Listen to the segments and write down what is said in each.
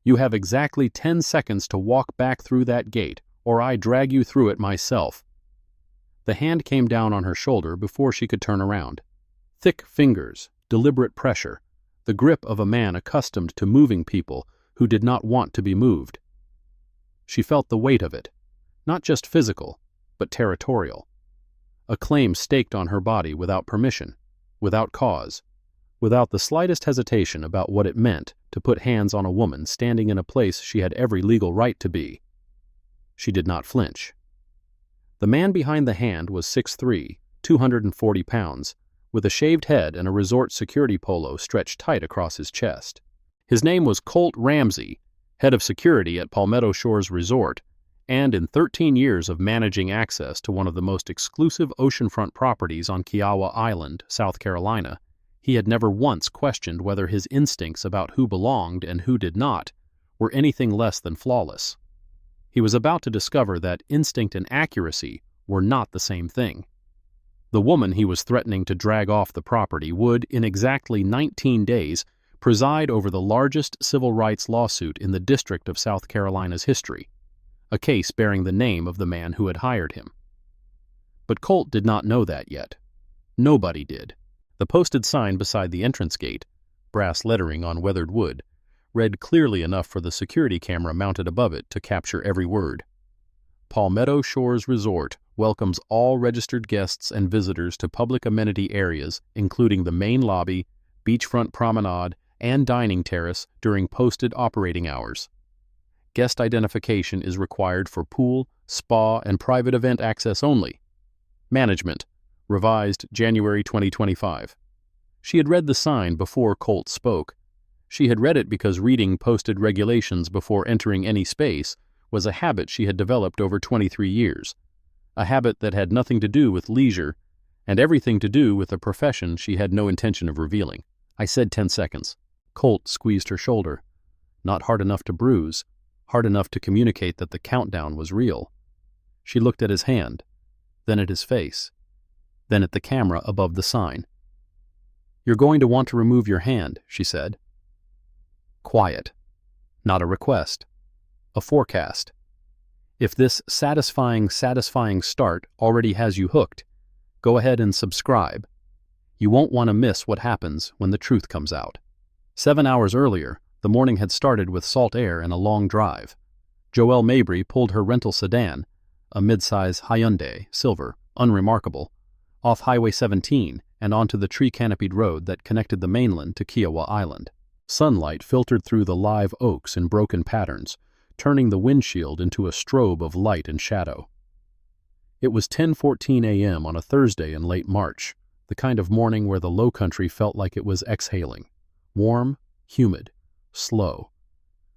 You have exactly 10 seconds to walk back through that gate, or I drag you through it myself." The hand came down on her shoulder before she could turn around. Thick fingers, deliberate pressure, the grip of a man accustomed to moving people who did not want to be moved. She felt the weight of it, not just physical, but territorial. A claim staked on her body without permission, without cause, without the slightest hesitation about what it meant to put hands on a woman standing in a place she had every legal right to be. She did not flinch. The man behind the hand was 6'3", 240 pounds, with a shaved head and a resort security polo stretched tight across his chest. His name was Colt Ramsey, head of security at Palmetto Shores Resort, and in 13 years of managing access to one of the most exclusive oceanfront properties on Kiowa Island, South Carolina, he had never once questioned whether his instincts about who belonged and who did not were anything less than flawless. He was about to discover that instinct and accuracy were not the same thing. The woman he was threatening to drag off the property would, in exactly 19 days, preside over the largest civil rights lawsuit in the District of South Carolina's history, a case bearing the name of the man who had hired him. But Colt did not know that yet. Nobody did. The posted sign beside the entrance gate, brass lettering on weathered wood, read clearly enough for the security camera mounted above it to capture every word. Palmetto Shores Resort welcomes all registered guests and visitors to public amenity areas, including the main lobby, beachfront promenade, and dining terrace during posted operating hours. Guest identification is required for pool, spa, and private event access only. Management. Revised January 2025. She had read the sign before Colt spoke. She had read it because reading posted regulations before entering any space was a habit she had developed over 23 years, a habit that had nothing to do with leisure and everything to do with a profession she had no intention of revealing. "I said 10 seconds. Colt squeezed her shoulder. Not hard enough to bruise, hard enough to communicate that the countdown was real. She looked at his hand, then at his face, then at the camera above the sign. "You're going to want to remove your hand," she said. Quiet. Not a request. A forecast. If this satisfying start already has you hooked, go ahead and subscribe. You won't want to miss what happens when the truth comes out. 7 hours earlier, the morning had started with salt air and a long drive. Joelle Mabry pulled her rental sedan, a mid-size Hyundai, silver, unremarkable, off Highway 17 and onto the tree-canopied road that connected the mainland to Kiowa Island. Sunlight filtered through the live oaks in broken patterns, turning the windshield into a strobe of light and shadow. It was 10:14 a.m. on a Thursday in late March, the kind of morning where the low country felt like it was exhaling. Warm, humid, slow.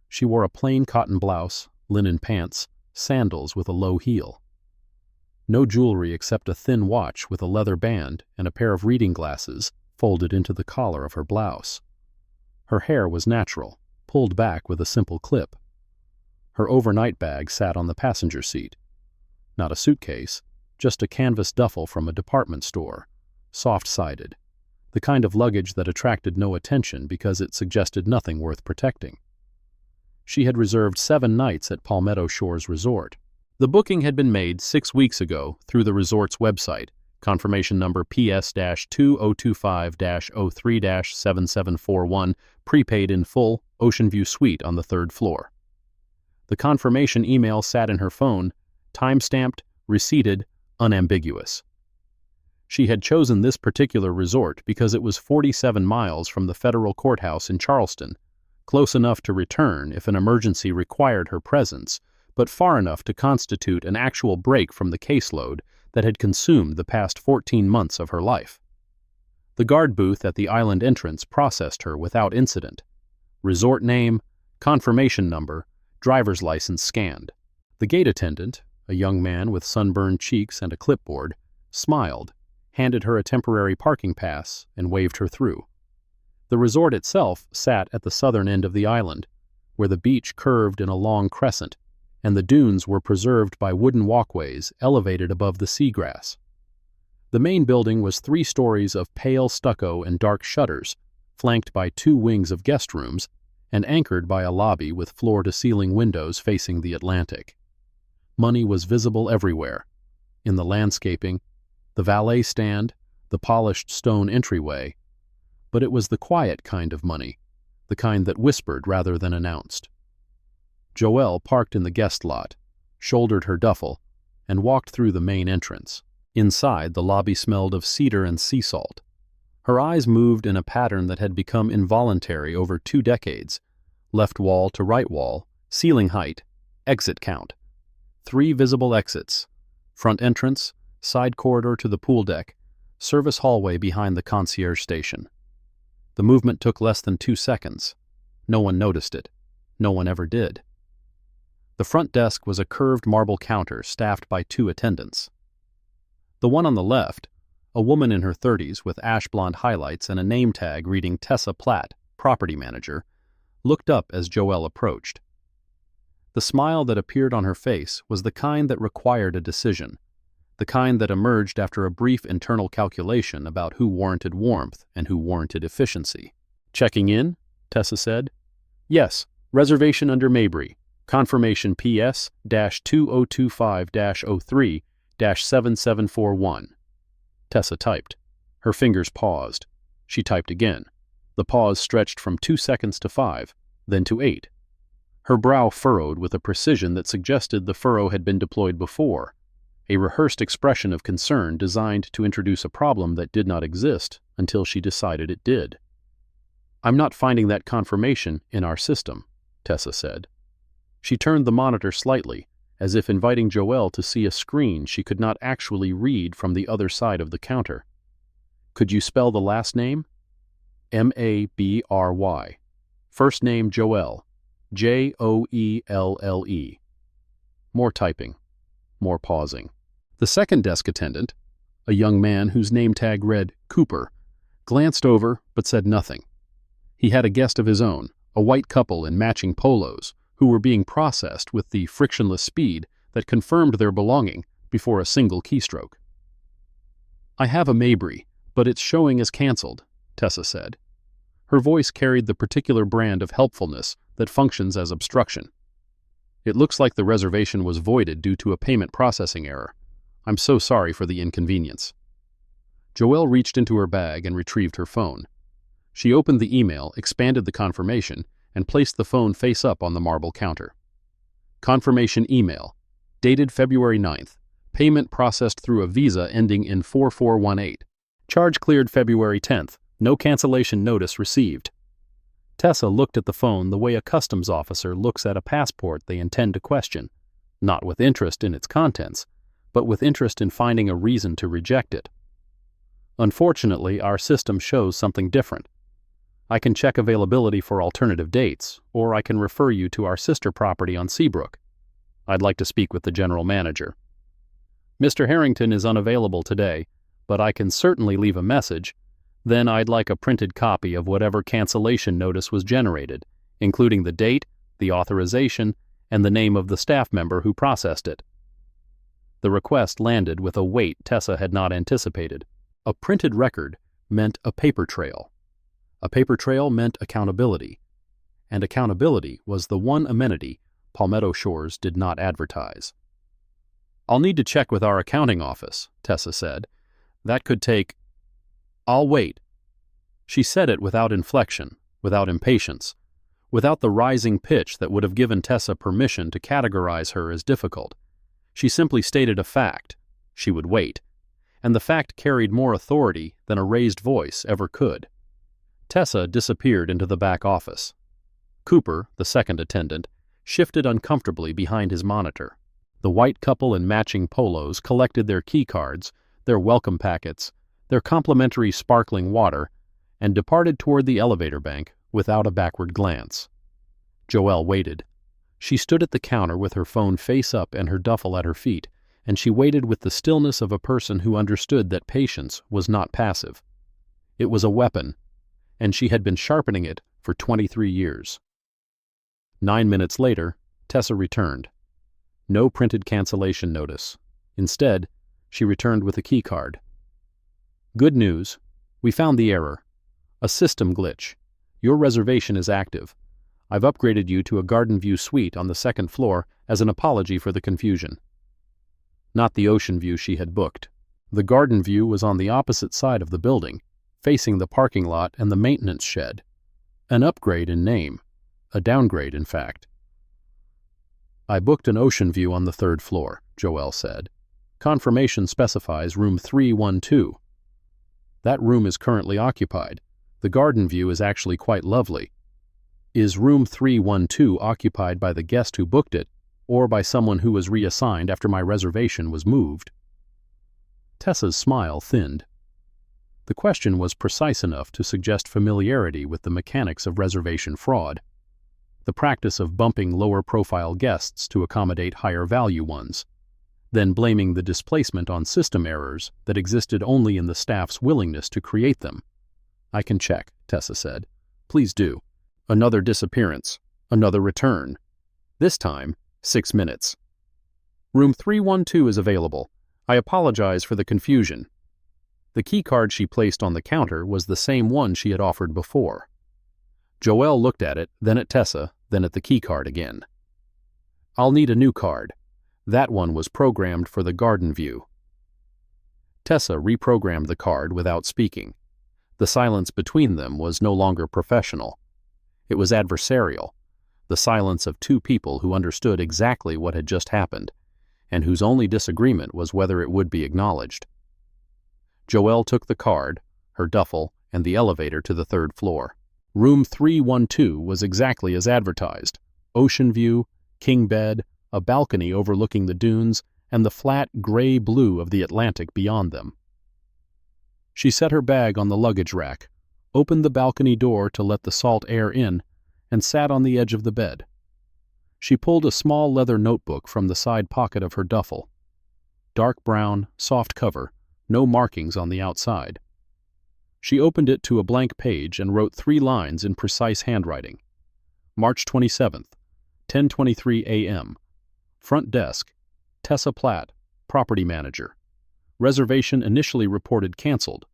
She wore a plain cotton blouse, linen pants, sandals with a low heel. No jewelry except a thin watch with a leather band and a pair of reading glasses folded into the collar of her blouse. Her hair was natural, pulled back with a simple clip. Her overnight bag sat on the passenger seat. Not a suitcase, just a canvas duffel from a department store, soft-sided, the kind of luggage that attracted no attention because it suggested nothing worth protecting. She had reserved 7 nights at Palmetto Shores Resort. The booking had been made 6 weeks ago through the resort's website, confirmation number PS-2025-03-7741, prepaid in full, Ocean View Suite on the 3rd floor. The confirmation email sat in her phone, time-stamped, receipted, unambiguous. She had chosen this particular resort because it was 47 miles from the federal courthouse in Charleston, close enough to return if an emergency required her presence, but far enough to constitute an actual break from the caseload that had consumed the past 14 months of her life. The guard booth at the island entrance processed her without incident. Resort name, confirmation number, driver's license scanned. The gate attendant, a young man with sunburned cheeks and a clipboard, smiled, handed her a temporary parking pass, and waved her through. The resort itself sat at the southern end of the island, where the beach curved in a long crescent, and the dunes were preserved by wooden walkways elevated above the seagrass. The main building was 3 stories of pale stucco and dark shutters, flanked by 2 wings of guest rooms, and anchored by a lobby with floor-to-ceiling windows facing the Atlantic. Money was visible everywhere, in the landscaping, the valet stand, the polished stone entryway, but it was the quiet kind of money, the kind that whispered rather than announced. Joelle parked in the guest lot, shouldered her duffel, and walked through the main entrance. Inside, the lobby smelled of cedar and sea salt. Her eyes moved in a pattern that had become involuntary over 2 decades, left wall to right wall, ceiling height, exit count. 3 visible exits: front entrance, side corridor to the pool deck, service hallway behind the concierge station. The movement took less than 2 seconds. No one noticed it. No one ever did. The front desk was a curved marble counter staffed by 2 attendants. The one on the left, a woman in her 30s with ash-blonde highlights and a name tag reading Tessa Platt, property manager, looked up as Joelle approached. The smile that appeared on her face was the kind that required a decision, the kind that emerged after a brief internal calculation about who warranted warmth and who warranted efficiency. "Checking in?" Tessa said. "Yes, reservation under Mabry. Confirmation PS-2025-03-7741. Tessa typed. Her fingers paused. She typed again. The pause stretched from 2 seconds to 5, then to 8. Her brow furrowed with a precision that suggested the furrow had been deployed before, a rehearsed expression of concern designed to introduce a problem that did not exist until she decided it did. "I'm not finding that confirmation in our system," Tessa said. She turned the monitor slightly, as if inviting Joelle to see a screen she could not actually read from the other side of the counter. "Could you spell the last name?" "Mabry. First name Joelle. Joelle." More typing. More pausing. The second desk attendant, a young man whose name tag read Cooper, glanced over but said nothing. He had a guest of his own, a white couple in matching polos, who were being processed with the frictionless speed that confirmed their belonging before a single keystroke. "I have a Mabry, but it's showing as canceled," Tessa said. Her voice carried the particular brand of helpfulness that functions as obstruction. "It looks like the reservation was voided due to a payment processing error. I'm so sorry for the inconvenience." Joelle reached into her bag and retrieved her phone. She opened the email, expanded the confirmation, and placed the phone face up on the marble counter. Confirmation email, dated February 9th. Payment processed through a Visa ending in 4418. Charge cleared February 10th. No cancellation notice received. Tessa looked at the phone the way a customs officer looks at a passport they intend to question, not with interest in its contents, but with interest in finding a reason to reject it. Unfortunately, our system shows something different. I can check availability for alternative dates, or I can refer you to our sister property on Seabrook. I'd like to speak with the general manager. Mr. Harrington is unavailable today, but I can certainly leave a message. Then I'd like a printed copy of whatever cancellation notice was generated, including the date, the authorization, and the name of the staff member who processed it. The request landed with a weight Tessa had not anticipated. A printed record meant a paper trail. A paper trail meant accountability. And accountability was the one amenity Palmetto Shores did not advertise. "I'll need to check with our accounting office," Tessa said. "That could take—" "I'll wait." She said it without inflection, without impatience, without the rising pitch that would have given Tessa permission to categorize her as difficult. She simply stated a fact. She would wait. And the fact carried more authority than a raised voice ever could. Tessa disappeared into the back office. Cooper, the second attendant, shifted uncomfortably behind his monitor. The white couple in matching polos collected their key cards, their welcome packets, their complimentary sparkling water, and departed toward the elevator bank without a backward glance. Joelle waited. She stood at the counter with her phone face up and her duffel at her feet, and she waited with the stillness of a person who understood that patience was not passive. It was a weapon, and she had been sharpening it for 23 years. 9 minutes later, Tessa returned. No printed cancellation notice. Instead, she returned with a key card. "Good news. We found the error. A system glitch. Your reservation is active. I've upgraded you to a garden view suite on the second floor as an apology for the confusion. Not the ocean view she had booked. The garden view was on the opposite side of the building, facing the parking lot and the maintenance shed. An upgrade in name. A downgrade, in fact. I booked an ocean view on the third floor, Joelle said. Confirmation specifies room 312. That room is currently occupied. The garden view is actually quite lovely. Is room 312 occupied by the guest who booked it, or by someone who was reassigned after my reservation was moved? Tessa's smile thinned. The question was precise enough to suggest familiarity with the mechanics of reservation fraud, the practice of bumping lower-profile guests to accommodate higher-value ones, then blaming the displacement on system errors that existed only in the staff's willingness to create them. I can check, Tessa said. Please do. Another disappearance. Another return. This time, 6 minutes. Room 312 is available. I apologize for the confusion. The key card she placed on the counter was the same one she had offered before. Joelle looked at it, then at Tessa, then at the key card again. I'll need a new card. That one was programmed for the garden view. Tessa reprogrammed the card without speaking. The silence between them was no longer professional. It was adversarial, the silence of two people who understood exactly what had just happened, and whose only disagreement was whether it would be acknowledged. Joelle took the card, her duffel, and the elevator to the third floor. Room 312 was exactly as advertised. Ocean view, king bed, a balcony overlooking the dunes, and the flat gray blue of the Atlantic beyond them. She set her bag on the luggage rack, opened the balcony door to let the salt air in, and sat on the edge of the bed. She pulled a small leather notebook from the side pocket of her duffel. Dark brown, soft cover, no markings on the outside. She opened it to a blank page and wrote 3 lines in precise handwriting. March 27th, 10:23 a.m. Front desk, Tessa Platt, property manager. Reservation initially reported canceled.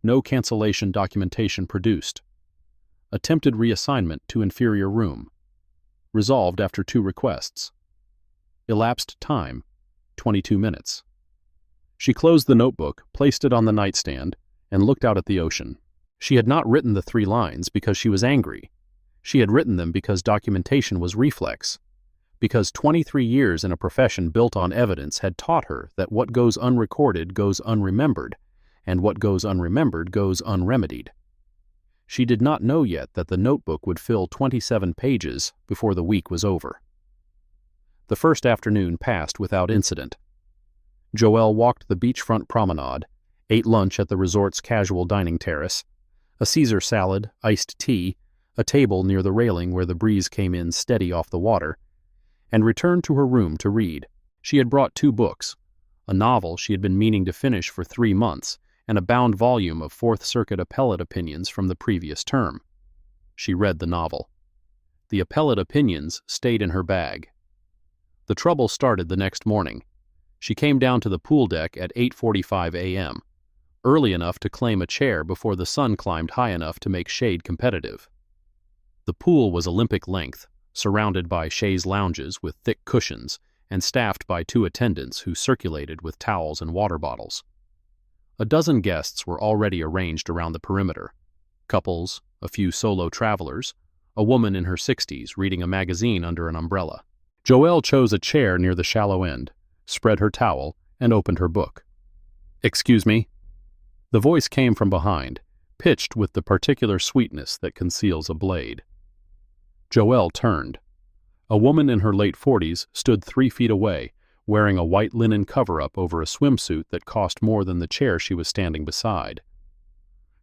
No cancellation documentation produced. Attempted reassignment to inferior room. Resolved after 2 requests. Elapsed time, 22 minutes. She closed the notebook, placed it on the nightstand, and looked out at the ocean. She had not written the 3 lines because she was angry. She had written them because documentation was reflex. Because 23 years in a profession built on evidence had taught her that what goes unrecorded goes unremembered, and what goes unremembered goes unremedied. She did not know yet that the notebook would fill 27 pages before the week was over. The first afternoon passed without incident. Joelle walked the beachfront promenade, ate lunch at the resort's casual dining terrace, a Caesar salad, iced tea, a table near the railing where the breeze came in steady off the water, and returned to her room to read. She had brought 2 books, a novel she had been meaning to finish for 3 months, and a bound volume of Fourth Circuit appellate opinions from the previous term. She read the novel. The appellate opinions stayed in her bag. The trouble started the next morning. She came down to the pool deck at 8:45 a.m., early enough to claim a chair before the sun climbed high enough to make shade competitive. The pool was Olympic length, surrounded by chaise lounges with thick cushions, and staffed by 2 attendants who circulated with towels and water bottles. A dozen guests were already arranged around the perimeter. Couples, a few solo travelers, a woman in her 60s reading a magazine under an umbrella. Joelle chose a chair near the shallow end, spread her towel, and opened her book. "Excuse me?" The voice came from behind, pitched with the particular sweetness that conceals a blade. Joelle turned. A woman in her late 40s stood 3 feet away, wearing a white linen cover-up over a swimsuit that cost more than the chair she was standing beside.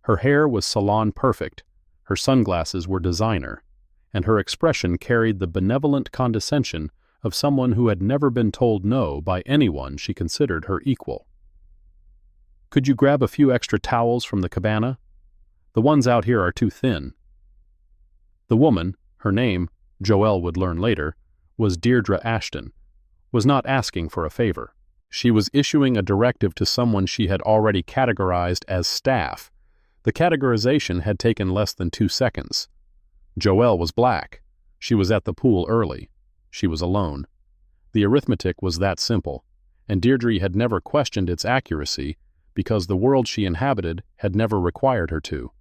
Her hair was salon perfect, her sunglasses were designer, and her expression carried the benevolent condescension of someone who had never been told no by anyone she considered her equal. "Could you grab a few extra towels from the cabana? The ones out here are too thin." The woman, her name, Joelle would learn later, was Deirdre Ashton, was not asking for a favor. She was issuing a directive to someone she had already categorized as staff. The categorization had taken less than 2 seconds. Joelle was black. She was at the pool early. She was alone. The arithmetic was that simple, and Deirdre had never questioned its accuracy because the world she inhabited had never required her to.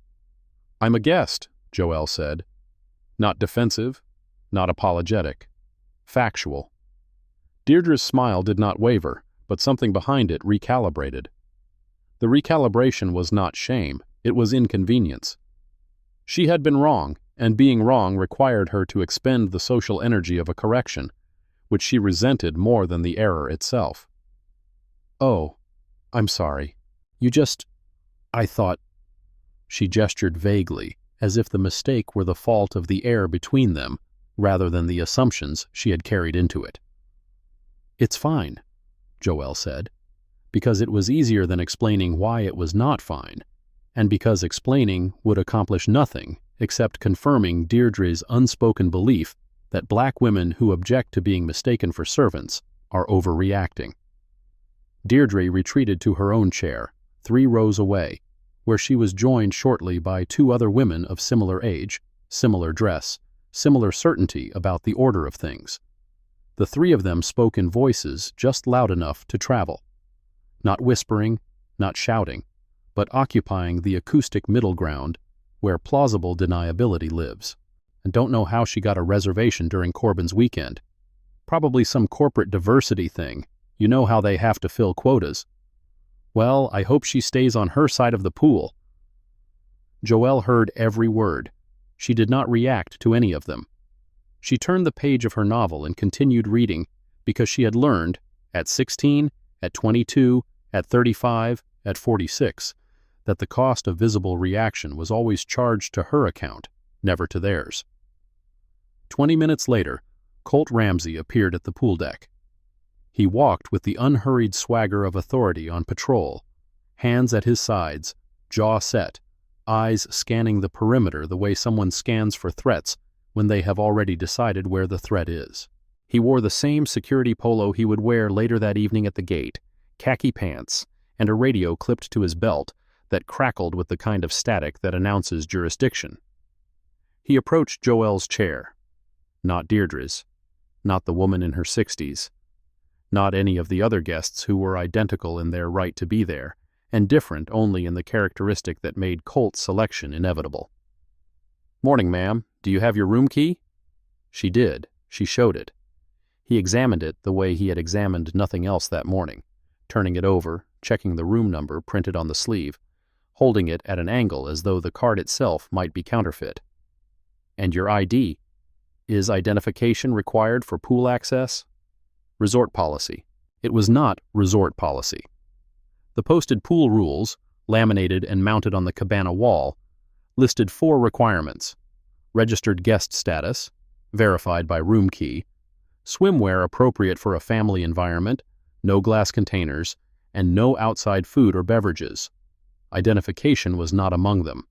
"I'm a guest," Joelle said. Not defensive, not apologetic. Factual. Deirdre's smile did not waver, but something behind it recalibrated. The recalibration was not shame, it was inconvenience. She had been wrong, and being wrong required her to expend the social energy of a correction, which she resented more than the error itself. "Oh, I'm sorry. I thought—" She gestured vaguely, as if the mistake were the fault of the air between them, rather than the assumptions she had carried into it. "It's fine," Joelle said, because it was easier than explaining why it was not fine, and because explaining would accomplish nothing except confirming Deirdre's unspoken belief that black women who object to being mistaken for servants are overreacting. Deirdre retreated to her own chair, 3 rows away, where she was joined shortly by 2 other women of similar age, similar dress, similar certainty about the order of things. The 3 of them spoke in voices just loud enough to travel. Not whispering, not shouting, but occupying the acoustic middle ground where plausible deniability lives. And don't know how she got a reservation during Corbin's weekend. Probably some corporate diversity thing. You know how they have to fill quotas. Well, I hope she stays on her side of the pool. Joelle heard every word. She did not react to any of them. She turned the page of her novel and continued reading because she had learned, at 16, at 22, at 35, at 46, that the cost of visible reaction was always charged to her account, never to theirs. 20 minutes later, Colt Ramsey appeared at the pool deck. He walked with the unhurried swagger of authority on patrol, hands at his sides, jaw set, eyes scanning the perimeter the way someone scans for threats when they have already decided where the threat is. He wore the same security polo he would wear later that evening at the gate, khaki pants, and a radio clipped to his belt that crackled with the kind of static that announces jurisdiction. He approached Joelle's chair. Not Deirdre's. Not the woman in her 60s. Not any of the other guests who were identical in their right to be there, and different only in the characteristic that made Colt's selection inevitable. "Morning, ma'am. Do you have your room key?" She did. She showed it. He examined it the way he had examined nothing else that morning, turning it over, checking the room number printed on the sleeve, holding it at an angle as though the card itself might be counterfeit. "And your ID? Is identification required for pool access?" Resort policy. It was not resort policy. The posted pool rules, laminated and mounted on the cabana wall, listed 4 requirements: registered guest status, verified by room key, swimwear appropriate for a family environment, no glass containers, and no outside food or beverages. Identification was not among them.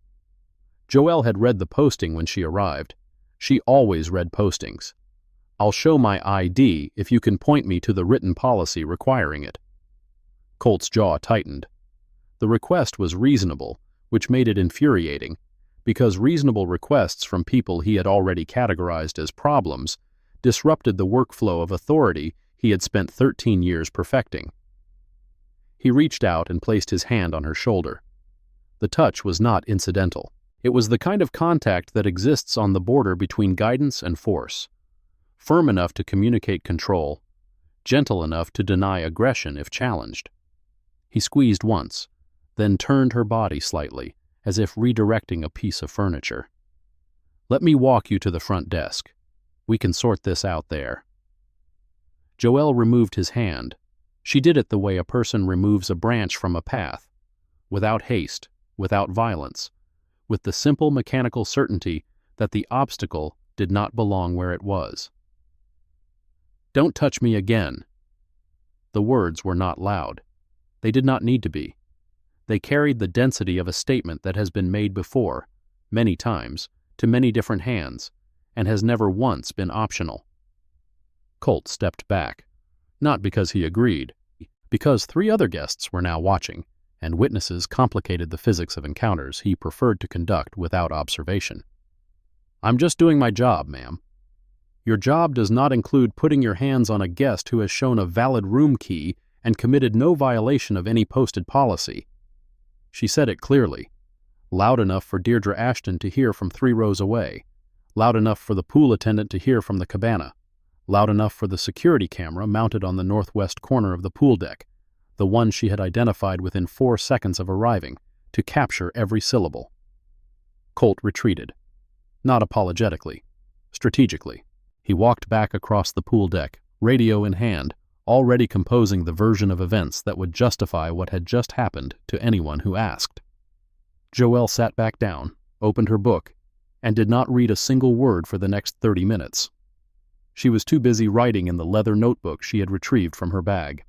Joelle had read the posting when she arrived. She always read postings. "I'll show my ID if you can point me to the written policy requiring it." Colt's jaw tightened. The request was reasonable, which made it infuriating, because reasonable requests from people he had already categorized as problems disrupted the workflow of authority he had spent 13 years perfecting. He reached out and placed his hand on her shoulder. The touch was not incidental. It was the kind of contact that exists on the border between guidance and force, firm enough to communicate control, gentle enough to deny aggression if challenged. He squeezed once, then turned her body slightly, as if redirecting a piece of furniture. "Let me walk you to the front desk. We can sort this out there." Joelle removed his hand. She did it the way a person removes a branch from a path, without haste, without violence, with the simple mechanical certainty that the obstacle did not belong where it was. "Don't touch me again." The words were not loud. They did not need to be. They carried the density of a statement that has been made before, many times, to many different hands, and has never once been optional. Colt stepped back, not because he agreed, because 3 other guests were now watching, and witnesses complicated the physics of encounters he preferred to conduct without observation. "I'm just doing my job, ma'am." Your job does not include putting your hands on a guest who has shown a valid room key and committed no violation of any posted policy. She said it clearly, loud enough for Deirdre Ashton to hear from 3 rows away, loud enough for the pool attendant to hear from the cabana, loud enough for the security camera mounted on the northwest corner of the pool deck, the one she had identified within 4 seconds of arriving, to capture every syllable. Colt retreated. Not apologetically. Strategically. He walked back across the pool deck, radio in hand, already composing the version of events that would justify what had just happened to anyone who asked. Joelle sat back down, opened her book, and did not read a single word for the next 30 minutes. She was too busy writing in the leather notebook she had retrieved from her bag.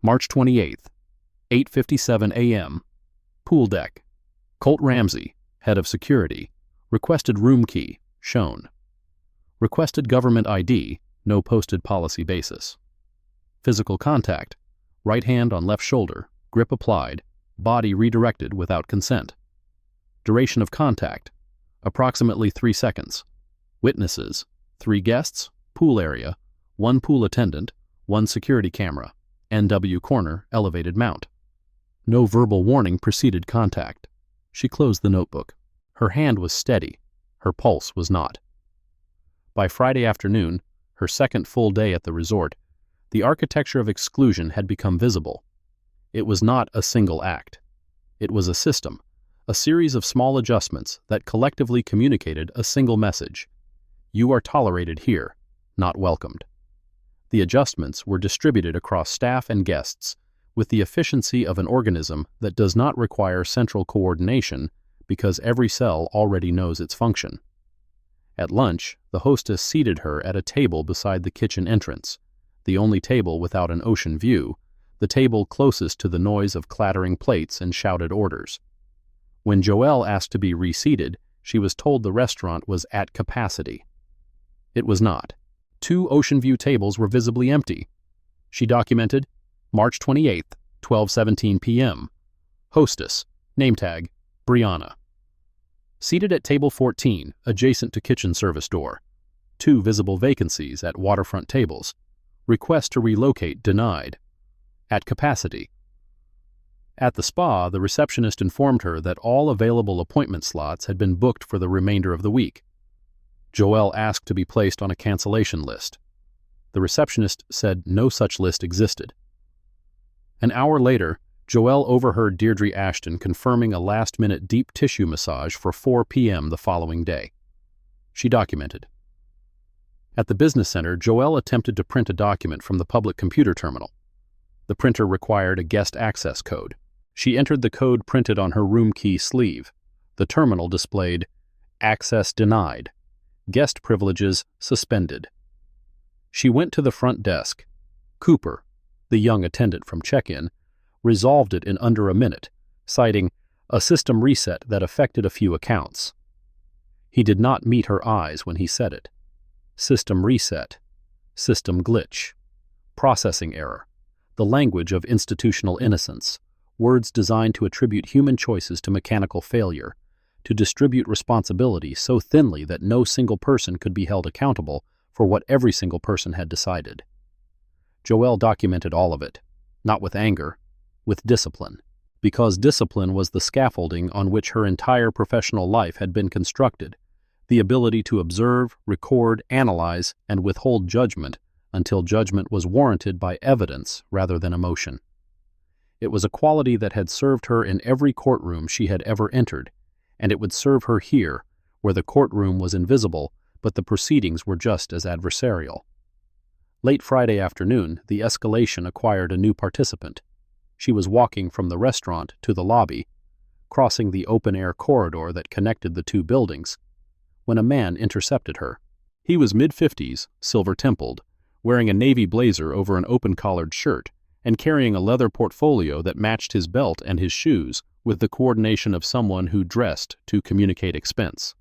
March 28th, 8:57 a.m. Pool deck. Colt Ramsey, head of security, requested room key, shown. Requested government ID, no posted policy basis. Physical contact, right hand on left shoulder, grip applied, body redirected without consent. Duration of contact, approximately 3 seconds. Witnesses, 3 guests, pool area, 1 pool attendant, 1 security camera, NW corner, elevated mount. No verbal warning preceded contact. She closed the notebook. Her hand was steady. Her pulse was not. By Friday afternoon, her second full day at the resort, the architecture of exclusion had become visible. It was not a single act. It was a system, a series of small adjustments that collectively communicated a single message. You are tolerated here, not welcomed. The adjustments were distributed across staff and guests with the efficiency of an organism that does not require central coordination because every cell already knows its function. At lunch, the hostess seated her at a table beside the kitchen entrance, the only table without an ocean view, the table closest to the noise of clattering plates and shouted orders. When Joelle asked to be reseated, she was told the restaurant was at capacity. It was not. 2 ocean view tables were visibly empty. She documented, March 28th, 12:17 p.m. Hostess, name tag, Brianna. Seated at table 14, adjacent to kitchen service door. 2 visible vacancies at waterfront tables. Request to relocate denied. At capacity. At the spa, the receptionist informed her that all available appointment slots had been booked for the remainder of the week. Joelle asked to be placed on a cancellation list. The receptionist said no such list existed. An hour later, Joelle overheard Deirdre Ashton confirming a last-minute deep tissue massage for 4 p.m. the following day. She documented. At the business center, Joelle attempted to print a document from the public computer terminal. The printer required a guest access code. She entered the code printed on her room key sleeve. The terminal displayed, "Access denied. Guest privileges suspended." She went to the front desk. Cooper, the young attendant from check-in, resolved it in under a minute, citing a system reset that affected a few accounts. He did not meet her eyes when he said it. System reset. System glitch. Processing error. The language of institutional innocence. Words designed to attribute human choices to mechanical failure, to distribute responsibility so thinly that no single person could be held accountable for what every single person had decided. Joelle documented all of it, not with anger, with discipline, because discipline was the scaffolding on which her entire professional life had been constructed, the ability to observe, record, analyze, and withhold judgment until judgment was warranted by evidence rather than emotion. It was a quality that had served her in every courtroom she had ever entered, and it would serve her here, where the courtroom was invisible, but the proceedings were just as adversarial. Late Friday afternoon, the Escalation acquired a new participant. She was walking from the restaurant to the lobby, crossing the open-air corridor that connected the 2 buildings, when a man intercepted her. He was mid-50s, silver-templed, wearing a navy blazer over an open-collared shirt, and carrying a leather portfolio that matched his belt and his shoes with the coordination of someone who dressed to communicate expense.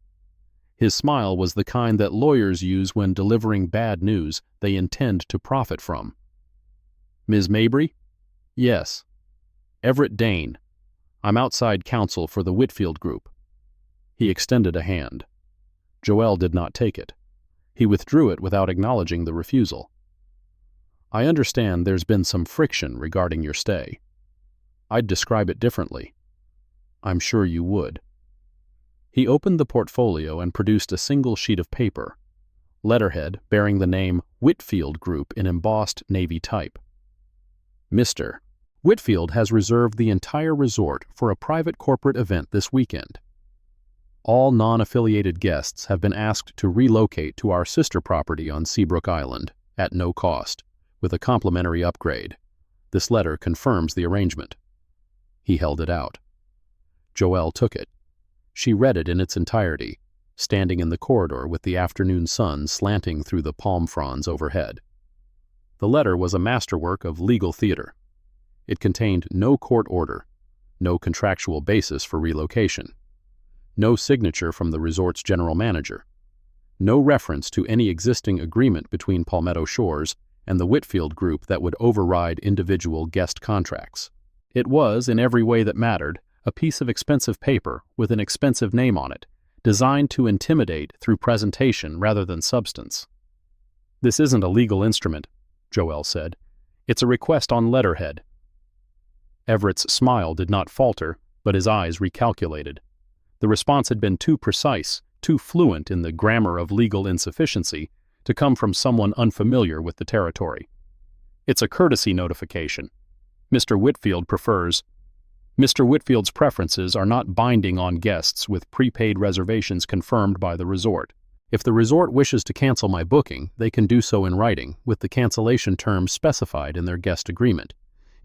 His smile was the kind that lawyers use when delivering bad news they intend to profit from. "Ms. Mabry?" "Yes." "Everett Dane. I'm outside counsel for the Whitfield Group." He extended a hand. Joelle did not take it. He withdrew it without acknowledging the refusal. I understand there's been some friction regarding your stay. I'd describe it differently. I'm sure you would. He opened the portfolio and produced a single sheet of paper, letterhead bearing the name Whitfield Group in embossed navy type. Mr. Whitfield has reserved the entire resort for a private corporate event this weekend. All non-affiliated guests have been asked to relocate to our sister property on Seabrook Island at no cost, with a complimentary upgrade. This letter confirms the arrangement. He held it out. Joelle took it. She read it in its entirety, standing in the corridor with the afternoon sun slanting through the palm fronds overhead. The letter was a masterwork of legal theater. It contained no court order, no contractual basis for relocation, no signature from the resort's general manager, no reference to any existing agreement between Palmetto Shores and the Whitfield Group that would override individual guest contracts. It was, in every way that mattered, a piece of expensive paper with an expensive name on it, designed to intimidate through presentation rather than substance. "This isn't a legal instrument," Joelle said. "It's a request on letterhead." Everett's smile did not falter, but his eyes recalculated. The response had been too precise, too fluent in the grammar of legal insufficiency, to come from someone unfamiliar with the territory. "It's a courtesy notification. Mr. Whitfield's preferences are not binding on guests with prepaid reservations confirmed by the resort. If the resort wishes to cancel my booking, they can do so in writing, with the cancellation terms specified in their guest agreement,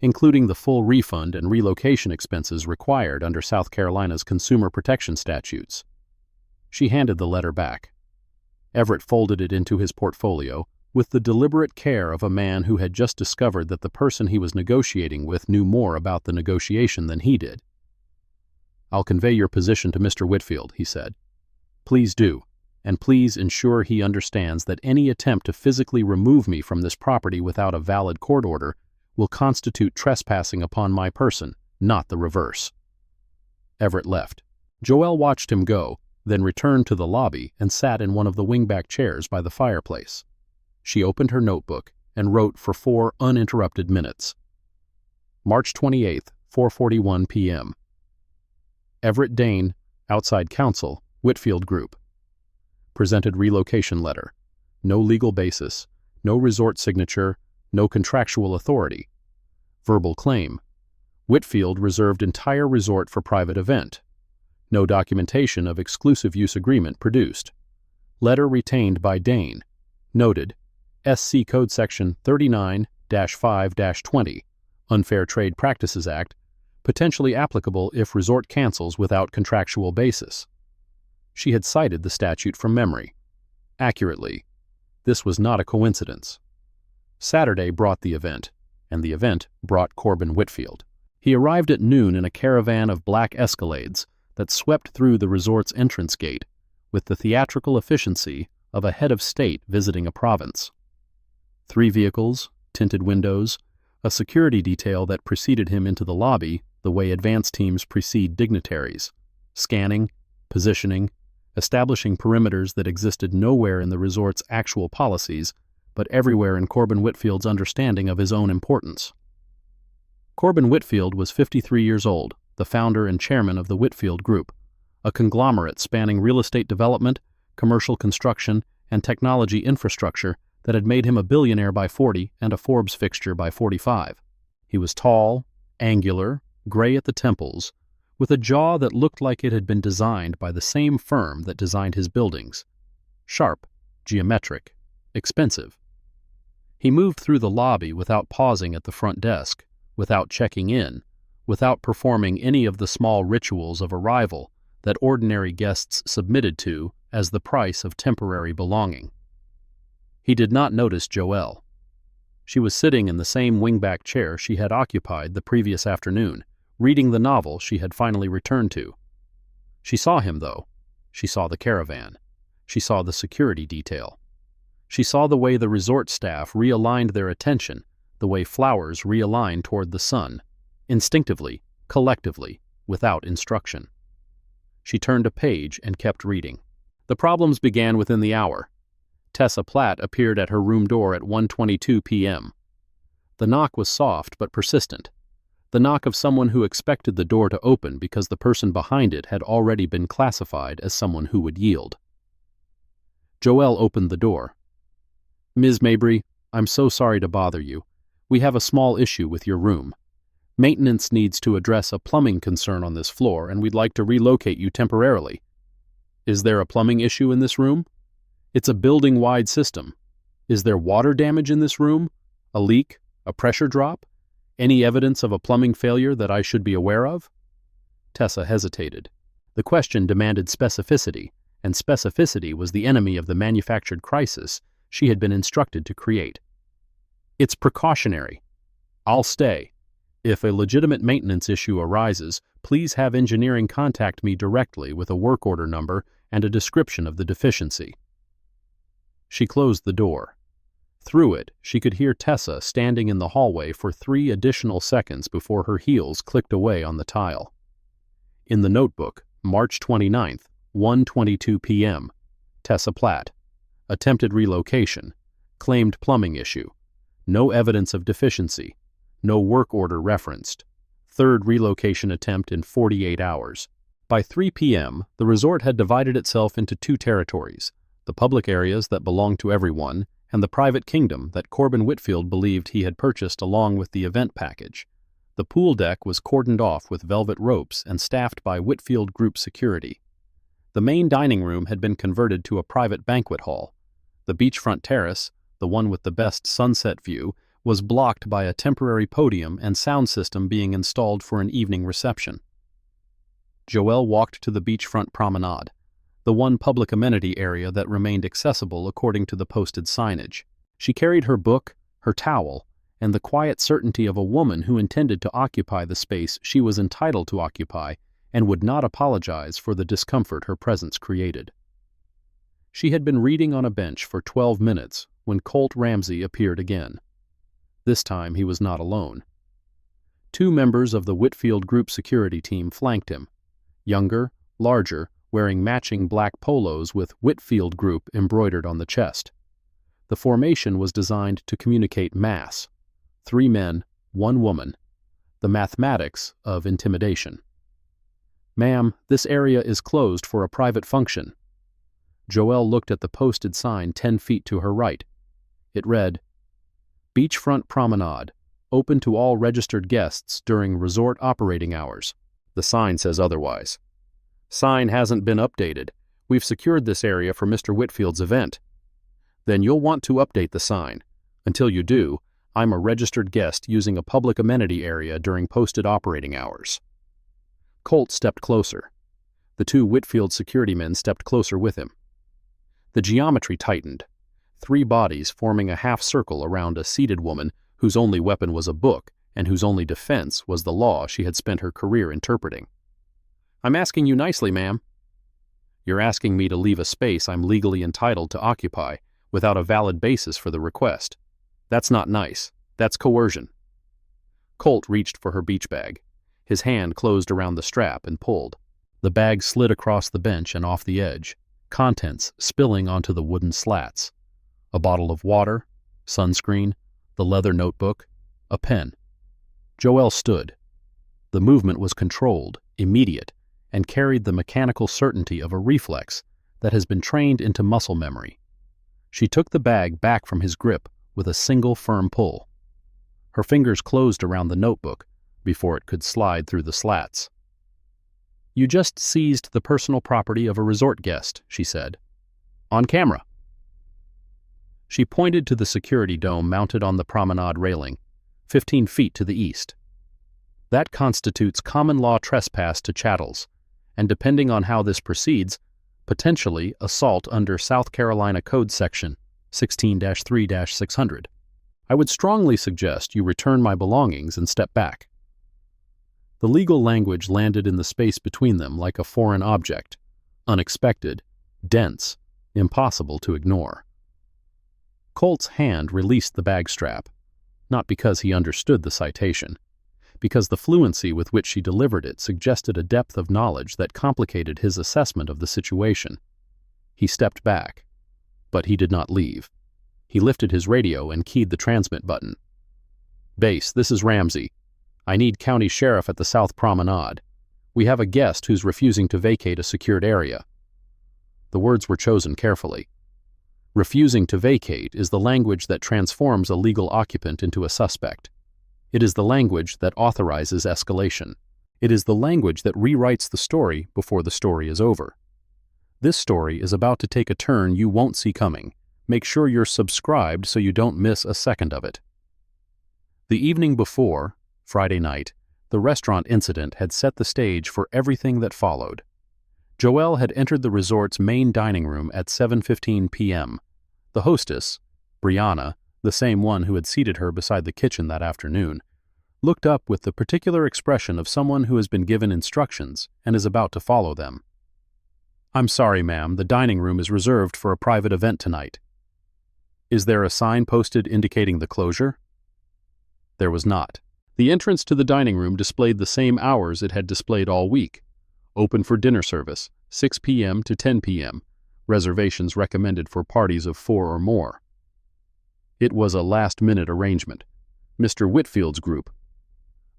including the full refund and relocation expenses required under South Carolina's consumer protection statutes." She handed the letter back. Everett folded it into his portfolio with the deliberate care of a man who had just discovered that the person he was negotiating with knew more about the negotiation than he did. "I'll convey your position to Mr. Whitfield," he said. "Please do, and please ensure he understands that any attempt to physically remove me from this property without a valid court order will constitute trespassing upon my person, not the reverse." Everett left. Joelle watched him go, then returned to the lobby and sat in one of the wingback chairs by the fireplace. She opened her notebook and wrote for 4 uninterrupted minutes. March 28th, 4:41 p.m. Everett Dane, outside counsel, Whitfield Group. Presented relocation letter. No legal basis, no resort signature, no contractual authority. Verbal claim. Whitfield reserved entire resort for private event. No documentation of exclusive use agreement produced. Letter retained by Dane. Noted. SC Code Section 39-5-20, Unfair Trade Practices Act, potentially applicable if resort cancels without contractual basis. She had cited the statute from memory. Accurately. This was not a coincidence. Saturday brought the event, and the event brought Corbin Whitfield. He arrived at noon in a caravan of black Escalades that swept through the resort's entrance gate with the theatrical efficiency of a head of state visiting a province. 3 vehicles, tinted windows, a security detail that preceded him into the lobby the way advance teams precede dignitaries, scanning, positioning, establishing perimeters that existed nowhere in the resort's actual policies, but everywhere in Corbin Whitfield's understanding of his own importance. Corbin Whitfield was 53 years old, the founder and chairman of the Whitfield Group, a conglomerate spanning real estate development, commercial construction, and technology infrastructure that had made him a billionaire by 40 and a Forbes fixture by 45. He was tall, angular, gray at the temples, with a jaw that looked like it had been designed by the same firm that designed his buildings. Sharp, geometric, expensive. He moved through the lobby without pausing at the front desk, without checking in, without performing any of the small rituals of arrival that ordinary guests submitted to as the price of temporary belonging. He did not notice Joelle. She was sitting in the same wingback chair she had occupied the previous afternoon, reading the novel she had finally returned to. She saw him, though. She saw the caravan. She saw the security detail. She saw the way the resort staff realigned their attention, the way flowers realign toward the sun, instinctively, collectively, without instruction. She turned a page and kept reading. The problems began within the hour. Tessa Platt appeared at her room door at 1:22 p.m. The knock was soft but persistent, the knock of someone who expected the door to open because the person behind it had already been classified as someone who would yield. Joelle opened the door. "Ms. Mabry, I'm so sorry to bother you. We have a small issue with your room. Maintenance needs to address a plumbing concern on this floor, and we'd like to relocate you temporarily." "Is there a plumbing issue in this room?" "It's a building-wide system." "Is there water damage in this room? A leak? A pressure drop? Any evidence of a plumbing failure that I should be aware of?" Tessa hesitated. The question demanded specificity, and specificity was the enemy of the manufactured crisis she had been instructed to create. "It's precautionary. I'll stay. If a legitimate maintenance issue arises, please have engineering contact me directly with a work order number and a description of the deficiency." She closed the door. Through it, she could hear Tessa standing in the hallway for 3 additional seconds before her heels clicked away on the tile. In the notebook, March 29th, 1:22 p.m., Tessa Platt. Attempted relocation. Claimed plumbing issue. No evidence of deficiency. No work order referenced. Third relocation attempt in 48 hours. By 3 p.m., the resort had divided itself into 2 territories, the public areas that belonged to everyone, and the private kingdom that Corbin Whitfield believed he had purchased along with the event package. The pool deck was cordoned off with velvet ropes and staffed by Whitfield Group security. The main dining room had been converted to a private banquet hall. The beachfront terrace, the one with the best sunset view, was blocked by a temporary podium and sound system being installed for an evening reception. Joelle walked to the beachfront promenade, the one public amenity area that remained accessible according to the posted signage. She carried her book, her towel, and the quiet certainty of a woman who intended to occupy the space she was entitled to occupy and would not apologize for the discomfort her presence created. She had been reading on a bench for 12 minutes when Colt Ramsey appeared again. This time he was not alone. 2 members of the Whitfield Group security team flanked him, younger, larger, wearing matching black polos with Whitfield Group embroidered on the chest. The formation was designed to communicate mass. 3 men, 1 woman. The mathematics of intimidation. "Ma'am, this area is closed for a private function." Joelle looked at the posted sign 10 feet to her right. It read, "Beachfront Promenade, open to all registered guests during resort operating hours." The sign says otherwise. "Sign hasn't been updated. We've secured this area for Mr. Whitfield's event." "Then you'll want to update the sign. Until you do, I'm a registered guest using a public amenity area during posted operating hours." Colt stepped closer. The 2 Whitfield security men stepped closer with him. The geometry tightened, 3 bodies forming a half-circle around a seated woman whose only weapon was a book and whose only defense was the law she had spent her career interpreting. "I'm asking you nicely, ma'am." "You're asking me to leave a space I'm legally entitled to occupy without a valid basis for the request. That's not nice. That's coercion." Colt reached for her beach bag. His hand closed around the strap and pulled. The bag slid across the bench and off the edge, contents spilling onto the wooden slats. A bottle of water, sunscreen, the leather notebook, a pen. Joelle stood. The movement was controlled, immediate, and carried the mechanical certainty of a reflex that has been trained into muscle memory. She took the bag back from his grip with a single firm pull. Her fingers closed around the notebook before it could slide through the slats. "You just seized the personal property of a resort guest," she said. "On camera." She pointed to the security dome mounted on the promenade railing, 15 feet to the east. "That constitutes common law trespass to chattels, and depending on how this proceeds, potentially assault under South Carolina Code Section 16-3-600. I would strongly suggest you return my belongings and step back." The legal language landed in the space between them like a foreign object, unexpected, dense, impossible to ignore. Colt's hand released the bag strap, not because he understood the citation, because the fluency with which she delivered it suggested a depth of knowledge that complicated his assessment of the situation. He stepped back. But he did not leave. He lifted his radio and keyed the transmit button. "Base, this is Ramsey. I need County Sheriff at the South Promenade. We have a guest who's refusing to vacate a secured area." The words were chosen carefully. Refusing to vacate is the language that transforms a legal occupant into a suspect. It is the language that authorizes escalation. It is the language that rewrites the story before the story is over. This story is about to take a turn you won't see coming. Make sure you're subscribed so you don't miss a second of it. The evening before, Friday night, the restaurant incident had set the stage for everything that followed. Joelle had entered the resort's main dining room at 7:15 p.m. The hostess, Brianna, the same one who had seated her beside the kitchen that afternoon, looked up with the particular expression of someone who has been given instructions and is about to follow them. "I'm sorry, ma'am, the dining room is reserved for a private event tonight." "Is there a sign posted indicating the closure?" There was not. The entrance to the dining room displayed the same hours it had displayed all week. Open for dinner service, 6 p.m. to 10 p.m. Reservations recommended for parties of 4 or more. It was a last-minute arrangement. Mr. Whitfield's group.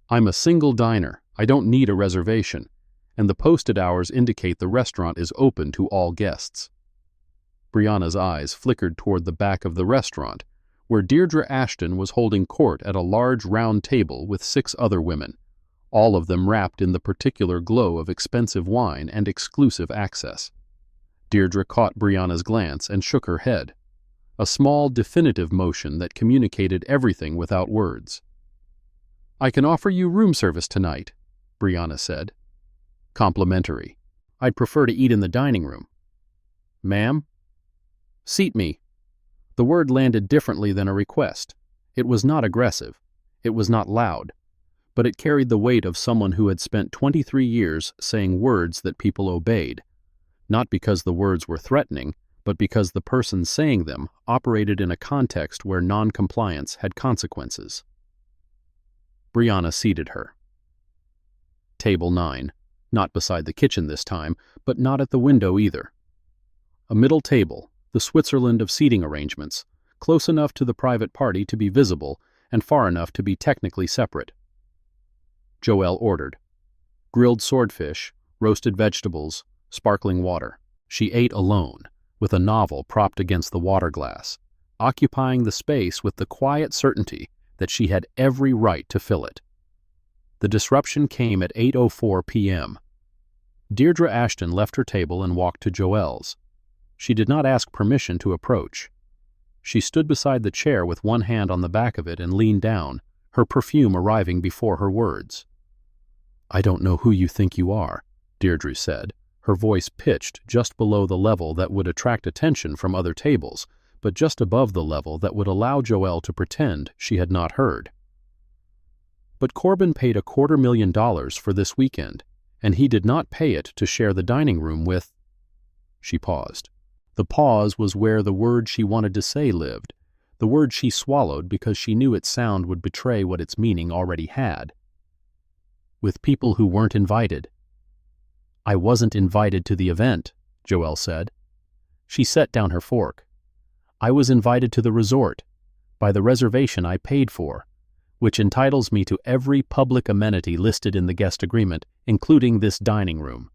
"I'm a single diner. I don't need a reservation, and the posted hours indicate the restaurant is open to all guests." Brianna's eyes flickered toward the back of the restaurant, where Deirdre Ashton was holding court at a large round table with 6 other women, all of them wrapped in the particular glow of expensive wine and exclusive access. Deirdre caught Brianna's glance and shook her head, a small, definitive motion that communicated everything without words. "I can offer you room service tonight," Brianna said. "Complimentary. I'd prefer to eat in the dining room." "Ma'am?" "Seat me." The word landed differently than a request. It was not aggressive. It was not loud. But it carried the weight of someone who had spent 23 years saying words that people obeyed, not because the words were threatening, but because the person saying them operated in a context where non-compliance had consequences. Brianna seated her. Table 9, not beside the kitchen this time, but not at the window either. A middle table, the Switzerland of seating arrangements, close enough to the private party to be visible and far enough to be technically separate. Joelle ordered. Grilled swordfish, roasted vegetables, sparkling water. She ate alone, with a novel propped against the water glass, occupying the space with the quiet certainty that she had every right to fill it. The disruption came at 8:04 p.m. Deirdre Ashton left her table and walked to Joelle's. She did not ask permission to approach. She stood beside the chair with one hand on the back of it and leaned down, her perfume arriving before her words. "I don't know who you think you are," Deirdre said, her voice pitched just below the level that would attract attention from other tables, but just above the level that would allow Joelle to pretend she had not heard. "But Corbin paid $250,000 for this weekend, and he did not pay it to share the dining room with—" She paused. The pause was where the word she wanted to say lived, the word she swallowed because she knew its sound would betray what its meaning already had. "With people who weren't invited." "I wasn't invited to the event," Joelle said. She set down her fork. "I was invited to the resort, by the reservation I paid for, which entitles me to every public amenity listed in the guest agreement, including this dining room.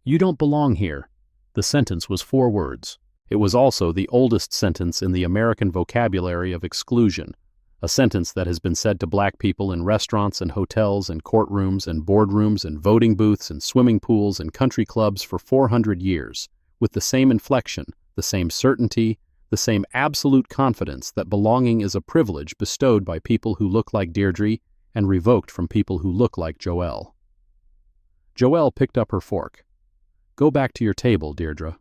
You don't belong here." The sentence was 4 words. It was also the oldest sentence in the American vocabulary of exclusion, a sentence that has been said to black people in restaurants and hotels and courtrooms and boardrooms and voting booths and swimming pools and country clubs for 400 years, with the same inflection, the same certainty, the same absolute confidence that belonging is a privilege bestowed by people who look like Deirdre and revoked from people who look like Joelle. Joelle picked up her fork. "Go back to your table, Deirdre."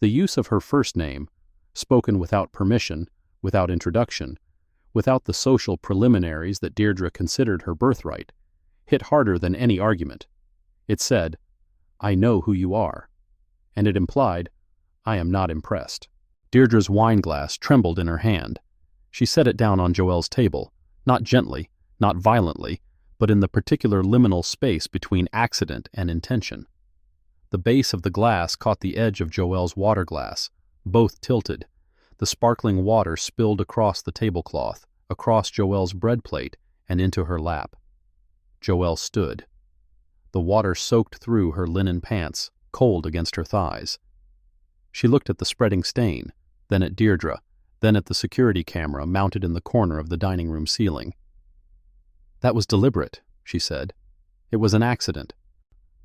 The use of her first name, spoken without permission, without introduction, without the social preliminaries that Deirdre considered her birthright, hit harder than any argument. It said, "I know who you are," and it implied, "I am not impressed." Deirdre's wineglass trembled in her hand. She set it down on Joelle's table, not gently, not violently, but in the particular liminal space between accident and intention. The base of the glass caught the edge of Joelle's water glass, Both tilted. The sparkling water spilled across the tablecloth, across Joelle's bread plate, and into her lap. Joelle stood. The water soaked through her linen pants, cold against her thighs. She looked at the spreading stain, then at Deirdre, then at the security camera mounted in the corner of the dining room ceiling. "That was deliberate," she said. "It was an accident."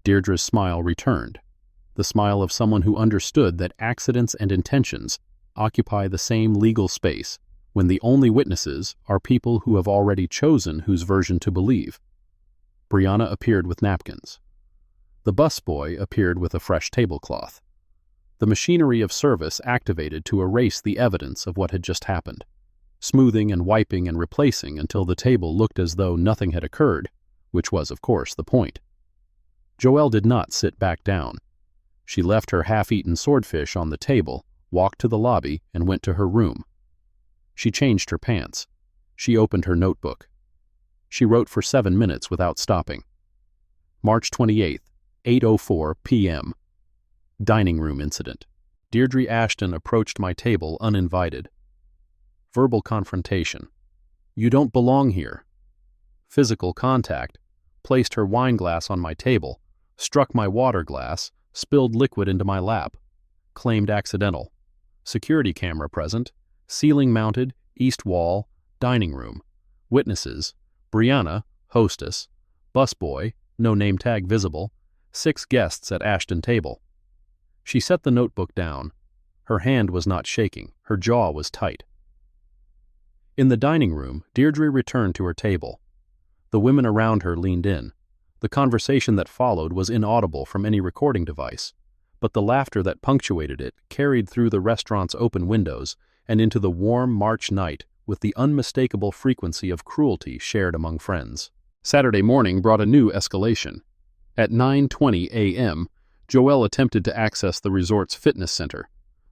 Deirdre's smile returned, the smile of someone who understood that accidents and intentions occupy the same legal space when the only witnesses are people who have already chosen whose version to believe. Brianna appeared with napkins. The busboy appeared with a fresh tablecloth. The machinery of service activated to erase the evidence of what had just happened, smoothing and wiping and replacing until the table looked as though nothing had occurred, which was, of course, the point. Joelle did not sit back down. She left her half-eaten swordfish on the table, walked to the lobby, and went to her room. She changed her pants. She opened her notebook. She wrote for 7 minutes without stopping. March 28th, 8:04 p.m. Dining room incident. Deirdre Ashton approached my table uninvited. Verbal confrontation. "You don't belong here." Physical contact. Placed her wine glass on my table, struck my water glass, spilled liquid into my lap. Claimed accidental. Security camera present. Ceiling mounted, east wall, dining room. Witnesses: Brianna, hostess. Busboy, no name tag visible. 6 guests at Ashton table. She set the notebook down. Her hand was not shaking, her jaw was tight. In the dining room, Deirdre returned to her table. The women around her leaned in. The conversation that followed was inaudible from any recording device, but the laughter that punctuated it carried through the restaurant's open windows and into the warm March night with the unmistakable frequency of cruelty shared among friends. Saturday morning brought a new escalation. At 9:20 a.m., Joelle attempted to access the resort's fitness center.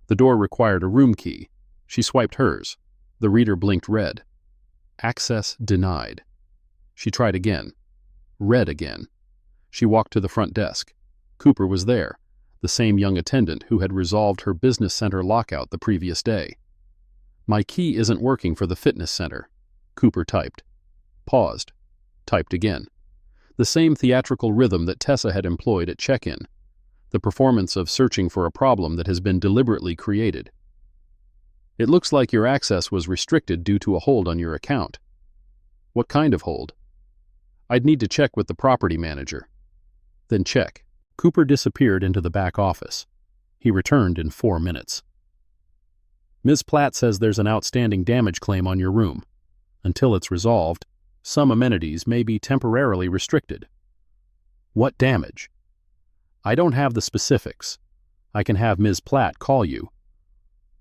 The door required a room key. She swiped hers. The reader blinked red. Access denied. She tried again. Red again. She walked to the front desk. Cooper was there, the same young attendant who had resolved her business center lockout the previous day. "My key isn't working for the fitness center," Cooper typed. Paused. Typed again. The same theatrical rhythm that Tessa had employed at check-in. The performance of searching for a problem that has been deliberately created. "It looks like your access was restricted due to a hold on your account." "What kind of hold?" "I'd need to check with the property manager." "Then check." Cooper disappeared into the back office. He returned in 4 minutes. "Ms. Platt says there's an outstanding damage claim on your room. Until it's resolved, some amenities may be temporarily restricted." "What damage?" "I don't have the specifics. I can have Ms. Platt call you."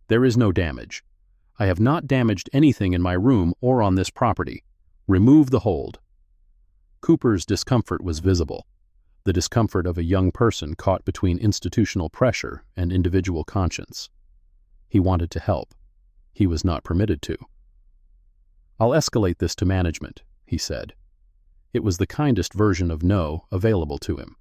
"There is no damage. I have not damaged anything in my room or on this property. Remove the hold." Cooper's discomfort was visible, the discomfort of a young person caught between institutional pressure and individual conscience. He wanted to help. He was not permitted to. "I'll escalate this to management," he said. It was the kindest version of no available to him.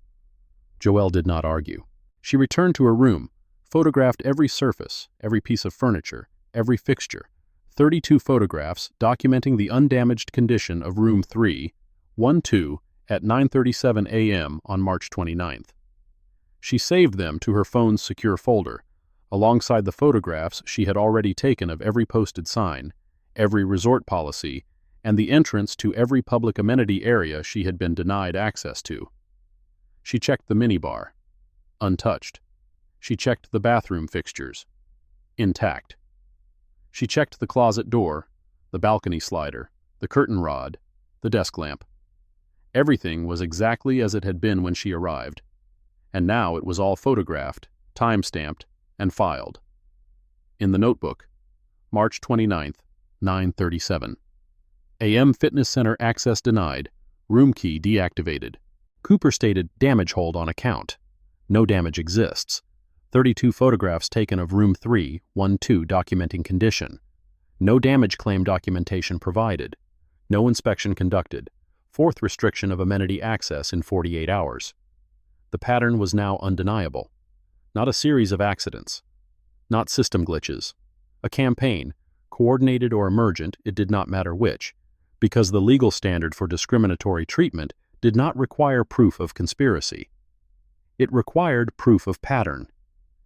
Joelle did not argue. She returned to her room, photographed every surface, every piece of furniture, every fixture, 32 photographs documenting the undamaged condition of room 312 at 9:37 a.m. on March 29th. She saved them to her phone's secure folder, alongside the photographs she had already taken of every posted sign, every resort policy, and the entrance to every public amenity area she had been denied access to. She checked the minibar. Untouched. She checked the bathroom fixtures. Intact. She checked the closet door, the balcony slider, the curtain rod, the desk lamp. Everything was exactly as it had been when she arrived, and now it was all photographed, time-stamped, and filed. In the notebook, March 29th, 9:37. AM Fitness Center access denied, room key deactivated. Cooper stated damage hold on account. No damage exists. 32 photographs taken of room 312 documenting condition. No damage claim documentation provided. No inspection conducted. 4th restriction of amenity access in 48 hours. The pattern was now undeniable. Not a series of accidents. not system glitches. A campaign, coordinated or emergent, it did not matter which, because the legal standard for discriminatory treatment did not require proof of conspiracy. It required proof of pattern,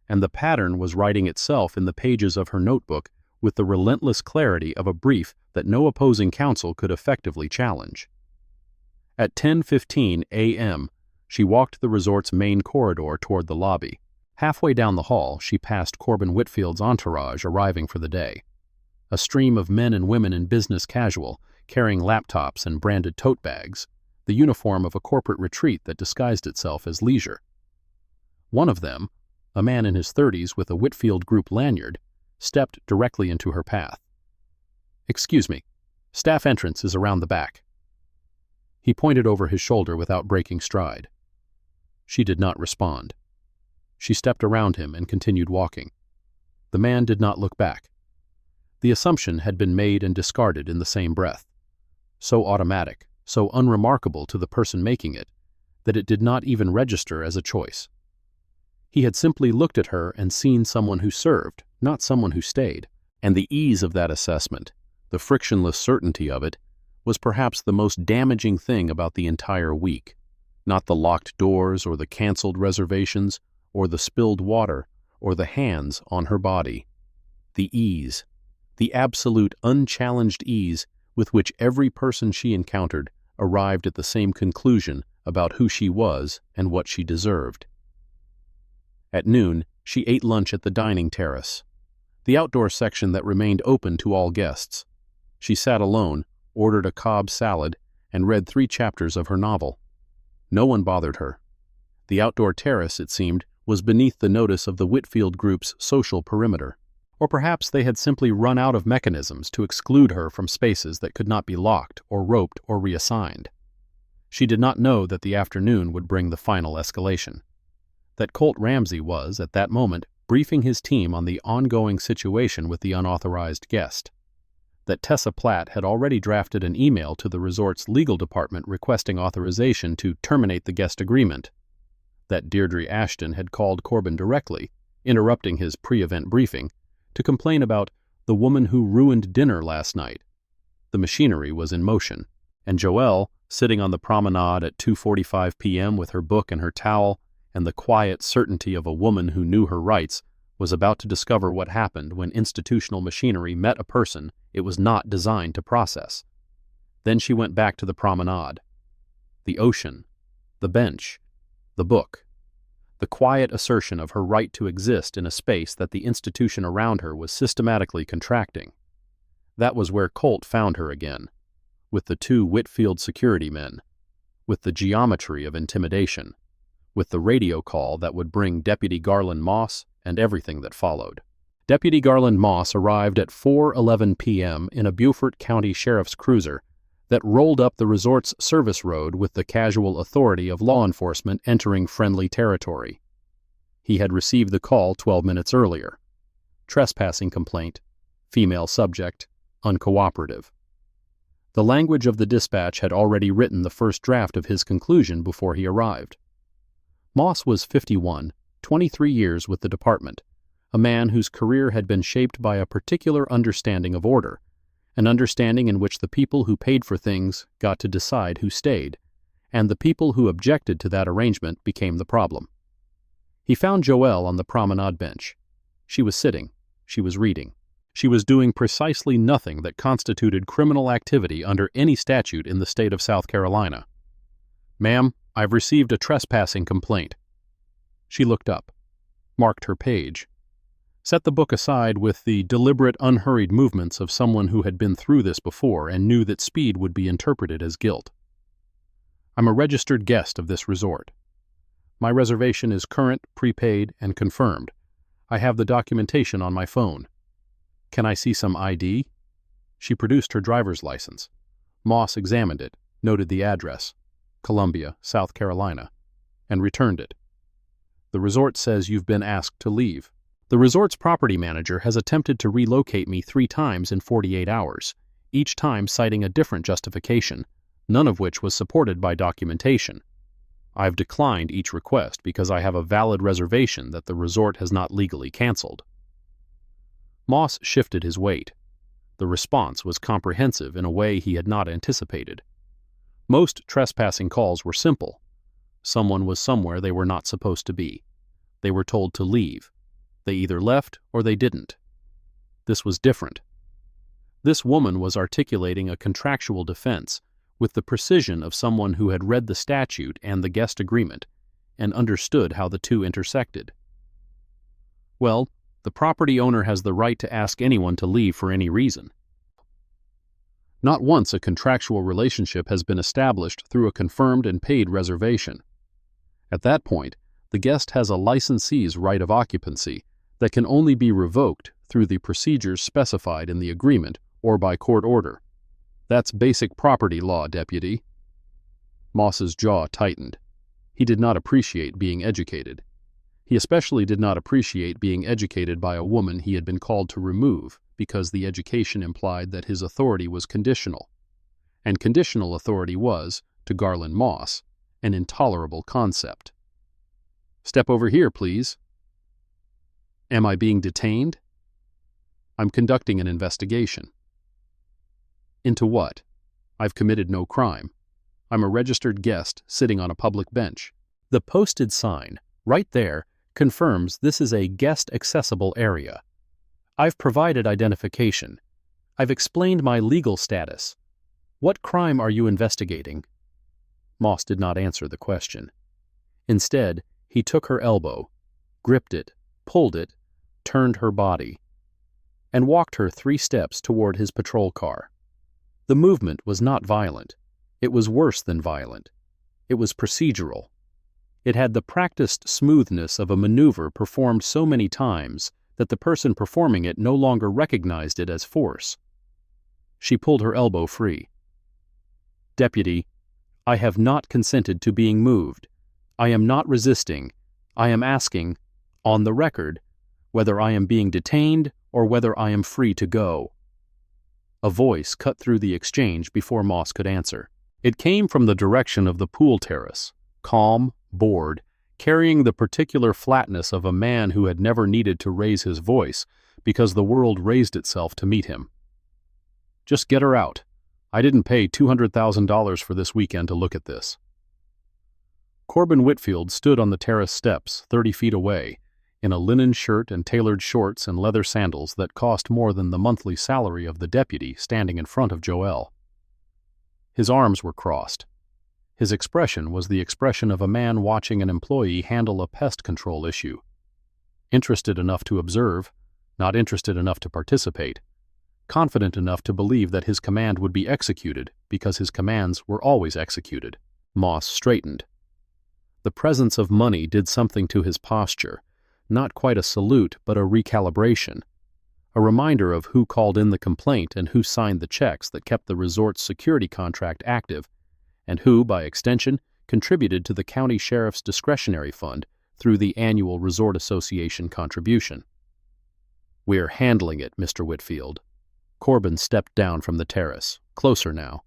and the pattern was writing itself in the pages of her notebook with the relentless clarity of a brief that no opposing counsel could effectively challenge. At 10:15 a.m., she walked the resort's main corridor toward the lobby. Halfway down the hall, she passed Corbin Whitfield's entourage arriving for the day. A stream of men and women in business casual, carrying laptops and branded tote bags, the uniform of a corporate retreat that disguised itself as leisure. One of them, a man in his 30s with a Whitfield Group lanyard, stepped directly into her path. "Excuse me, staff entrance is around the back." He pointed over his shoulder without breaking stride. She did not respond. She stepped around him and continued walking. The man did not look back. The assumption had been made and discarded in the same breath. So automatic, so unremarkable to the person making it, that it did not even register as a choice. He had simply looked at her and seen someone who served, not someone who stayed. And the ease of that assessment, the frictionless certainty of it, was perhaps the most damaging thing about the entire week. Not the locked doors or the canceled reservations or the spilled water or the hands on her body. The ease, the absolute unchallenged ease with which every person she encountered arrived at the same conclusion about who she was and what she deserved. At noon, she ate lunch at the dining terrace, the outdoor section that remained open to all guests. She sat alone, ordered a Cobb salad, and read 3 chapters of her novel. No one bothered her. The outdoor terrace, it seemed, was beneath the notice of the Whitfield Group's social perimeter. Or perhaps they had simply run out of mechanisms to exclude her from spaces that could not be locked or roped or reassigned. She did not know that the afternoon would bring the final escalation. That Colt Ramsey was, at that moment, briefing his team on the ongoing situation with the unauthorized guest. That Tessa Platt had already drafted an email to the resort's legal department requesting authorization to terminate the guest agreement. That Deirdre Ashton had called Corbin directly, interrupting his pre-event briefing, to complain about the woman who ruined dinner last night. The machinery was in motion, and Joelle, sitting on the promenade at 2:45 p.m. with her book and her towel, and the quiet certainty of a woman who knew her rights, was about to discover what happened when institutional machinery met a person it was not designed to process. Then she went back to the promenade. The ocean, the bench, the book, the quiet assertion of her right to exist in a space that the institution around her was systematically contracting. That was where Colt found her again, with the 2 Whitfield security men, with the geometry of intimidation, with the radio call that would bring Deputy Garland Moss and everything that followed. Deputy Garland Moss arrived at 4:11 p.m. in a Beaufort County Sheriff's cruiser that rolled up the resort's service road with the casual authority of law enforcement entering friendly territory. He had received the call 12 minutes earlier. Trespassing complaint, female subject, uncooperative. The language of the dispatch had already written the first draft of his conclusion before he arrived. Moss was 51, 23 years with the department, a man whose career had been shaped by a particular understanding of order, an understanding in which the people who paid for things got to decide who stayed, and the people who objected to that arrangement became the problem. He found Joelle on the promenade bench. She was sitting. She was reading. She was doing precisely nothing that constituted criminal activity under any statute in the state of South Carolina. "Ma'am, I've received a trespassing complaint." She looked up, marked her page, set the book aside with the deliberate, unhurried movements of someone who had been through this before and knew that speed would be interpreted as guilt. "I'm a registered guest of this resort. My reservation is current, prepaid, and confirmed. I have the documentation on my phone. Can I see some ID?" She produced her driver's license. Moss examined it, noted the address, Columbia, South Carolina, and returned it. "The resort says you've been asked to leave. The resort's property manager has attempted to relocate me 3 times in 48 hours, each time citing a different justification, none of which was supported by documentation. I've declined each request because I have a valid reservation that the resort has not legally canceled." Moss shifted his weight. The response was comprehensive in a way he had not anticipated. Most trespassing calls were simple. Someone was somewhere they were not supposed to be. They were told to leave. They either left or they didn't. This was different. This woman was articulating a contractual defense with the precision of someone who had read the statute and the guest agreement and understood how the two intersected. Well, the property owner has the right to ask anyone to leave for any reason. Not once a contractual relationship has been established through a confirmed and paid reservation. At that point, the guest has a licensee's right of occupancy that can only be revoked through the procedures specified in the agreement or by court order. That's basic property law, Deputy. Moss's jaw tightened. He did not appreciate being educated. He especially did not appreciate being educated by a woman he had been called to remove because the education implied that his authority was conditional. And conditional authority was, to Garland Moss, an intolerable concept. Step over here, please. Am I being detained? I'm conducting an investigation. Into what? I've committed no crime. I'm a registered guest sitting on a public bench. The posted sign, right there, confirms this is a guest-accessible area. I've provided identification. I've explained my legal status. What crime are you investigating? Moss did not answer the question. Instead, he took her elbow, gripped it, pulled it, turned her body, and walked her 3 steps toward his patrol car. The movement was not violent. It was worse than violent. It was procedural. It had the practiced smoothness of a maneuver performed so many times that the person performing it no longer recognized it as force. She pulled her elbow free. Deputy, I have not consented to being moved. I am not resisting. I am asking, on the record, whether I am being detained or whether I am free to go. A voice cut through the exchange before Moss could answer. It came from the direction of the pool terrace, calm, bored, carrying the particular flatness of a man who had never needed to raise his voice because the world raised itself to meet him. Just get her out. I didn't pay $200,000 for this weekend to look at this. Corbin Whitfield stood on the terrace steps 30 feet away, in a linen shirt and tailored shorts and leather sandals that cost more than the monthly salary of the deputy standing in front of Joelle. His arms were crossed. His expression was the expression of a man watching an employee handle a pest control issue. Interested enough to observe, not interested enough to participate. Confident enough to believe that his command would be executed because his commands were always executed. Moss straightened. The presence of money did something to his posture, not quite a salute but a recalibration, a reminder of who called in the complaint and who signed the checks that kept the resort's security contract active, and who, by extension, contributed to the county sheriff's discretionary fund through the annual Resort Association contribution. We're handling it, Mr. Whitfield. Corbin stepped down from the terrace, closer now,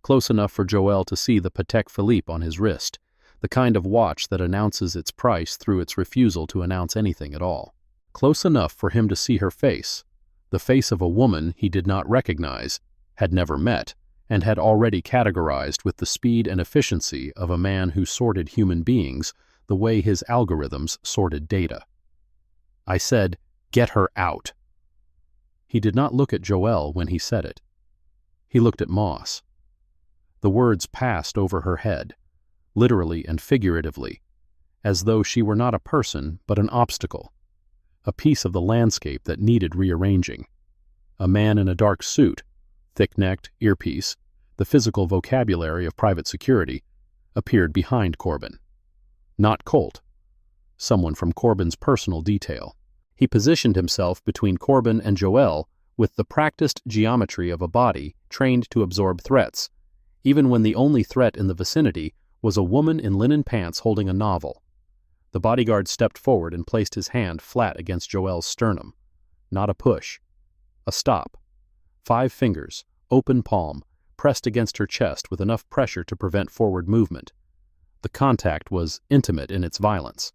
close enough for Joelle to see the Patek Philippe on his wrist, the kind of watch that announces its price through its refusal to announce anything at all. Close enough for him to see her face, the face of a woman he did not recognize, had never met, and had already categorized with the speed and efficiency of a man who sorted human beings the way his algorithms sorted data. I said, "Get her out." He did not look at Joelle when he said it. He looked at Moss. The words passed over her head, literally and figuratively, as though she were not a person but an obstacle, a piece of the landscape that needed rearranging. A man in a dark suit, thick-necked, earpiece, the physical vocabulary of private security, appeared behind Corbin. Not Colt. Someone from Corbin's personal detail. He positioned himself between Corbin and Joelle with the practiced geometry of a body trained to absorb threats, even when the only threat in the vicinity was a woman in linen pants holding a novel. The bodyguard stepped forward and placed his hand flat against Joelle's sternum. Not a push. A stop. 5 fingers, open palm, pressed against her chest with enough pressure to prevent forward movement. The contact was intimate in its violence,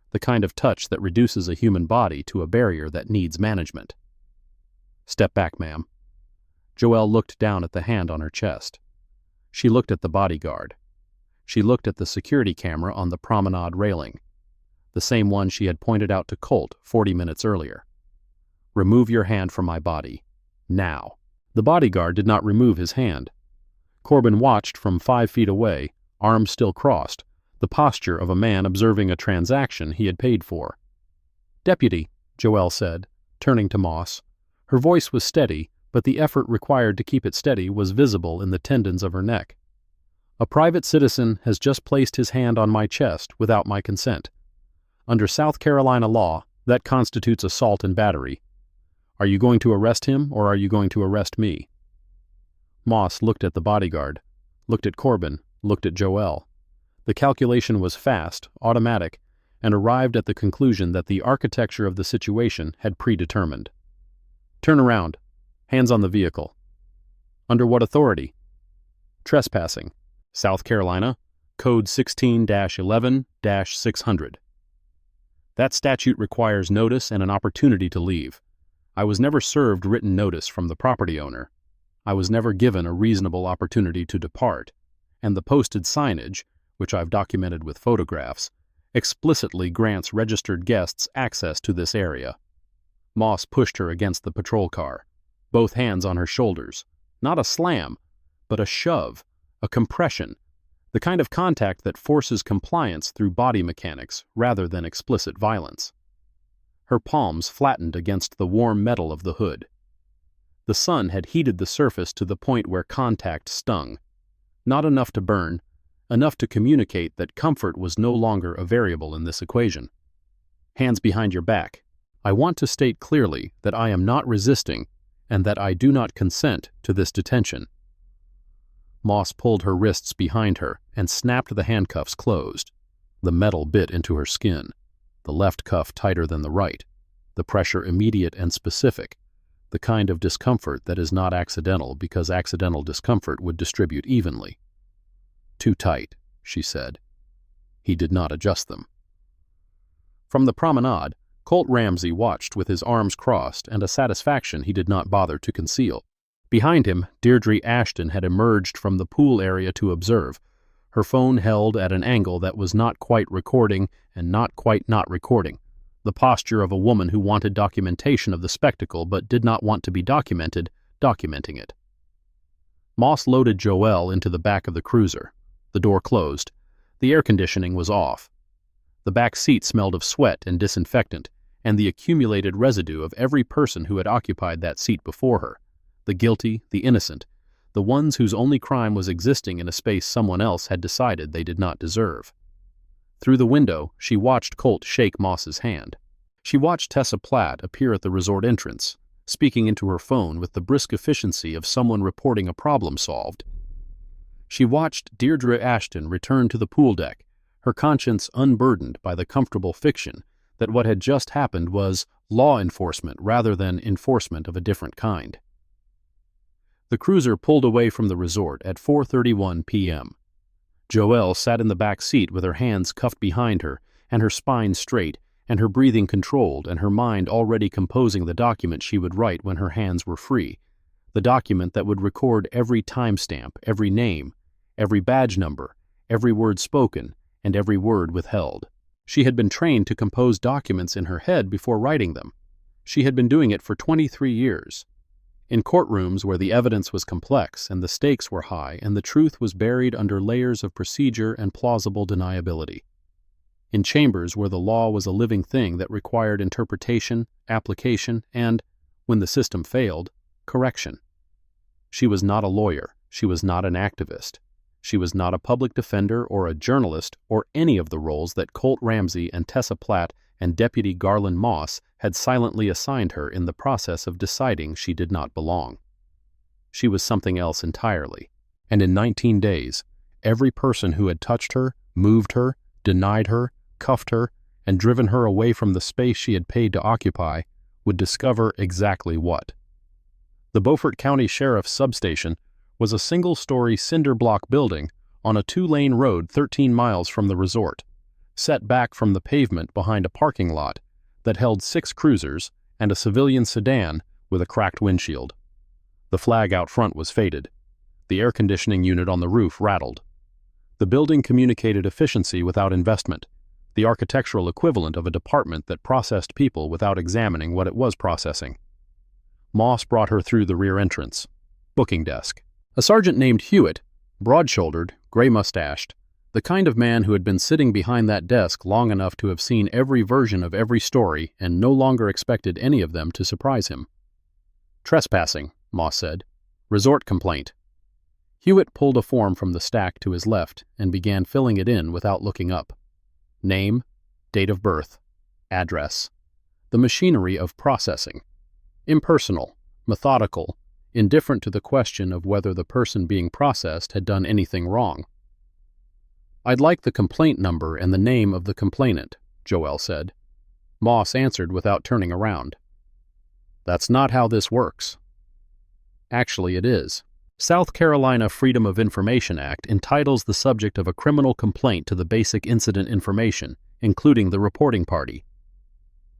the kind of touch that reduces a human body to a barrier that needs management. Step back, ma'am. Joelle looked down at the hand on her chest. She looked at the bodyguard. She looked at the security camera on the promenade railing, the same one she had pointed out to Colt 40 minutes earlier. Remove your hand from my body. Now. The bodyguard did not remove his hand. Corbin watched from 5 feet away, arms still crossed, the posture of a man observing a transaction he had paid for. Deputy, Joelle said, turning to Moss. Her voice was steady, but the effort required to keep it steady was visible in the tendons of her neck. A private citizen has just placed his hand on my chest without my consent. Under South Carolina law, that constitutes assault and battery. Are you going to arrest him, or are you going to arrest me? Moss looked at the bodyguard, looked at Corbin, looked at Joelle. The calculation was fast, automatic, and arrived at the conclusion that the architecture of the situation had predetermined. Turn around. Hands on the vehicle. Under what authority? Trespassing. South Carolina, Code 16-11-600. That statute requires notice and an opportunity to leave. I was never served written notice from the property owner. I was never given a reasonable opportunity to depart, and the posted signage, which I've documented with photographs, explicitly grants registered guests access to this area. Moss pushed her against the patrol car, both hands on her shoulders. Not a slam, but a shove, a compression, the kind of contact that forces compliance through body mechanics rather than explicit violence. Her palms flattened against the warm metal of the hood. The sun had heated the surface to the point where contact stung. Not enough to burn, enough to communicate that comfort was no longer a variable in this equation. Hands behind your back. I want to state clearly that I am not resisting and that I do not consent to this detention. Moss pulled her wrists behind her and snapped the handcuffs closed. The metal bit into her skin, the left cuff tighter than the right, the pressure immediate and specific, the kind of discomfort that is not accidental because accidental discomfort would distribute evenly. Too tight, she said. He did not adjust them. From the promenade, Colt Ramsey watched with his arms crossed and a satisfaction he did not bother to conceal. Behind him, Deirdre Ashton had emerged from the pool area to observe, her phone held at an angle that was not quite recording and not quite not recording, the posture of a woman who wanted documentation of the spectacle but did not want to be documented, documenting it. Moss loaded Joelle into the back of the cruiser. The door closed. The air conditioning was off. The back seat smelled of sweat and disinfectant, and the accumulated residue of every person who had occupied that seat before her, the guilty, the innocent, the ones whose only crime was existing in a space someone else had decided they did not deserve. Through the window, she watched Colt shake Moss's hand. She watched Tessa Platt appear at the resort entrance, speaking into her phone with the brisk efficiency of someone reporting a problem solved. She watched Deirdre Ashton return to the pool deck, her conscience unburdened by the comfortable fiction that what had just happened was law enforcement rather than enforcement of a different kind. The cruiser pulled away from the resort at 4:31 p.m. Joelle sat in the back seat with her hands cuffed behind her and her spine straight and her breathing controlled and her mind already composing the document she would write when her hands were free, the document that would record every timestamp, every name, every badge number, every word spoken, and every word withheld. She had been trained to compose documents in her head before writing them. She had been doing it for 23 years. In courtrooms where the evidence was complex and the stakes were high and the truth was buried under layers of procedure and plausible deniability. In chambers where the law was a living thing that required interpretation, application, and, when the system failed, correction. She was not a lawyer. She was not an activist. She was not a public defender or a journalist or any of the roles that Colt Ramsey and Tessa Platt and Deputy Garland Moss had silently assigned her in the process of deciding she did not belong. She was something else entirely, and in 19 days, every person who had touched her, moved her, denied her, cuffed her, and driven her away from the space she had paid to occupy would discover exactly what. The Beaufort County Sheriff's substation was a single-story cinder block building on a 2-lane road 13 miles from the resort, set back from the pavement behind a parking lot that held 6 cruisers and a civilian sedan with a cracked windshield. The flag out front was faded. The air conditioning unit on the roof rattled. The building communicated efficiency without investment, the architectural equivalent of a department that processed people without examining what it was processing. Moss brought her through the rear entrance. Booking desk. A sergeant named Hewitt, broad-shouldered, gray-mustached, the kind of man who had been sitting behind that desk long enough to have seen every version of every story and no longer expected any of them to surprise him. Trespassing, Moss said. Resort complaint. Hewitt pulled a form from the stack to his left and began filling it in without looking up. Name, date of birth, address. The machinery of processing. Impersonal, methodical, indifferent to the question of whether the person being processed had done anything wrong. I'd like the complaint number and the name of the complainant, Joelle said. Moss answered without turning around. That's not how this works. Actually, it is. South Carolina Freedom of Information Act entitles the subject of a criminal complaint to the basic incident information, including the reporting party.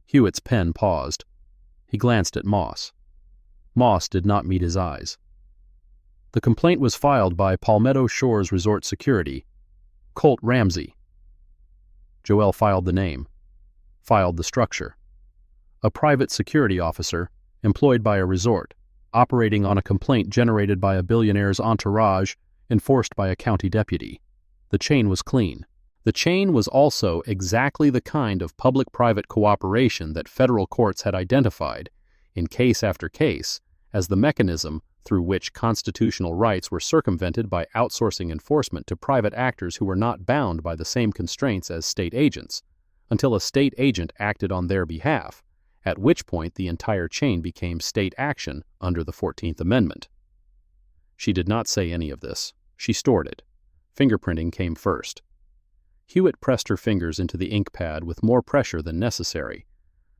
Hewitt's pen paused. He glanced at Moss. Moss did not meet his eyes. The complaint was filed by Palmetto Shores Resort Security, Colt Ramsey. Joelle filed the name, filed the structure. A private security officer, employed by a resort, operating on a complaint generated by a billionaire's entourage, enforced by a county deputy. The chain was clean. The chain was also exactly the kind of public-private cooperation that federal courts had identified, in case after case, as the mechanism through which constitutional rights were circumvented by outsourcing enforcement to private actors who were not bound by the same constraints as state agents, until a state agent acted on their behalf, at which point the entire chain became state action under the 14th Amendment. She did not say any of this. She stored it. Fingerprinting came first. Hewitt pressed her fingers into the ink pad with more pressure than necessary.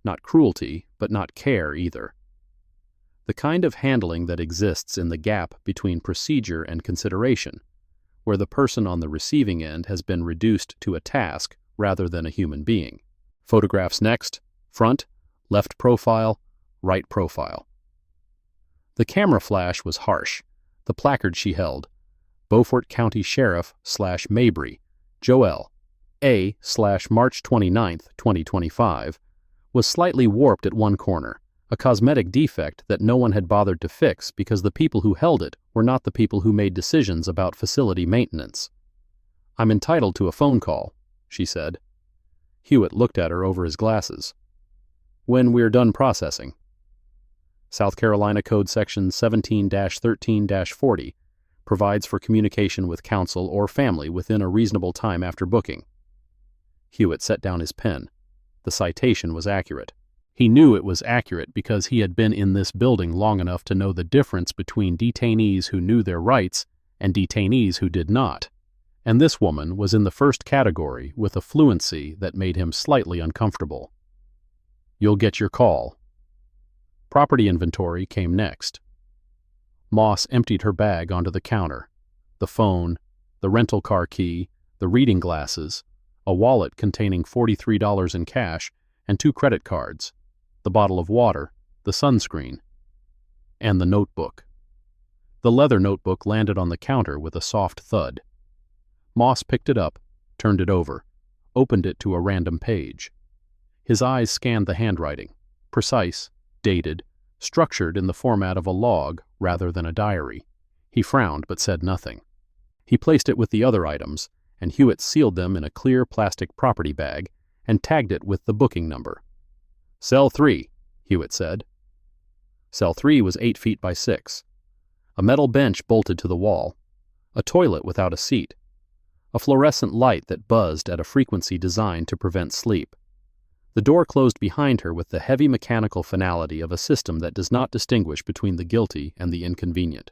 Not cruelty, but not care either. The kind of handling that exists in the gap between procedure and consideration, where the person on the receiving end has been reduced to a task rather than a human being. Photographs next. Front, left profile, right profile. The camera flash was harsh. The placard she held, Beaufort County Sheriff / Mabry, Joelle, A/March 29, 2025, was slightly warped at one corner, a cosmetic defect that no one had bothered to fix because the people who held it were not the people who made decisions about facility maintenance. I'm entitled to a phone call, she said. Hewitt looked at her over his glasses. When we're done processing. South Carolina Code Section 17-13-40 provides for communication with counsel or family within a reasonable time after booking. Hewitt set down his pen. The citation was accurate. He knew it was accurate because he had been in this building long enough to know the difference between detainees who knew their rights and detainees who did not, and this woman was in the first category with a fluency that made him slightly uncomfortable. You'll get your call. Property inventory came next. Moss emptied her bag onto the counter. The phone, the rental car key, the reading glasses, a wallet containing $43 in cash, and 2 credit cards, the bottle of water, the sunscreen, and the notebook. The leather notebook landed on the counter with a soft thud. Moss picked it up, turned it over, opened it to a random page. His eyes scanned the handwriting, precise, dated, structured in the format of a log rather than a diary. He frowned but said nothing. He placed it with the other items, and Hewitt sealed them in a clear plastic property bag and tagged it with the booking number. Cell 3, Hewitt said. Cell 3 was 8 feet by 6. A metal bench bolted to the wall. A toilet without a seat. A fluorescent light that buzzed at a frequency designed to prevent sleep. The door closed behind her with the heavy mechanical finality of a system that does not distinguish between the guilty and the inconvenient.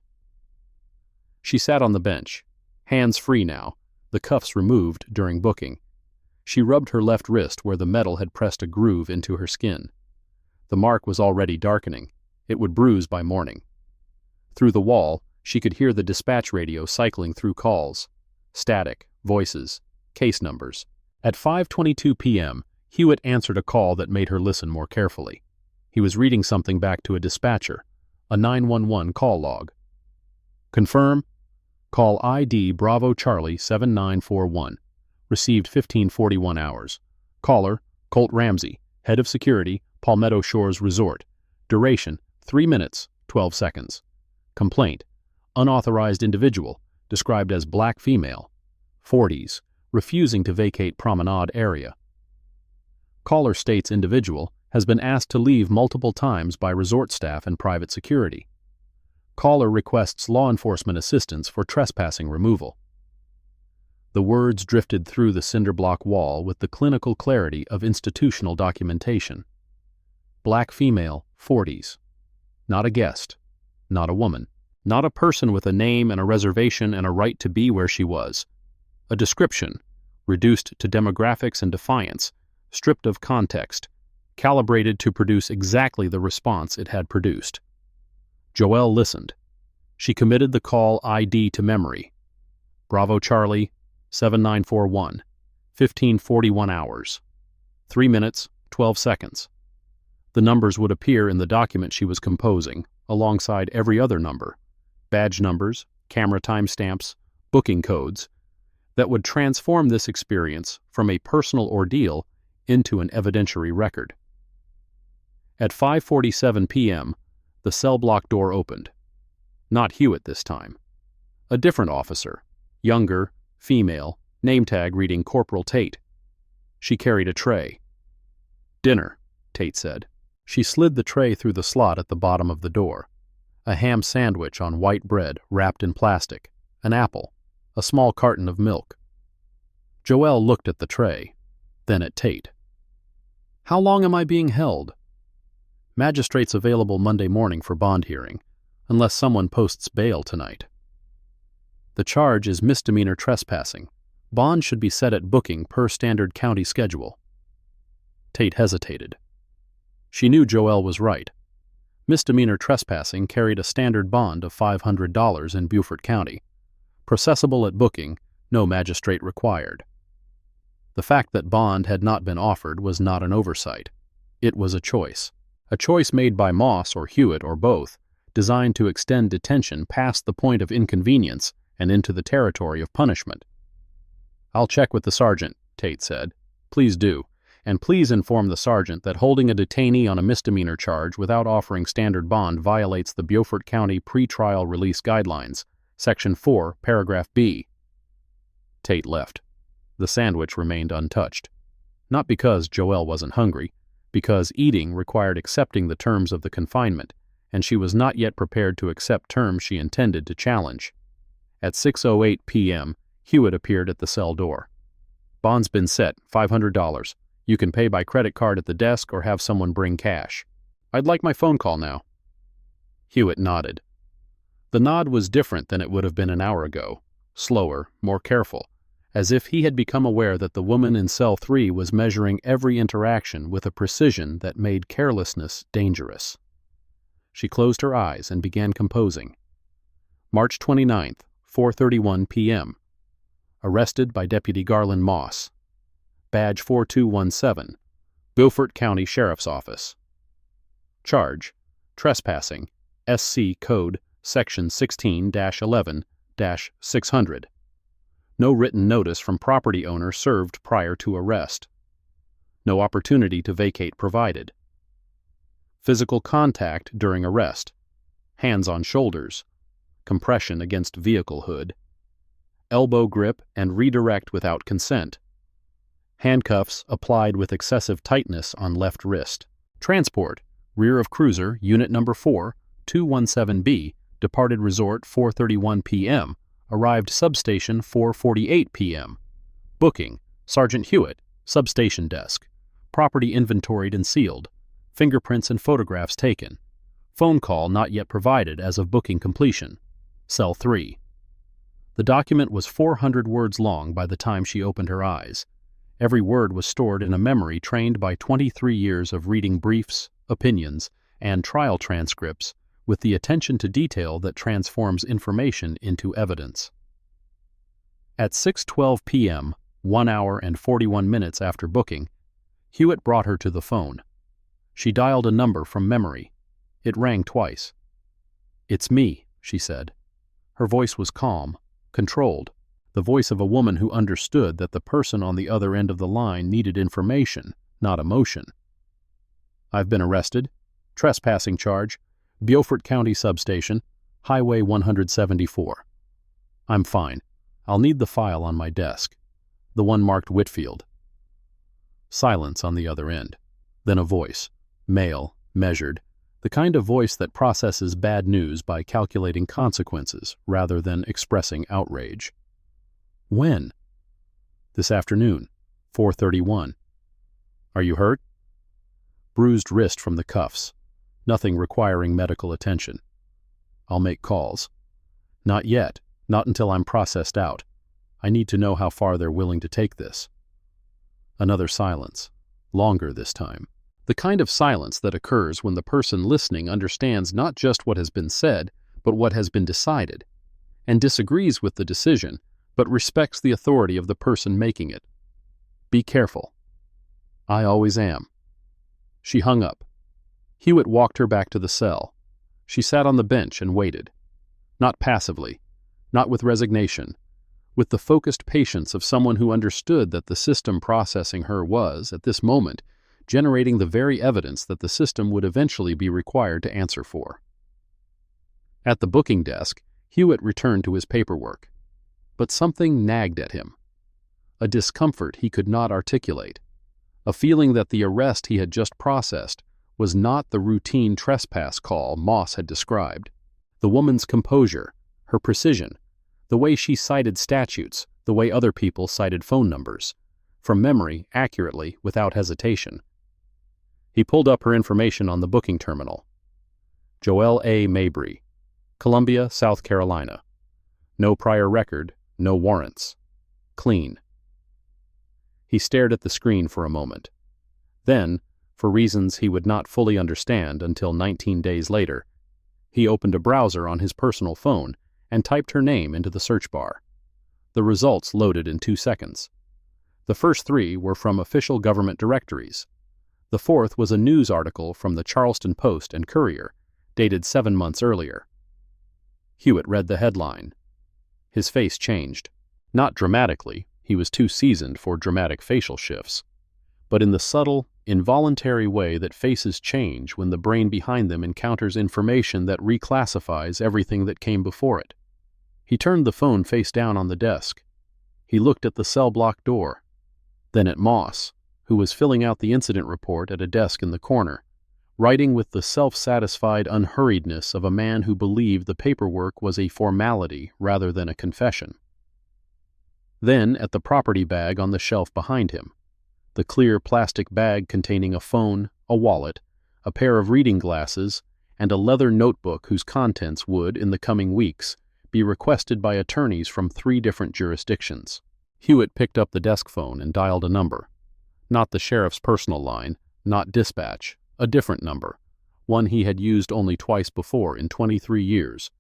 She sat on the bench, hands free now, the cuffs removed during booking. She rubbed her left wrist where the metal had pressed a groove into her skin. The mark was already darkening. It would bruise by morning. Through the wall, she could hear the dispatch radio cycling through calls. Static, voices, case numbers. At 5:22 p.m., Hewitt answered a call that made her listen more carefully. He was reading something back to a dispatcher, a 911 call log. Confirm. Call ID Bravo Charlie 7941. Received 1541 hours. Caller, Colt Ramsey, Head of Security, Palmetto Shores Resort. Duration, 3 minutes, 12 seconds. Complaint, unauthorized individual, described as black female, 40s, refusing to vacate promenade area. Caller states individual has been asked to leave multiple times by resort staff and private security. Caller requests law enforcement assistance for trespassing removal. The words drifted through the cinder block wall with the clinical clarity of institutional documentation. Black female, 40s. Not a guest. Not a woman. Not a person with a name and a reservation and a right to be where she was. A description, reduced to demographics and defiance, stripped of context, calibrated to produce exactly the response it had produced. Joelle listened. She committed the call ID to memory. Bravo Charlie, 7941, 1541 hours. 3 minutes, 12 seconds. The numbers would appear in the document she was composing, alongside every other number, badge numbers, camera timestamps, booking codes, that would transform this experience from a personal ordeal into an evidentiary record. At 5:47 p.m., the cell block door opened. Not Hewitt this time. A different officer, younger, female, name tag reading Corporal Tate. She carried a tray. Dinner, Tate said. She slid the tray through the slot at the bottom of the door. A ham sandwich on white bread wrapped in plastic, an apple, a small carton of milk. Joelle looked at the tray, then at Tate. How long am I being held? Magistrate's available Monday morning for bond hearing, unless someone posts bail tonight. The charge is misdemeanor trespassing. Bond should be set at booking per standard county schedule. Tate hesitated. She knew Joelle was right. Misdemeanor trespassing carried a standard bond of $500 in Beaufort County. Processable at booking, no magistrate required. The fact that bond had not been offered was not an oversight. It was a choice made by Moss or Hewitt or both, designed to extend detention past the point of inconvenience and into the territory of punishment. I'll check with the sergeant, Tate said. Please do, and please inform the sergeant that holding a detainee on a misdemeanor charge without offering standard bond violates the Beaufort County Pretrial Release Guidelines, Section 4, Paragraph B. Tate left. The sandwich remained untouched. Not because Joelle wasn't hungry, because eating required accepting the terms of the confinement, and she was not yet prepared to accept terms she intended to challenge. At 6:08 p.m., Hewitt appeared at the cell door. Bond's been set, $500. You can pay by credit card at the desk or have someone bring cash. I'd like my phone call now. Hewitt nodded. The nod was different than it would have been an hour ago, slower, more careful, as if he had become aware that the woman in cell 3 was measuring every interaction with a precision that made carelessness dangerous. She closed her eyes and began composing. March 29th, 4:31 p.m. Arrested by Deputy Garland Moss. Badge 4217, Beaufort County Sheriff's Office. Charge, trespassing, SC Code, Section 16-11-600. No written notice from property owner served prior to arrest. No opportunity to vacate provided. Physical contact during arrest. Hands on shoulders. Compression against vehicle hood. Elbow grip and redirect without consent. Handcuffs applied with excessive tightness on left wrist. Transport, rear of cruiser, unit number 4, 217B, departed resort 4:31 p.m., arrived substation 4:48 p.m. Booking, Sergeant Hewitt, substation desk. Property inventoried and sealed. Fingerprints and photographs taken. Phone call not yet provided as of booking completion. Cell 3. The document was 400 words long by the time she opened her eyes. Every word was stored in a memory trained by 23 years of reading briefs, opinions, and trial transcripts with the attention to detail that transforms information into evidence. At 6:12 p.m., 1 hour and 41 minutes after booking, Hewitt brought her to the phone. She dialed a number from memory. It rang twice. "It's me," she said. Her voice was calm, controlled, the voice of a woman who understood that the person on the other end of the line needed information, not emotion. "I've been arrested. Trespassing charge. Beaufort County Substation. Highway 174. I'm fine. I'll need the file on my desk. The one marked Whitfield." Silence on the other end. Then a voice. Male, measured. The kind of voice that processes bad news by calculating consequences rather than expressing outrage. "When?" "This afternoon, 4:31. "Are you hurt?" "Bruised wrist from the cuffs. Nothing requiring medical attention." "I'll make calls." "Not yet. Not until I'm processed out. I need to know how far they're willing to take this." Another silence. Longer this time. The kind of silence that occurs when the person listening understands not just what has been said, but what has been decided, and disagrees with the decision, but respects the authority of the person making it. "Be careful." "I always am." She hung up. Hewitt walked her back to the cell. She sat on the bench and waited. Not passively, not with resignation, with the focused patience of someone who understood that the system processing her was, at this moment, generating the very evidence that the system would eventually be required to answer for. At the booking desk, Hewitt returned to his paperwork. But something nagged at him. A discomfort he could not articulate. A feeling that the arrest he had just processed was not the routine trespass call Moss had described. The woman's composure, her precision, the way she cited statutes, the way other people cited phone numbers, from memory, accurately, without hesitation. He pulled up her information on the booking terminal. Joelle Mabry, Columbia, South Carolina. No prior record, no warrants. Clean. He stared at the screen for a moment. Then, for reasons he would not fully understand until 19 days later, he opened a browser on his personal phone and typed her name into the search bar. The results loaded in 2 seconds. The first 3 were from official government directories. The fourth was a news article from the Charleston Post and Courier, dated 7 months earlier. Hewitt read the headline. His face changed. Not dramatically, he was too seasoned for dramatic facial shifts, but in the subtle, involuntary way that faces change when the brain behind them encounters information that reclassifies everything that came before it. He turned the phone face down on the desk. He looked at the cell block door, then at Moss, who was filling out the incident report at a desk in the corner, writing with the self-satisfied unhurriedness of a man who believed the paperwork was a formality rather than a confession. Then at the property bag on the shelf behind him, the clear plastic bag containing a phone, a wallet, a pair of reading glasses, and a leather notebook whose contents would, in the coming weeks, be requested by attorneys from 3 different jurisdictions. Hewitt picked up the desk phone and dialed a number. Not the sheriff's personal line, not dispatch, a different number, one he had used only twice before in 23 years,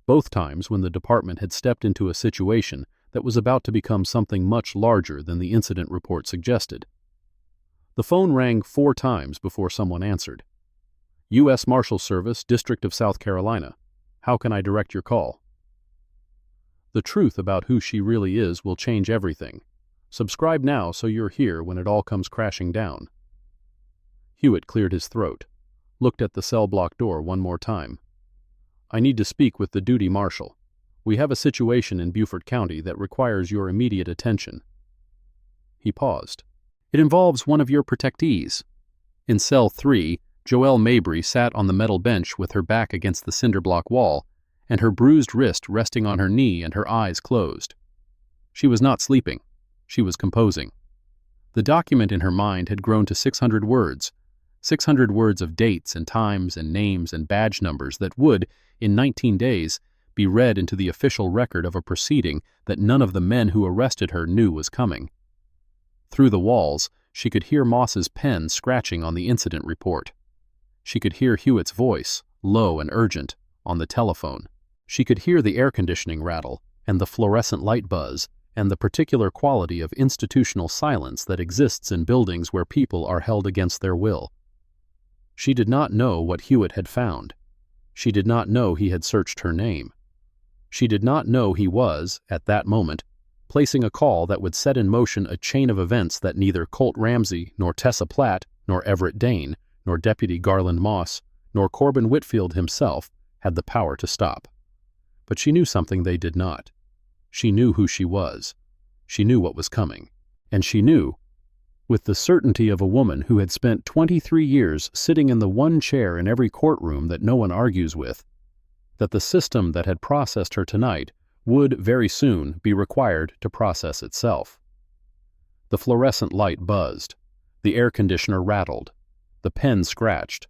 both times when the department had stepped into a situation that was about to become something much larger than the incident report suggested. The phone rang 4 times before someone answered. U.S. Marshal Service, District of South Carolina. How can I direct your call? The truth about who she really is will change everything. Subscribe now so you're here when it all comes crashing down. Hewitt cleared his throat, looked at the cell block door one more time. I need to speak with the duty marshal. We have a situation in Beaufort County that requires your immediate attention. He paused. It involves one of your protectees. In cell 3, Joelle Mabry sat on the metal bench with her back against the cinder block wall, and her bruised wrist resting on her knee and her eyes closed. She was not sleeping. She was composing. The document in her mind had grown to 600 words, 600 words of dates and times and names and badge numbers that would, in 19 days, be read into the official record of a proceeding that none of the men who arrested her knew was coming. Through the walls, she could hear Moss's pen scratching on the incident report. She could hear Hewitt's voice, low and urgent, on the telephone. She could hear the air conditioning rattle and the fluorescent light buzz and the particular quality of institutional silence that exists in buildings where people are held against their will. She did not know what Hewitt had found. She did not know he had searched her name. She did not know he was, at that moment, placing a call that would set in motion a chain of events that neither Colt Ramsey, nor Tessa Platt, nor Everett Dane, nor Deputy Garland Moss, nor Corbin Whitfield himself had the power to stop. But she knew something they did not. She knew who she was. She knew what was coming. And she knew, with the certainty of a woman who had spent 23 years sitting in the one chair in every courtroom that no one argues with, that the system that had processed her tonight would very soon be required to process itself. The fluorescent light buzzed, the air conditioner rattled, the pen scratched,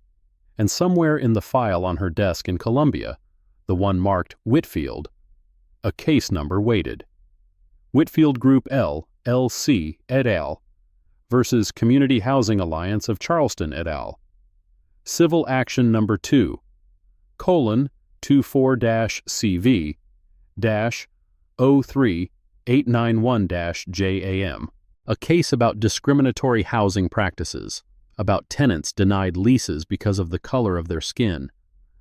and somewhere in the file on her desk in Columbia, the one marked Whitfield, a case number waited. Whitfield Group L, LC et al. Versus Community Housing Alliance of Charleston et al. Civil Action Number 2, :24-CV-03891-JAM. A case about discriminatory housing practices, about tenants denied leases because of the color of their skin,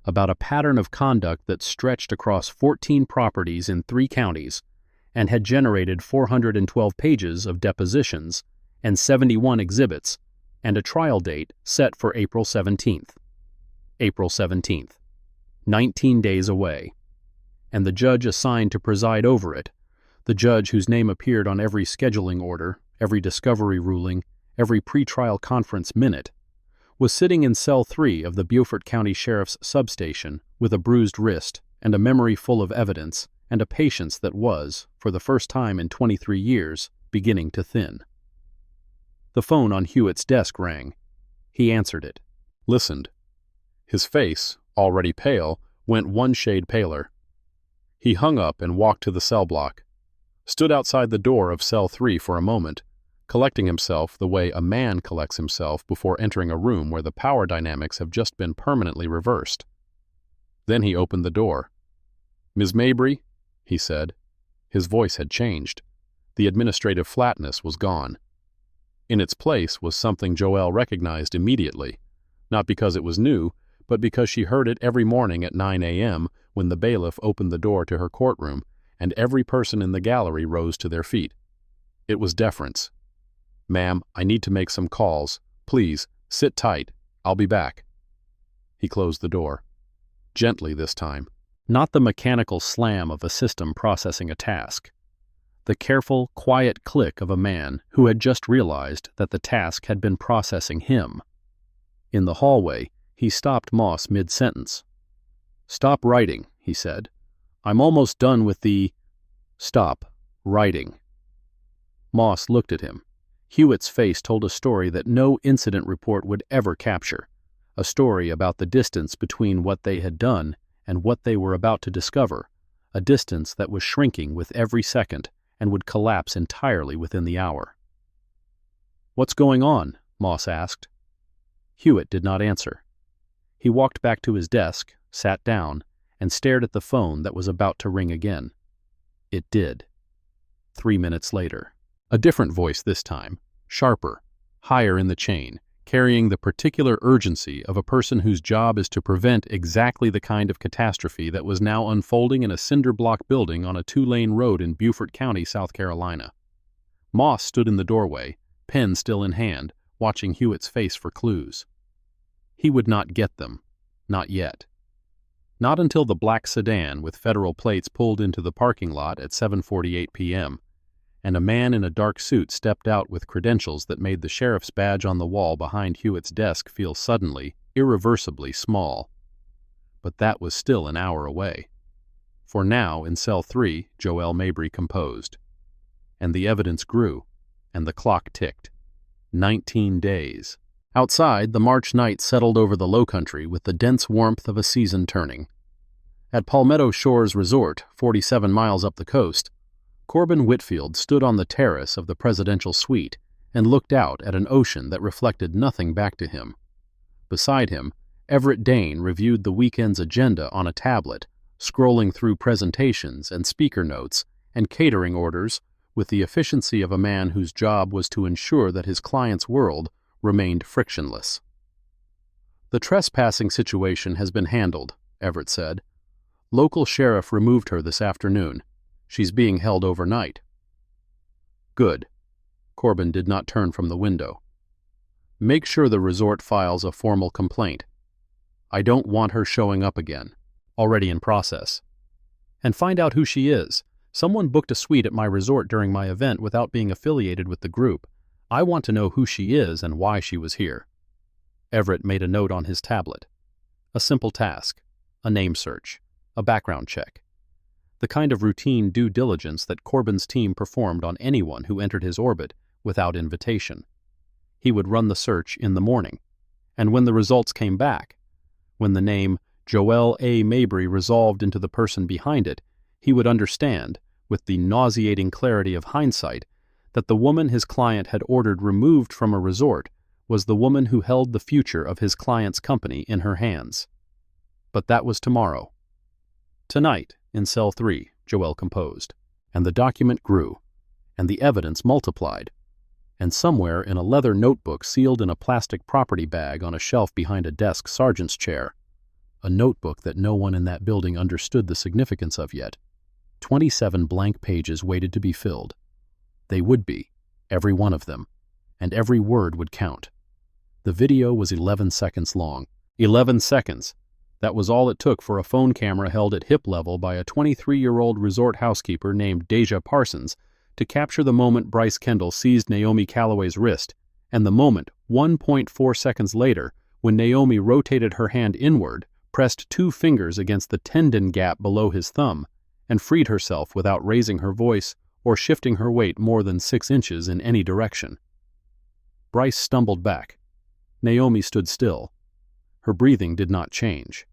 about a pattern of conduct that stretched across 14 properties in 3 counties and had generated 412 pages of depositions and 71 exhibits, and a trial date set for April 17th. April 17th. 19 days away. And the judge assigned to preside over it, the judge whose name appeared on every scheduling order, every discovery ruling, every pretrial conference minute, was sitting in cell 3 of the Beaufort County Sheriff's substation with a bruised wrist and a memory full of evidence and a patience that was, for the first time in 23 years, beginning to thin. The phone on Hewitt's desk rang. He answered it. Listened. His face, already pale, went one shade paler. He hung up and walked to the cell block, stood outside the door of cell 3 for a moment, collecting himself the way a man collects himself before entering a room where the power dynamics have just been permanently reversed. Then he opened the door. "Ms. Mabry," he said. His voice had changed. The administrative flatness was gone. In its place was something Joelle recognized immediately, not because it was new, but because she heard it every morning at 9 a.m. when the bailiff opened the door to her courtroom and every person in the gallery rose to their feet. It was deference. "Ma'am, I need to make some calls. Please, sit tight. I'll be back." He closed the door. Gently this time. Not the mechanical slam of a system processing a task. The careful, quiet click of a man who had just realized that the task had been processing him. In the hallway, he stopped Moss mid-sentence. "Stop writing," he said. "I'm almost done with the—" "Stop writing." Moss looked at him. Hewitt's face told a story that no incident report would ever capture, a story about the distance between what they had done and what they were about to discover, a distance that was shrinking with every second and would collapse entirely within the hour. "What's going on?" Moss asked. Hewitt did not answer. He walked back to his desk, sat down, and stared at the phone that was about to ring again. It did. 3 minutes later. A different voice this time, sharper, higher in the chain, carrying the particular urgency of a person whose job is to prevent exactly the kind of catastrophe that was now unfolding in a cinder-block building on a 2-lane road in Beaufort County, South Carolina. Moss stood in the doorway, pen still in hand, watching Hewitt's face for clues. He would not get them. Not yet. Not until the black sedan with federal plates pulled into the parking lot at 7:48 p.m., and a man in a dark suit stepped out with credentials that made the sheriff's badge on the wall behind Hewitt's desk feel suddenly, irreversibly small. But that was still an hour away. For now, in cell 3, Joelle Mabry composed. And the evidence grew, and the clock ticked. 19 days. Outside, the March night settled over the lowcountry with the dense warmth of a season turning. At Palmetto Shores Resort, 47 miles up the coast, Corbin Whitfield stood on the terrace of the presidential suite and looked out at an ocean that reflected nothing back to him. Beside him, Everett Dane reviewed the weekend's agenda on a tablet, scrolling through presentations and speaker notes and catering orders with the efficiency of a man whose job was to ensure that his client's world remained frictionless. "The trespassing situation has been handled," Everett said. "Local sheriff removed her this afternoon. She's being held overnight." "Good." Corbin did not turn from the window. "Make sure the resort files a formal complaint. I don't want her showing up again." "Already in process." "And find out who she is. Someone booked a suite at my resort during my event without being affiliated with the group. I want to know who she is and why she was here." Everett made a note on his tablet. A simple task, a name search, a background check. The kind of routine due diligence that Corbin's team performed on anyone who entered his orbit without invitation. He would run the search in the morning, and when the results came back, when the name Joelle Mabry resolved into the person behind it, he would understand, with the nauseating clarity of hindsight, that the woman his client had ordered removed from a resort was the woman who held the future of his client's company in her hands. But that was tomorrow. Tonight, in Cell 3, Joelle composed, and the document grew, and the evidence multiplied, and somewhere in a leather notebook sealed in a plastic property bag on a shelf behind a desk sergeant's chair, a notebook that no one in that building understood the significance of yet, 27 blank pages waited to be filled. They would be, every one of them, and every word would count. The video was 11 seconds long. 11 seconds. That was all it took for a phone camera held at hip level by a 23-year-old resort housekeeper named Deja Parsons to capture the moment Bryce Kendall seized Naomi Calloway's wrist, and the moment, 1.4 seconds later, when Naomi rotated her hand inward, pressed 2 fingers against the tendon gap below his thumb, and freed herself without raising her voice or shifting her weight more than 6 inches in any direction. Bryce stumbled back. Naomi stood still. Her breathing did not change.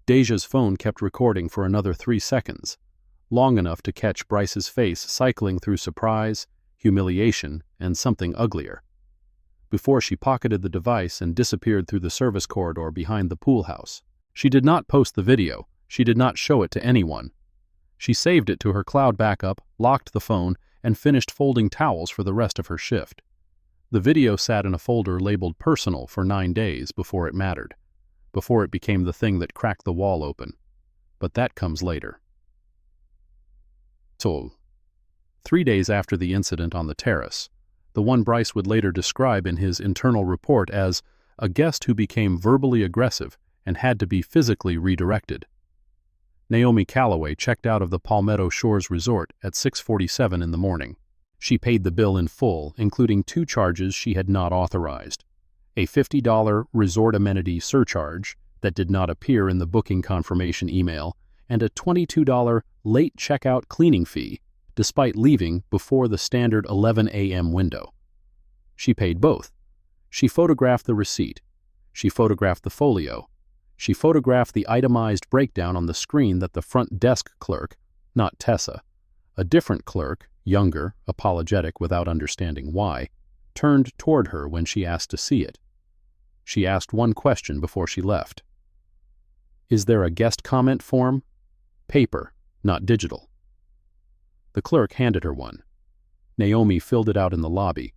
Deja's phone kept recording for another 3 seconds, long enough to catch Bryce's face cycling through surprise, humiliation, and something uglier, before she pocketed the device and disappeared through the service corridor behind the pool house. She did not post the video. She did not show it to anyone. She saved it to her cloud backup, locked the phone, and finished folding towels for the rest of her shift. The video sat in a folder labeled personal for 9 days before it mattered, before it became the thing that cracked the wall open. But that comes later. So, 3 days after the incident on the terrace, the one Bryce would later describe in his internal report as a guest who became verbally aggressive and had to be physically redirected. Naomi Calloway checked out of the Palmetto Shores Resort at 6:47 in the morning. She paid the bill in full, including 2 charges she had not authorized: a $50 resort amenity surcharge that did not appear in the booking confirmation email, and a $22 late checkout cleaning fee, despite leaving before the standard 11 a.m. window. She paid both. She photographed the receipt. She photographed the folio. She photographed the itemized breakdown on the screen that the front desk clerk, not Tessa, a different clerk, younger, apologetic without understanding why, turned toward her when she asked to see it. She asked one question before she left. "Is there a guest comment form?" Paper, not digital. The clerk handed her one. Naomi filled it out in the lobby.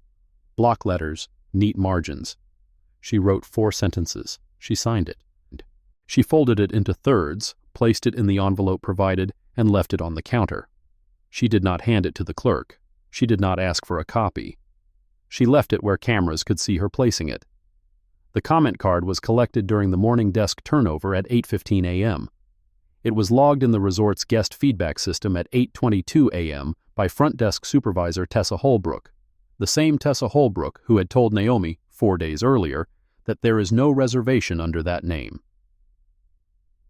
Block letters, neat margins. She wrote 4 sentences. She signed it. She folded it into thirds, placed it in the envelope provided, and left it on the counter. She did not hand it to the clerk. She did not ask for a copy. She left it where cameras could see her placing it. The comment card was collected during the morning desk turnover at 8:15 a.m. It was logged in the resort's guest feedback system at 8:22 a.m. by front desk supervisor Tessa Holbrook, the same Tessa Holbrook who had told Naomi 4 days earlier that there is no reservation under that name.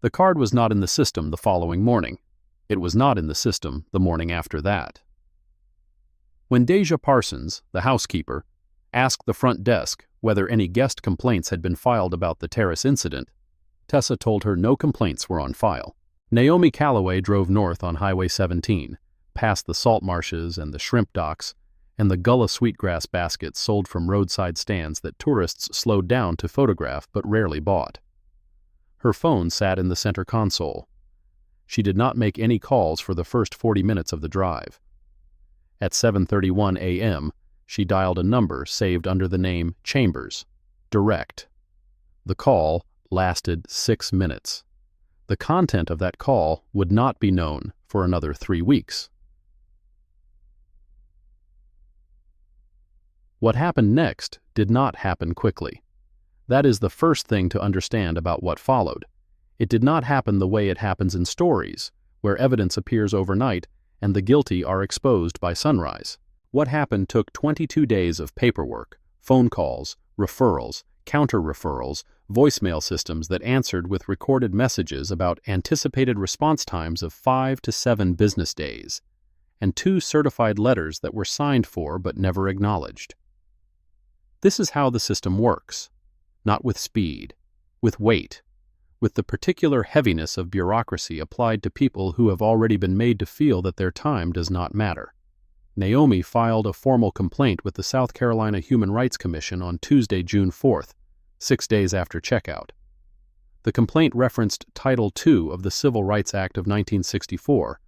The card was not in the system the following morning. It was not in the system the morning after that. When Deja Parsons, the housekeeper, asked the front desk whether any guest complaints had been filed about the terrace incident, Tessa told her no complaints were on file. Naomi Calloway drove north on Highway 17, past the salt marshes and the shrimp docks, and the Gullah sweetgrass baskets sold from roadside stands that tourists slowed down to photograph but rarely bought. Her phone sat in the center console. She did not make any calls for the first 40 minutes of the drive. At 7:31 a.m., she dialed a number saved under the name Chambers, direct. The call lasted 6 minutes. The content of that call would not be known for another 3 weeks. What happened next did not happen quickly. That is the first thing to understand about what followed. It did not happen the way it happens in stories, where evidence appears overnight and the guilty are exposed by sunrise. What happened took 22 days of paperwork, phone calls, referrals, counter-referrals, voicemail systems that answered with recorded messages about anticipated response times of 5 to 7 business days, and 2 certified letters that were signed for but never acknowledged. This is how the system works. Not with speed, with weight, with the particular heaviness of bureaucracy applied to people who have already been made to feel that their time does not matter. Naomi filed a formal complaint with the South Carolina Human Rights Commission on Tuesday, June 4th, 6 days after checkout. The complaint referenced Title II of the Civil Rights Act of 1964,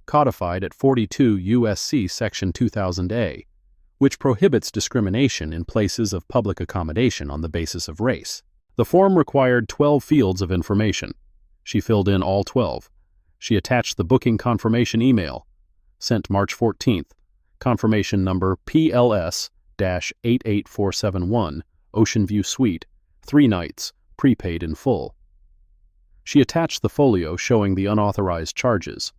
codified at 42 U.S.C. Section 2000A, which prohibits discrimination in places of public accommodation on the basis of race. The form required 12 fields of information. She filled in all 12. She attached the booking confirmation email, sent March 14th, confirmation number PLS-88471, Ocean View Suite, 3 nights, prepaid in full. She attached the folio showing the unauthorized charges.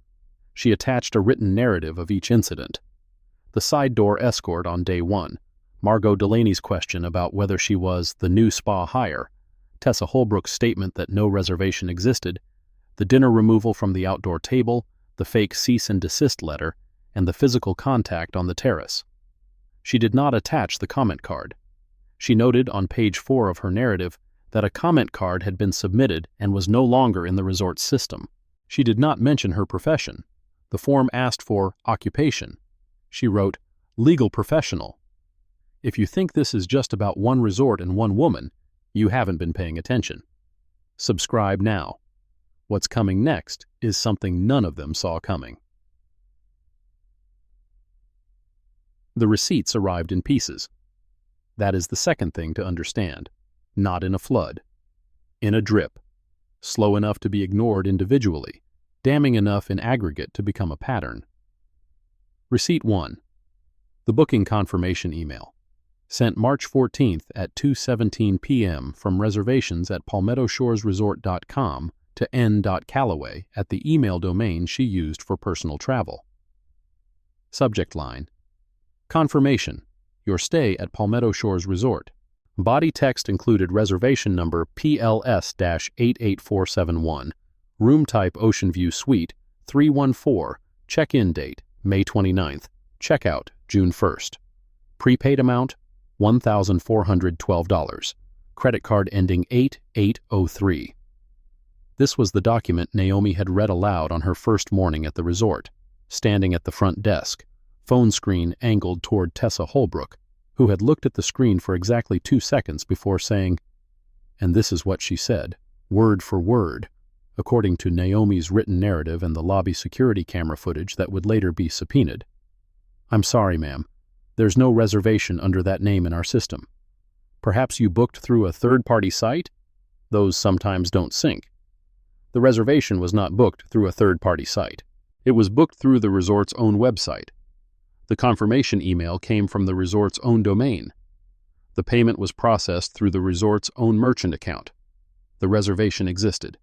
She attached a written narrative of each incident. The side door escort on day 1, Margot Delaney's question about whether she was the new spa hire, Tessa Holbrook's statement that no reservation existed, the dinner removal from the outdoor table, the fake cease and desist letter, and the physical contact on the terrace. She did not attach the comment card. She noted on page 4 of her narrative that a comment card had been submitted and was no longer in the resort's system. She did not mention her profession. The form asked for occupation. She wrote, "Legal professional." If you think this is just about one resort and one woman, you haven't been paying attention. Subscribe now. What's coming next is something none of them saw coming. The receipts arrived in pieces. That is the second thing to understand. Not in a flood. In a drip. Slow enough to be ignored individually, damning enough in aggregate to become a pattern. Receipt 1. The booking confirmation email. Sent March 14th at 2:17 p.m. from reservations@palmettoshoresresort.com to n.callaway at the email domain she used for personal travel. Subject line: Confirmation. Your stay at Palmetto Shores Resort. Body text included reservation number PLS-88471, room type Ocean View Suite, 314, check-in date May 29th, checkout June 1st. Prepaid amount $1,412. Credit card ending 8803. This was the document Naomi had read aloud on her first morning at the resort, standing at the front desk, phone screen angled toward Tessa Holbrook, who had looked at the screen for exactly 2 seconds before saying, and this is what she said, word for word, according to Naomi's written narrative and the lobby security camera footage that would later be subpoenaed. "I'm sorry, ma'am. There's no reservation under that name in our system. Perhaps you booked through a third-party site? Those sometimes don't sync." The reservation was not booked through a third-party site. It was booked through the resort's own website. The confirmation email came from the resort's own domain. The payment was processed through the resort's own merchant account. The reservation existed.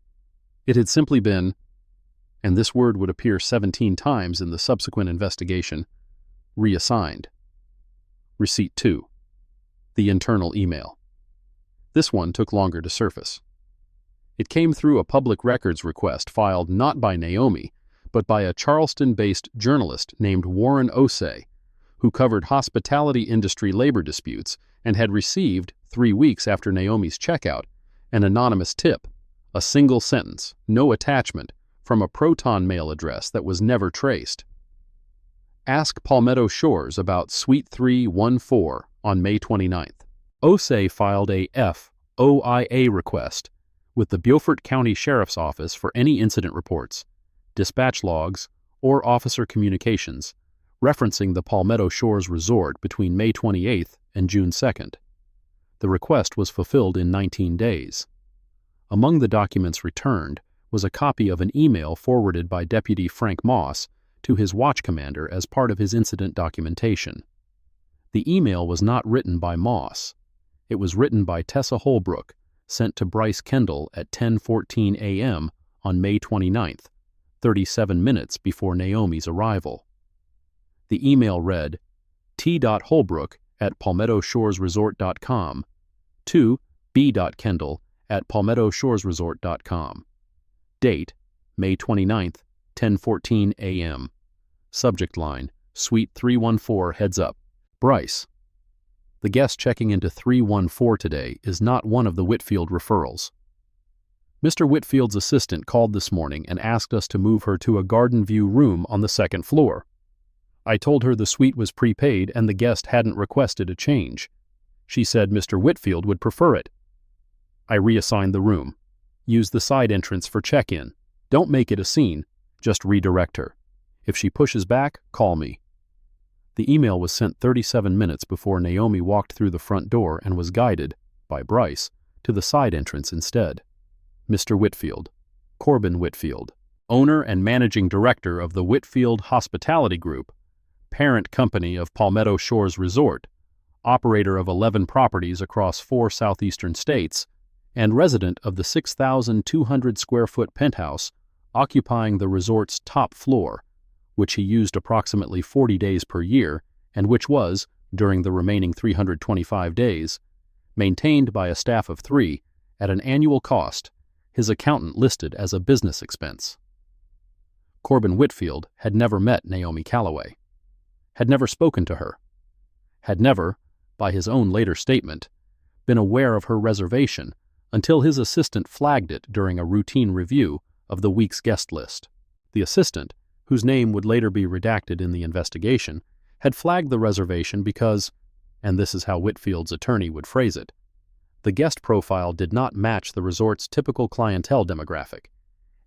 It had simply been, and this word would appear 17 times in the subsequent investigation, reassigned. Receipt 2. The internal email. This one took longer to surface. It came through a public records request filed not by Naomi, but by a Charleston-based journalist named Warren Osei, who covered hospitality industry labor disputes and had received, 3 weeks after Naomi's checkout, an anonymous tip, a single sentence, no attachment, from a Proton mail address that was never traced. Ask Palmetto Shores about Suite 314 on May 29th. Osei filed a FOIA request with the Beaufort County Sheriff's Office for any incident reports, dispatch logs, or officer communications, referencing the Palmetto Shores Resort between May 28th and June 2nd. The request was fulfilled in 19 days. Among the documents returned was a copy of an email forwarded by Deputy Frank Moss to his watch commander as part of his incident documentation. The email was not written by Moss. It was written by Tessa Holbrook, sent to Bryce Kendall at 10:14 a.m. on May 29th, 37 minutes before Naomi's arrival. The email read, t.holbrook@palmettoshoresresort.com to b.kendall@palmettoshoresresort.com. Date, May 29th, 10:14 a.m. Subject line, Suite 314 heads up. Bryce. The guest checking into 314 today is not one of the Whitfield referrals. Mr. Whitfield's assistant called this morning and asked us to move her to a garden view room on the second floor. I told her the suite was prepaid and the guest hadn't requested a change. She said Mr. Whitfield would prefer it. I reassigned the room. Use the side entrance for check-in. Don't make it a scene, just redirect her. If she pushes back, call me. The email was sent 37 minutes before Naomi walked through the front door and was guided, by Bryce, to the side entrance instead. Mr. Whitfield, Corbin Whitfield, owner and managing director of the Whitfield Hospitality Group, parent company of Palmetto Shores Resort, operator of 11 properties across 4 southeastern states, and resident of the 6,200-square-foot penthouse occupying the resort's top floor, which he used approximately 40 days per year and which was, during the remaining 325 days, maintained by a staff of 3 at an annual cost, his accountant listed as a business expense. Corbin Whitfield had never met Naomi Calloway, had never spoken to her, had never, by his own later statement, been aware of her reservation until his assistant flagged it during a routine review of the week's guest list. The assistant, whose name would later be redacted in the investigation, had flagged the reservation because, and this is how Whitfield's attorney would phrase it, the guest profile did not match the resort's typical clientele demographic,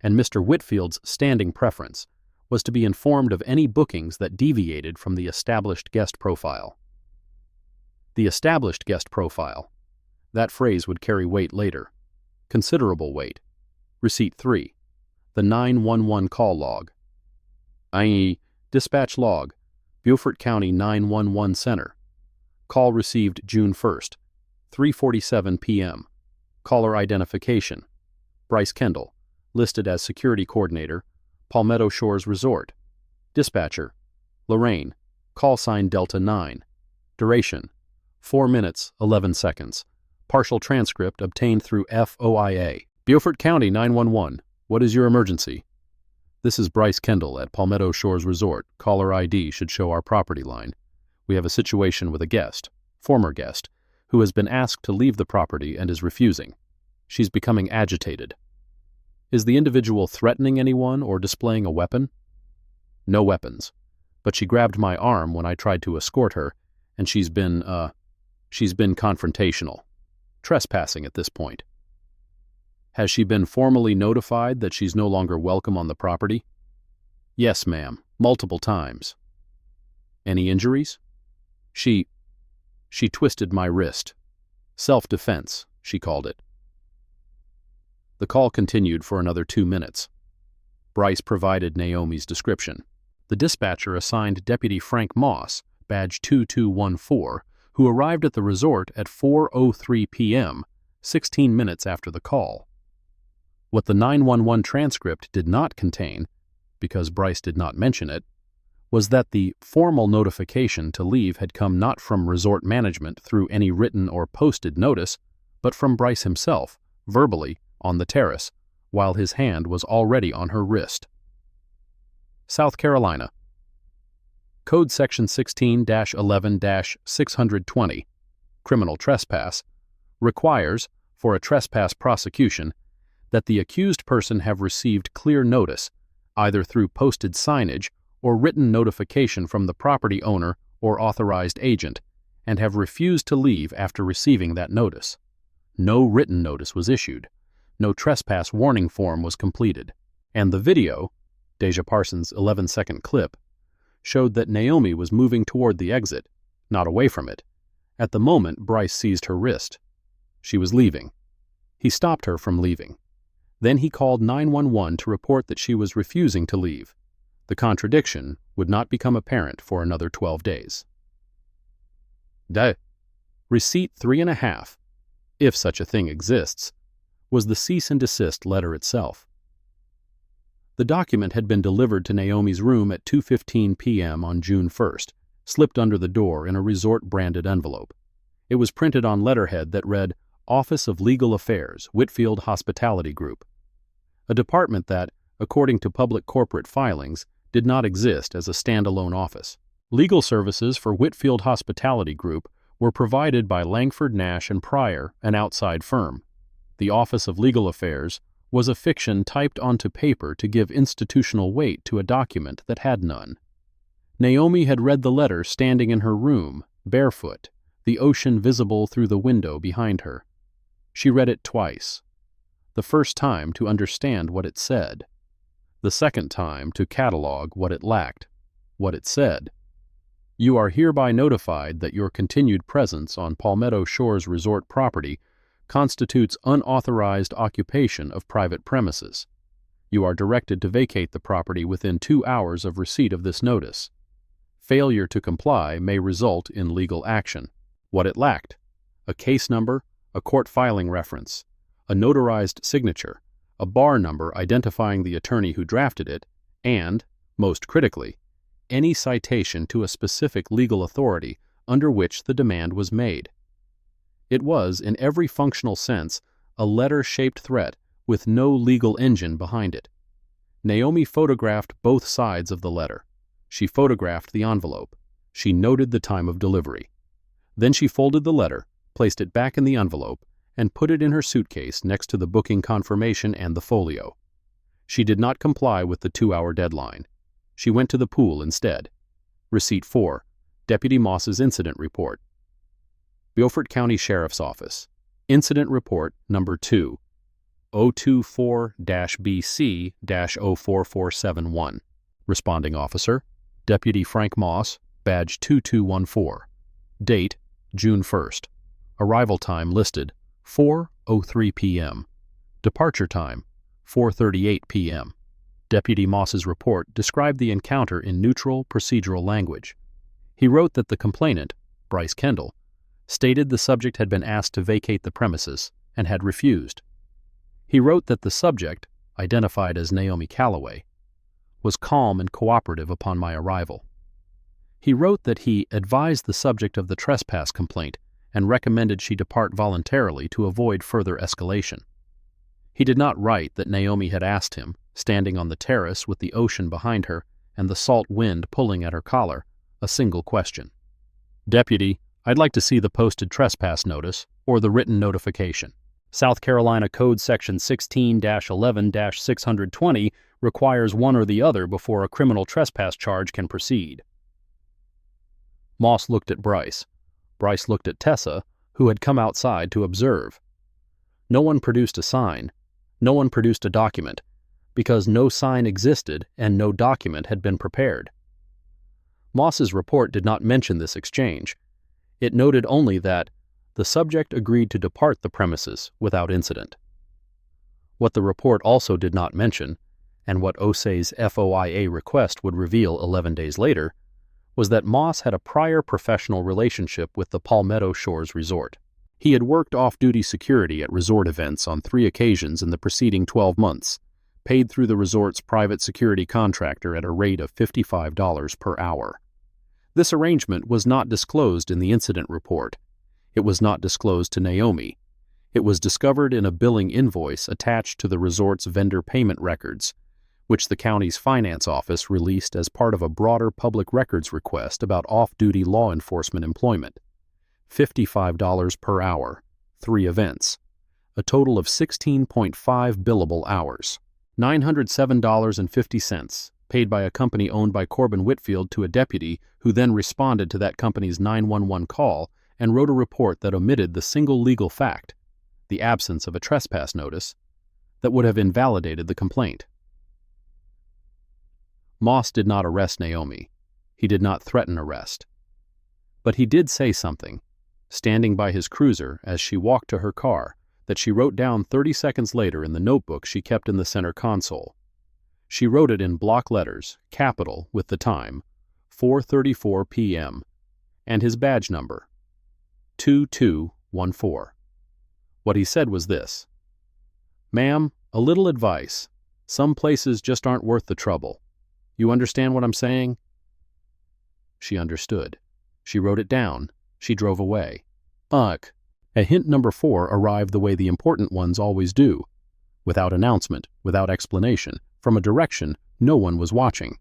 and Mr. Whitfield's standing preference was to be informed of any bookings that deviated from the established guest profile. The established guest profile. That phrase would carry weight later. Considerable weight. Receipt 3. The 911 call log. i.e., dispatch log, Beaufort County 911 Center. Call received June 1st, 3:47 p.m. Caller identification, Bryce Kendall, listed as security coordinator, Palmetto Shores Resort. Dispatcher, Lorraine, call sign Delta 9. Duration, 4 minutes, 11 seconds. Partial transcript obtained through FOIA. Beaufort County 911, what is your emergency? This is Bryce Kendall at Palmetto Shores Resort. Caller ID should show our property line. We have a situation with a guest, former guest, who has been asked to leave the property and is refusing. She's becoming agitated. Is the individual threatening anyone or displaying a weapon? No weapons, but she grabbed my arm when I tried to escort her, and she's been confrontational, trespassing at this point. Has she been formally notified that she's no longer welcome on the property? Yes, ma'am, multiple times. Any injuries? She twisted my wrist. Self-defense, she called it. The call continued for another 2 minutes. Bryce provided Naomi's description. The dispatcher assigned Deputy Frank Moss, badge 2214, who arrived at the resort at 4:03 p.m., 16 minutes after the call. What the 911 transcript did not contain, because Bryce did not mention it, was that the formal notification to leave had come not from resort management through any written or posted notice, but from Bryce himself, verbally, on the terrace, while his hand was already on her wrist. South Carolina. Code Section 16-11-620, Criminal Trespass, requires, for a trespass prosecution, that the accused person have received clear notice, either through posted signage or written notification from the property owner or authorized agent, and have refused to leave after receiving that notice. No written notice was issued. No trespass warning form was completed. And the video, Deja Parsons' 11-second clip, showed that Naomi was moving toward the exit, not away from it, at the moment Bryce seized her wrist, She was leaving. He stopped her from leaving. Then he called 911 to report that she was refusing to leave. The contradiction would not become apparent for another 12 days. Receipt 3.5, if such a thing exists, was the cease and desist letter itself. The document had been delivered to Naomi's room at 2:15 p.m. on June 1st, slipped under the door in a resort-branded envelope. It was printed on letterhead that read, Office of Legal Affairs, Whitfield Hospitality Group, a department that, according to public corporate filings, did not exist as a standalone office. Legal services for Whitfield Hospitality Group were provided by Langford Nash & Pryor, an outside firm. The Office of Legal Affairs was a fiction typed onto paper to give institutional weight to a document that had none. Naomi had read the letter standing in her room, barefoot, the ocean visible through the window behind her. She read it twice. The first time to understand what it said. The second time to catalog what it lacked. What it said. You are hereby notified that your continued presence on Palmetto Shores Resort property constitutes unauthorized occupation of private premises. You are directed to vacate the property within 2 hours of receipt of this notice. Failure to comply may result in legal action. What it lacked: a case number, a court filing reference, a notarized signature, a bar number identifying the attorney who drafted it, and, most critically, any citation to a specific legal authority under which the demand was made. It was, in every functional sense, a letter-shaped threat with no legal engine behind it. Naomi photographed both sides of the letter. She photographed the envelope. She noted the time of delivery. Then she folded the letter, placed it back in the envelope, and put it in her suitcase next to the booking confirmation and the folio. She did not comply with the 2-hour deadline. She went to the pool instead. Receipt 4, Deputy Moss's Incident Report. Beaufort County Sheriff's Office. Incident Report Number 2, 024-BC-04471. Responding Officer, Deputy Frank Moss, Badge 2214. Date, June 1st. Arrival time listed, 4:03 p.m. Departure time, 4:38 p.m. Deputy Moss's report described the encounter in neutral, procedural language. He wrote that the complainant, Bryce Kendall, stated the subject had been asked to vacate the premises and had refused. He wrote that the subject, identified as Naomi Calloway, was calm and cooperative upon my arrival. He wrote that he advised the subject of the trespass complaint and recommended she depart voluntarily to avoid further escalation. He did not write that Naomi had asked him, standing on the terrace with the ocean behind her and the salt wind pulling at her collar, a single question. Deputy, I'd like to see the posted trespass notice or the written notification. South Carolina Code Section 16-11-620 requires one or the other before a criminal trespass charge can proceed. Moss looked at Bryce. Bryce looked at Tessa, who had come outside to observe. No one produced a sign. No one produced a document, because no sign existed and no document had been prepared. Moss's report did not mention this exchange. It noted only that the subject agreed to depart the premises without incident. What the report also did not mention, and what Osei's FOIA request would reveal 11 days later, was that Moss had a prior professional relationship with the Palmetto Shores Resort. He had worked off-duty security at resort events on 3 occasions in the preceding 12 months, paid through the resort's private security contractor at a rate of $55 per hour. This arrangement was not disclosed in the incident report. It was not disclosed to Naomi. It was discovered in a billing invoice attached to the resort's vendor payment records, which the county's finance office released as part of a broader public records request about off-duty law enforcement employment. $55 per hour, 3 events, a total of 16.5 billable hours. $907.50, paid by a company owned by Corbin Whitfield to a deputy who then responded to that company's 911 call and wrote a report that omitted the single legal fact, the absence of a trespass notice, that would have invalidated the complaint. Moss did not arrest Naomi. He did not threaten arrest. But he did say something. standing by his cruiser as she walked to her car, that she wrote down 30 seconds later in the notebook she kept in the center console. She wrote it in block letters, capital, with the time, 4:34 p.m., and his badge number, 2214. What he said was this: "Ma'am, a little advice. Some places just aren't worth the trouble. You understand what I'm saying?" She understood. She wrote it down. She drove away. Ugh. At hint number 4 arrived the way the important ones always do, without announcement, without explanation, from a direction no one was watching.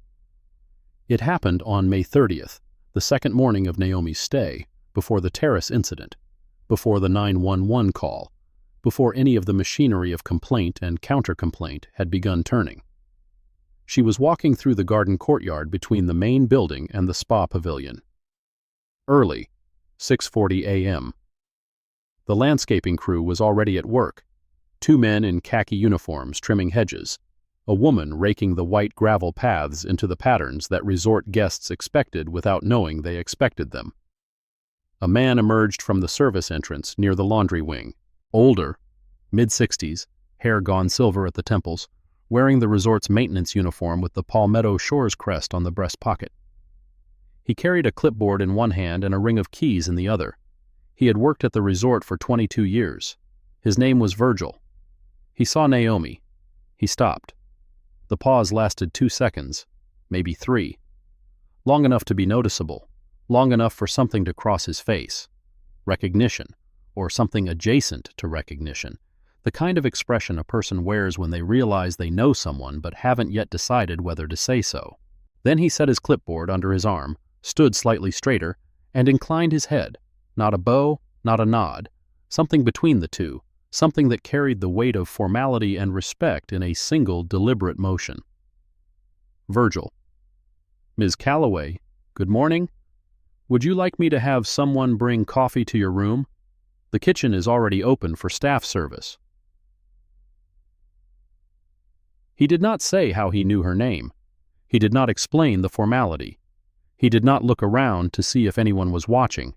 It happened on May 30th, the second morning of Naomi's stay, before the terrace incident, before the 911 call, before any of the machinery of complaint and counter-complaint had begun turning. She was walking through the garden courtyard between the main building and the spa pavilion. Early, 6:40 a.m. The landscaping crew was already at work, 2 men in khaki uniforms trimming hedges, a woman raking the white gravel paths into the patterns that resort guests expected without knowing they expected them. A man emerged from the service entrance near the laundry wing, older, mid-60s, hair gone silver at the temples, wearing the resort's maintenance uniform with the Palmetto Shores crest on the breast pocket. He carried a clipboard in one hand and a ring of keys in the other. He had worked at the resort for 22 years. His name was Virgil. He saw Naomi. He stopped. The pause lasted 2 seconds, maybe 3. Long enough to be noticeable, long enough for something to cross his face. Recognition, or something adjacent to recognition. The kind of expression a person wears when they realize they know someone but haven't yet decided whether to say so. Then he set his clipboard under his arm, stood slightly straighter, and inclined his head. Not a bow, not a nod. Something between the two, something that carried the weight of formality and respect in a single deliberate motion. Virgil. "Ms. Calloway, good morning. Would you like me to have someone bring coffee to your room? The kitchen is already open for staff service." He did not say how he knew her name. He did not explain the formality. He did not look around to see if anyone was watching,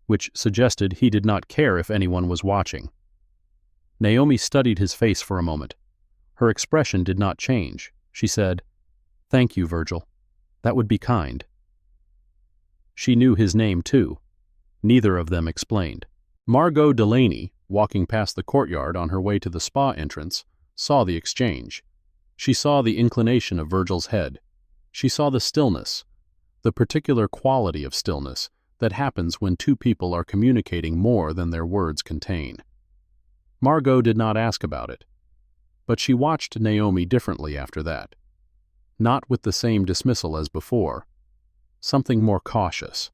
which suggested he did not care if anyone was watching. Naomi studied his face for a moment. Her expression did not change. She said, "Thank you, Virgil. That would be kind." She knew his name, too. Neither of them explained. Margot Delaney, walking past the courtyard on her way to the spa entrance, saw the exchange. She saw the inclination of Virgil's head. She saw the stillness, the particular quality of stillness that happens when 2 people are communicating more than their words contain. Margot did not ask about it, but she watched Naomi differently after that. Not with the same dismissal as before. Something more cautious.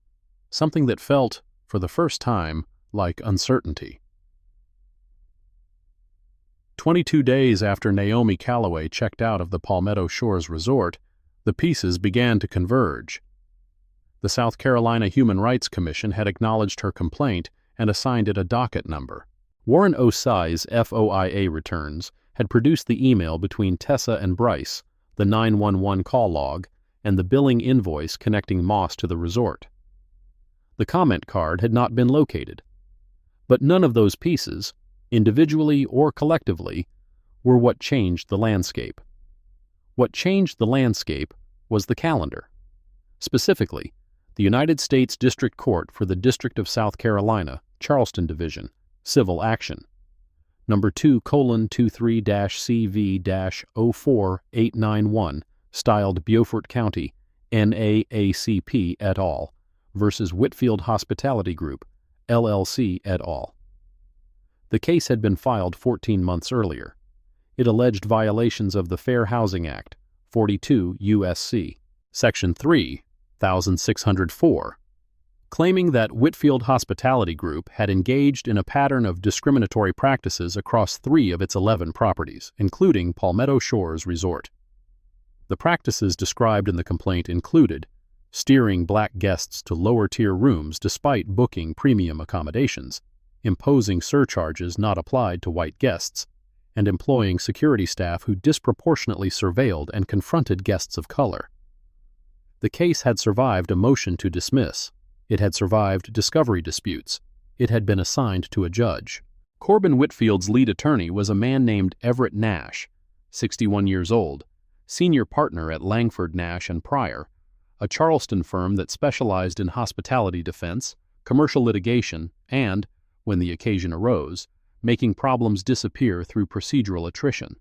Something that felt, for the first time, like uncertainty. 22 days after Naomi Calloway checked out of the Palmetto Shores Resort, the pieces began to converge. The South Carolina Human Rights Commission had acknowledged her complaint and assigned it a docket number. Warren Osai's FOIA returns had produced the email between Tessa and Bryce, the 911 call log, and the billing invoice connecting Moss to the resort. The comment card had not been located. But none of those pieces, individually or collectively, were what changed the landscape. What changed the landscape was the calendar. Specifically, the United States District Court for the District of South Carolina, Charleston Division, Civil Action, number 2:23-CV-04891, styled Beaufort County, NAACP et al., versus Whitfield Hospitality Group, LLC et al. The case had been filed 14 months earlier. It alleged violations of the Fair Housing Act, 42 U.S.C., Section 3, 1604, claiming that Whitfield Hospitality Group had engaged in a pattern of discriminatory practices across 3 of its 11 properties, including Palmetto Shores Resort. The practices described in the complaint included steering black guests to lower-tier rooms despite booking premium accommodations, imposing surcharges not applied to white guests, and employing security staff who disproportionately surveilled and confronted guests of color. The case had survived a motion to dismiss. It had survived discovery disputes. it had been assigned to a judge. Corbin Whitfield's lead attorney was a man named Everett Nash, 61 years old, senior partner at Langford Nash and Pryor, a Charleston firm that specialized in hospitality defense, commercial litigation, and, when the occasion arose, making problems disappear through procedural attrition.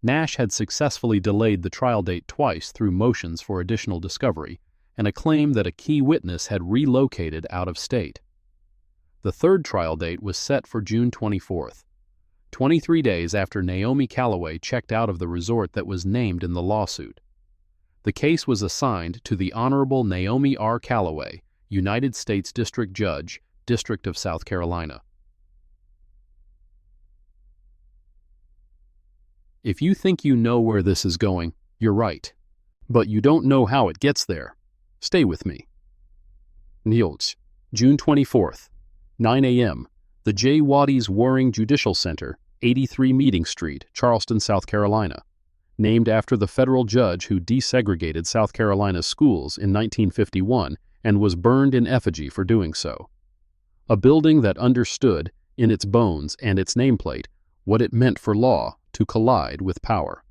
Nash had successfully delayed the trial date twice through motions for additional discovery and a claim that a key witness had relocated out of state. The third trial date was set for June 24th, 23 days after Naomi Calloway checked out of the resort that was named in the lawsuit. The case was assigned to the Honorable Naomi R. Calloway, United States District Judge, District of South Carolina. If you think you know where this is going, you're right. But you don't know how it gets there. Stay with me. Niels, June 24th, 9 a.m., the J. Waddy's Waring Judicial Center, 83 Meeting Street, Charleston, South Carolina, named after the federal judge who desegregated South Carolina's schools in 1951 and was burned in effigy for doing so. A building that understood, in its bones and its nameplate, what it meant for law to collide with power.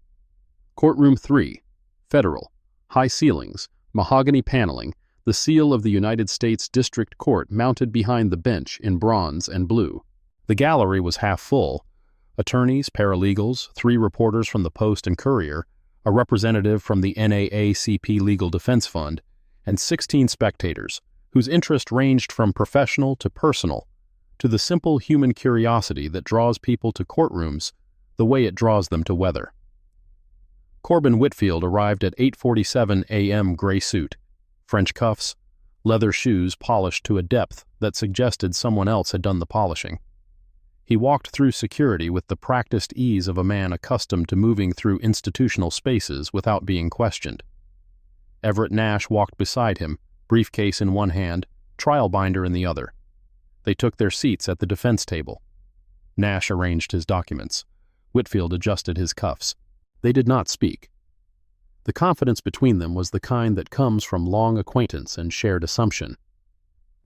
Courtroom 3, federal, high ceilings, mahogany paneling, the seal of the United States District Court mounted behind the bench in bronze and blue. The gallery was half full. Attorneys, paralegals, 3 reporters from the Post and Courier, a representative from the NAACP Legal Defense Fund, and 16 spectators, whose interest ranged from professional to personal, to the simple human curiosity that draws people to courtrooms the way it draws them to weather. Corbin Whitfield arrived at 8:47 a.m. gray suit, French cuffs, leather shoes polished to a depth that suggested someone else had done the polishing. He walked through security with the practiced ease of a man accustomed to moving through institutional spaces without being questioned. Everett Nash walked beside him, briefcase in one hand, trial binder in the other. They took their seats at the defense table. Nash arranged his documents. Whitfield adjusted his cuffs. They did not speak. The confidence between them was the kind that comes from long acquaintance and shared assumption.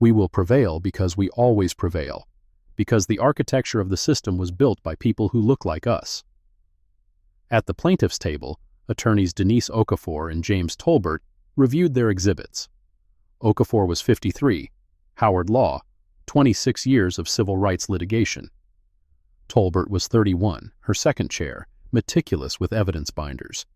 We will prevail because we always prevail, because the architecture of the system was built by people who look like us. At the plaintiff's table, attorneys Denise Okafor and James Tolbert reviewed their exhibits. Okafor was 53, Howard Law, 26 years of civil rights litigation. Tolbert was 31, her second chair, meticulous with evidence binders.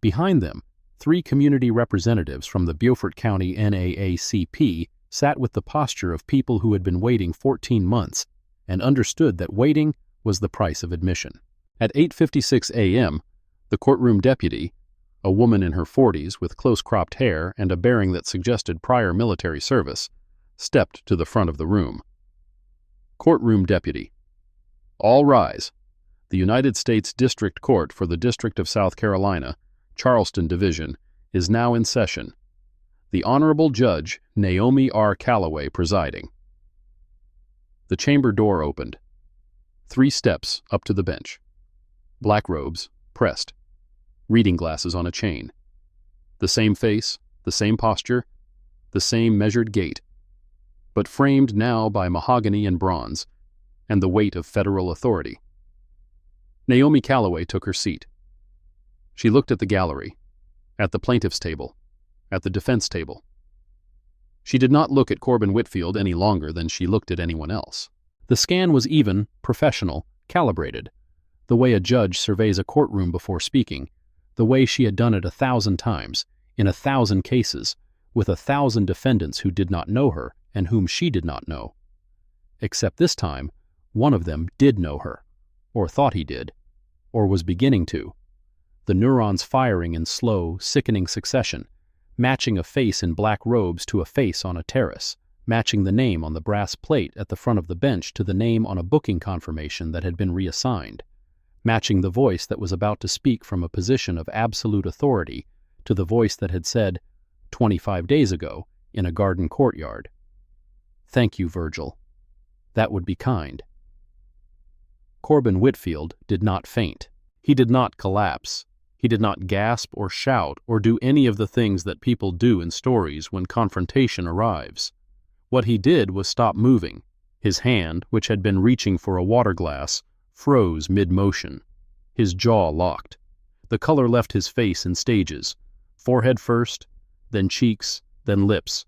Behind them, 3 community representatives from the Beaufort County NAACP sat with the posture of people who had been waiting 14 months and understood that waiting was the price of admission. At 8:56 a.m., the courtroom deputy, a woman in her 40s with close-cropped hair and a bearing that suggested prior military service, stepped to the front of the room. Courtroom deputy. All rise. The United States District Court for the District of South Carolina, Charleston Division, is now in session. The Honorable Judge Naomi R. Calloway presiding. The chamber door opened. 3 steps up to the bench. Black robes, pressed. Reading glasses on a chain. The same face, the same posture, the same measured gait, but framed now by mahogany and bronze, and the weight of federal authority. Naomi Calloway took her seat. She looked at the gallery, at the plaintiff's table, at the defense table. She did not look at Corbin Whitfield any longer than she looked at anyone else. The scan was even, professional, calibrated, the way a judge surveys a courtroom before speaking, the way she had done it 1,000 times, in 1,000 cases, with 1,000 defendants who did not know her and whom she did not know. Except this time, one of them did know her, or thought he did, or was beginning to. The neurons firing in slow, sickening succession, matching a face in black robes to a face on a terrace, matching the name on the brass plate at the front of the bench to the name on a booking confirmation that had been reassigned, matching the voice that was about to speak from a position of absolute authority to the voice that had said, 25 days ago, in a garden courtyard, "Thank you, Virgil. That would be kind." Corbin Whitfield did not faint. He did not collapse. He did not gasp or shout or do any of the things that people do in stories when confrontation arrives, What he did was stop moving. His hand, which had been reaching for a water glass, froze mid-motion. His jaw locked. The color left his face in stages, forehead first, then cheeks, then lips,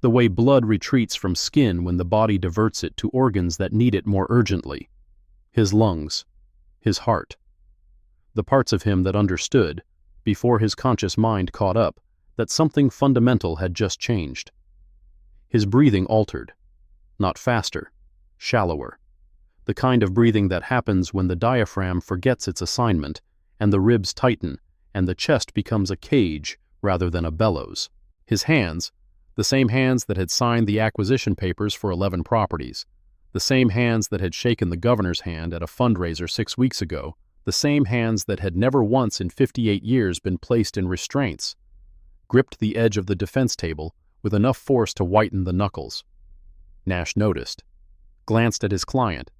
the way blood retreats from skin when the body diverts it to organs that need it more urgently. His lungs, his heart. The parts of him that understood, before his conscious mind caught up, that something fundamental had just changed. His breathing altered, not faster, shallower. The kind of breathing that happens when the diaphragm forgets its assignment, and the ribs tighten, and the chest becomes a cage rather than a bellows. His hands, the same hands that had signed the acquisition papers for 11 properties, the same hands that had shaken the governor's hand at a fundraiser 6 weeks ago, the same hands that had never once in 58 years been placed in restraints, gripped the edge of the defense table with enough force to whiten the knuckles. Nash noticed, glanced at his client,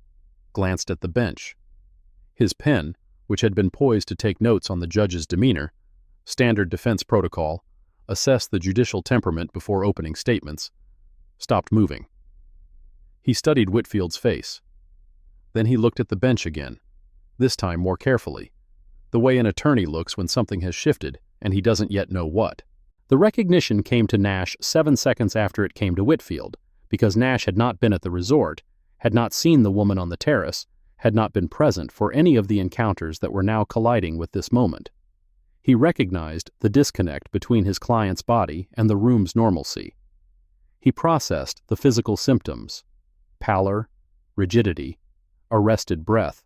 glanced at the bench. His pen, which had been poised to take notes on the judge's demeanor, standard defense protocol, assess the judicial temperament before opening statements, stopped moving. He studied Whitfield's face. Then he looked at the bench again, this time more carefully, the way an attorney looks when something has shifted and he doesn't yet know what. The recognition came to Nash 7 seconds after it came to Whitfield, because Nash had not been at the resort, had not seen the woman on the terrace, had not been present for any of the encounters that were now colliding with this moment. He recognized the disconnect between his client's body and the room's normalcy. He processed the physical symptoms, pallor, rigidity, arrested breath,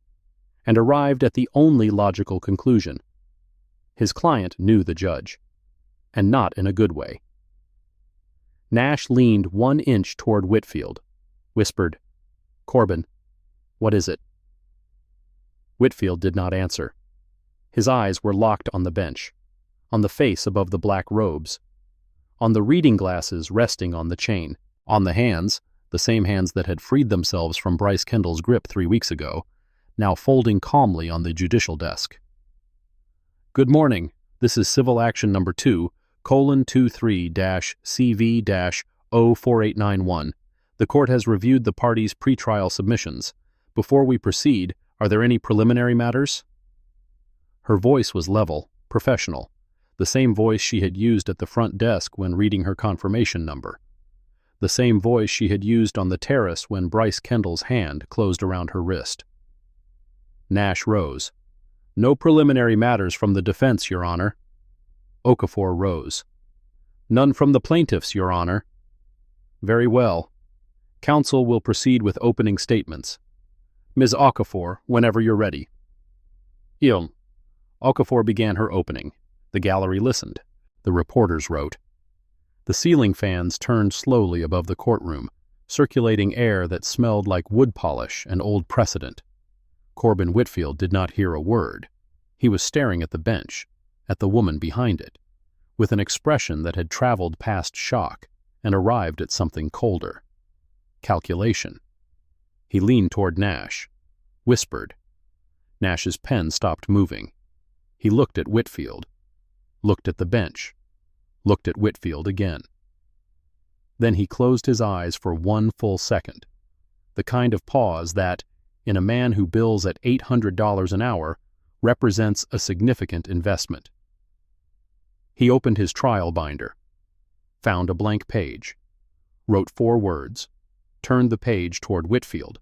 and arrived at the only logical conclusion. His client knew the judge, and not in a good way. Nash leaned 1 inch toward Whitfield, whispered, "Corbin, what is it?" Whitfield did not answer. His eyes were locked on the bench, on the face above the black robes, on the reading glasses resting on the chain, on the hands, the same hands that had freed themselves from Bryce Kendall's grip 3 weeks ago, now folding calmly on the judicial desk. "Good morning. This is Civil Action Number 2:23-CV-04891. The court has reviewed the parties' pretrial submissions. Before we proceed, are there any preliminary matters?" Her voice was level, professional, the same voice she had used at the front desk when reading her confirmation number, the same voice she had used on the terrace when Bryce Kendall's hand closed around her wrist. Nash rose. "No preliminary matters from the defense, Your Honor." Okafor rose. "None from the plaintiffs, Your Honor." "Very well. Counsel will proceed with opening statements. Ms. Okafor, whenever you're ready." "Il." Okafor began her opening. The gallery listened. The reporters wrote. The ceiling fans turned slowly above the courtroom, circulating air that smelled like wood polish and old precedent. Corbin Whitfield did not hear a word. He was staring at the bench, at the woman behind it, with an expression that had traveled past shock and arrived at something colder. Calculation. He leaned toward Nash, whispered. Nash's pen stopped moving. He looked at Whitfield, looked at the bench, looked at Whitfield again. Then he closed his eyes for 1 full second, the kind of pause that, in a man who bills at $800 an hour, represents a significant investment. He opened his trial binder, found a blank page, wrote 4 words, turned the page toward Whitfield.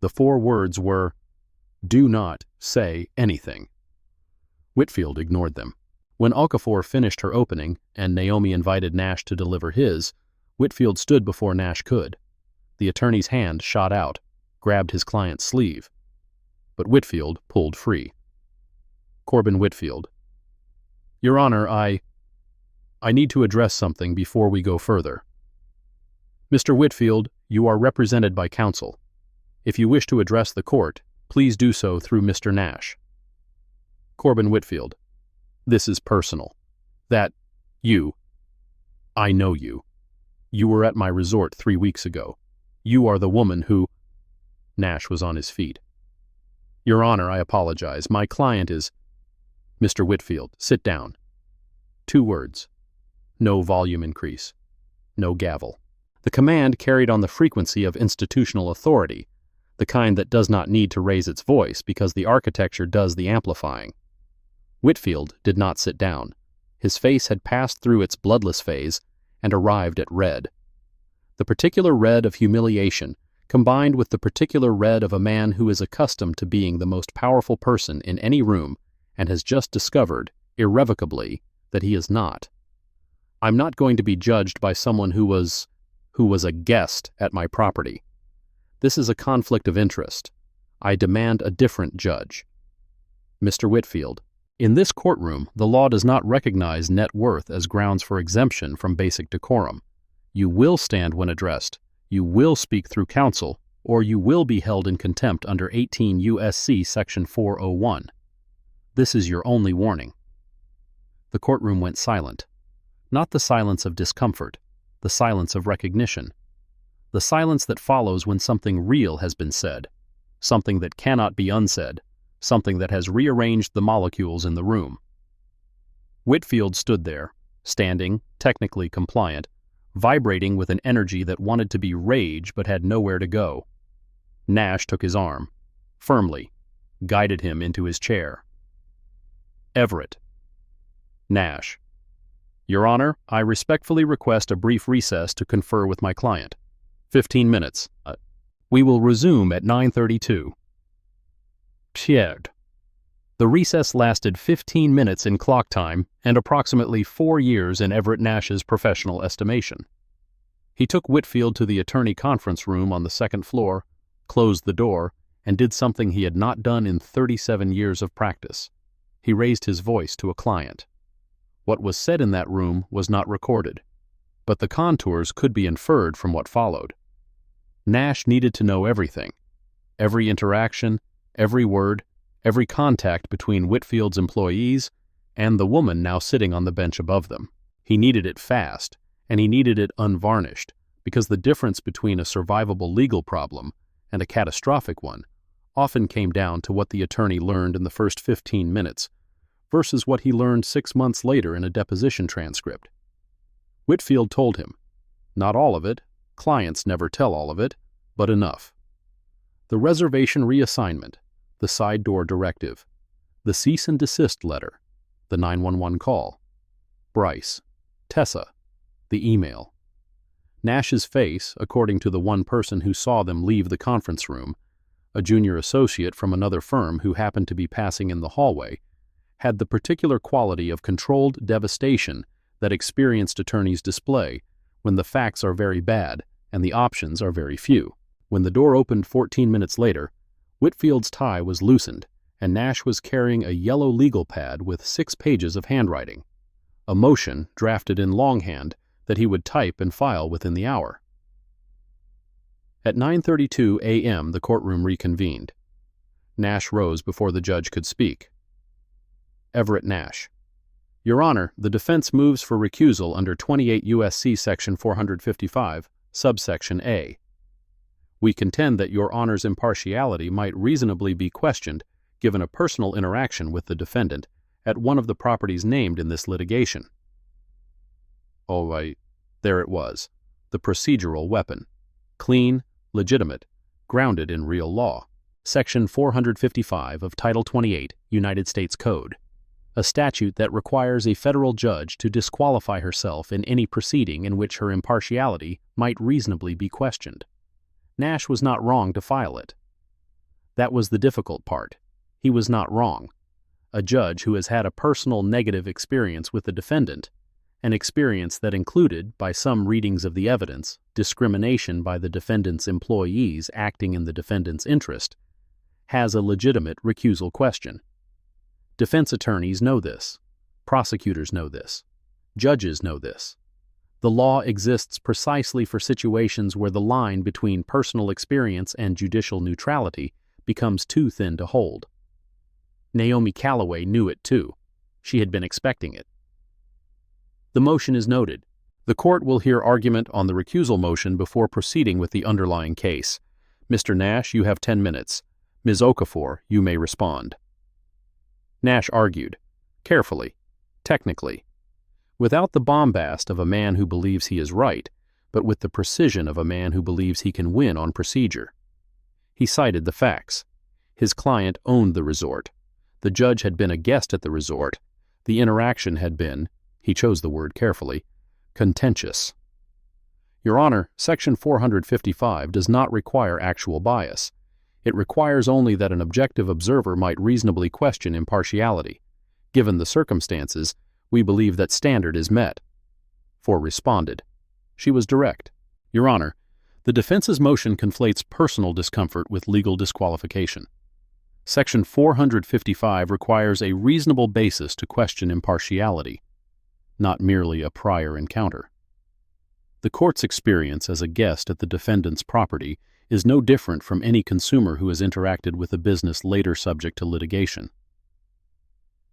The 4 words were, "Do not say anything." Whitfield ignored them. When Okafor finished her opening and Naomi invited Nash to deliver his, Whitfield stood before Nash could. The attorney's hand shot out, grabbed his client's sleeve. But Whitfield pulled free. Corbin Whitfield. "Your Honor, I need to address something before we go further." "Mr. Whitfield, you are represented by counsel. If you wish to address the court, please do so through Mr. Nash." Corbin Whitfield. "This is personal. I know you. You were at my resort 3 weeks ago. You are the woman who—" Nash was on his feet. "Your Honor, I apologize. My client is—" "Mr. Whitfield, sit down. 2 words. No volume increase. No gavel." The command carried on the frequency of institutional authority, the kind that does not need to raise its voice because the architecture does the amplifying. Whitfield did not sit down. His face had passed through its bloodless phase and arrived at red. The particular red of humiliation, combined with the particular red of a man who is accustomed to being the most powerful person in any room and has just discovered, irrevocably, that he is not. I'm not going to be judged by someone who was a guest at my property. This is a conflict of interest. I demand a different judge. Mr. Whitfield, in this courtroom, the law does not recognize net worth as grounds for exemption from basic decorum. You will stand when addressed, you will speak through counsel, or you will be held in contempt under 18 U.S.C. Section 401. This is your only warning. The courtroom went silent. Not the silence of discomfort, the silence of recognition. The silence that follows when something real has been said, something that cannot be unsaid, something that has rearranged the molecules in the room. Whitfield stood there, standing, technically compliant, vibrating with an energy that wanted to be rage but had nowhere to go. Nash took his arm, firmly, guided him into his chair. Everett. Nash. Your Honor, I respectfully request a brief recess to confer with my client. 15 minutes. We will resume at 9:32. Pierre. The recess lasted 15 minutes in clock time and approximately 4 years in Everett Nash's professional estimation. He took Whitfield to the attorney conference room on the second floor, closed the door, and did something he had not done in 37 years of practice. He raised his voice to a client. What was said in that room was not recorded, but the contours could be inferred from what followed. Nash needed to know everything, every interaction, every word, every contact between Whitfield's employees and the woman now sitting on the bench above them. He needed it fast, and he needed it unvarnished, because the difference between a survivable legal problem and a catastrophic one often came down to what the attorney learned in the first 15 minutes versus what he learned 6 months later in a deposition transcript. Whitfield told him, not all of it, clients never tell all of it, but enough. The reservation reassignment, the side door directive, the cease and desist letter, the 911 call, Bryce, Tessa, the email. Nash's face, according to the one person who saw them leave the conference room, a junior associate from another firm who happened to be passing in the hallway, had the particular quality of controlled devastation that experienced attorneys display when the facts are very bad and the options are very few. When the door opened 14 minutes later, Whitfield's tie was loosened, and Nash was carrying a yellow legal pad with 6 pages of handwriting, a motion drafted in longhand that he would type and file within the hour. At 9:32 a.m. the courtroom reconvened. Nash rose before the judge could speak. Everett Nash. Your Honor, the defense moves for recusal under 28 U.S.C. Section 455, subsection A. We contend that Your Honor's impartiality might reasonably be questioned given a personal interaction with the defendant at one of the properties named in this litigation. There it was, the procedural weapon. Clean, legitimate, grounded in real law. Section 455 of Title 28, United States Code. A statute that requires a federal judge to disqualify herself in any proceeding in which her impartiality might reasonably be questioned. Nash was not wrong to file it. That was the difficult part. He was not wrong. A judge who has had a personal negative experience with the defendant, an experience that included, by some readings of the evidence, discrimination by the defendant's employees acting in the defendant's interest, has a legitimate recusal question. Defense attorneys know this. Prosecutors know this. Judges know this. The law exists precisely for situations where the line between personal experience and judicial neutrality becomes too thin to hold. Naomi Calloway knew it too. She had been expecting it. The motion is noted. The court will hear argument on the recusal motion before proceeding with the underlying case. Mr. Nash, you have 10 minutes. Ms. Okafor, you may respond. Nash argued, carefully, technically, without the bombast of a man who believes he is right, but with the precision of a man who believes he can win on procedure. He cited the facts. His client owned the resort. The judge had been a guest at the resort. The interaction had been, he chose the word carefully, contentious. Your Honor, Section 455 does not require actual bias. It requires only that an objective observer might reasonably question impartiality. Given the circumstances, we believe that standard is met. 4 responded. She was direct. Your Honor, the defense's motion conflates personal discomfort with legal disqualification. Section 455 requires a reasonable basis to question impartiality, not merely a prior encounter. The court's experience as a guest at the defendant's property is no different from any consumer who has interacted with a business later subject to litigation.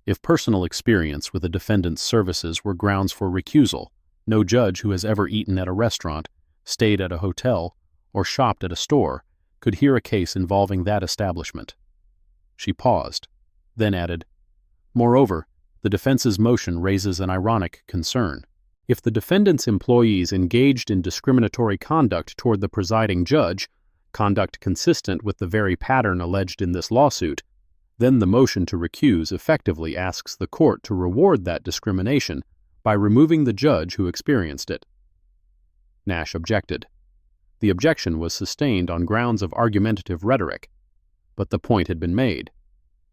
If personal experience with a defendant's services were grounds for recusal, no judge who has ever eaten at a restaurant, stayed at a hotel, or shopped at a store could hear a case involving that establishment. She paused, then added, Moreover, the defense's motion raises an ironic concern. If the defendant's employees engaged in discriminatory conduct toward the presiding judge, conduct consistent with the very pattern alleged in this lawsuit, then the motion to recuse effectively asks the court to reward that discrimination by removing the judge who experienced it. Nash objected. The objection was sustained on grounds of argumentative rhetoric, but the point had been made.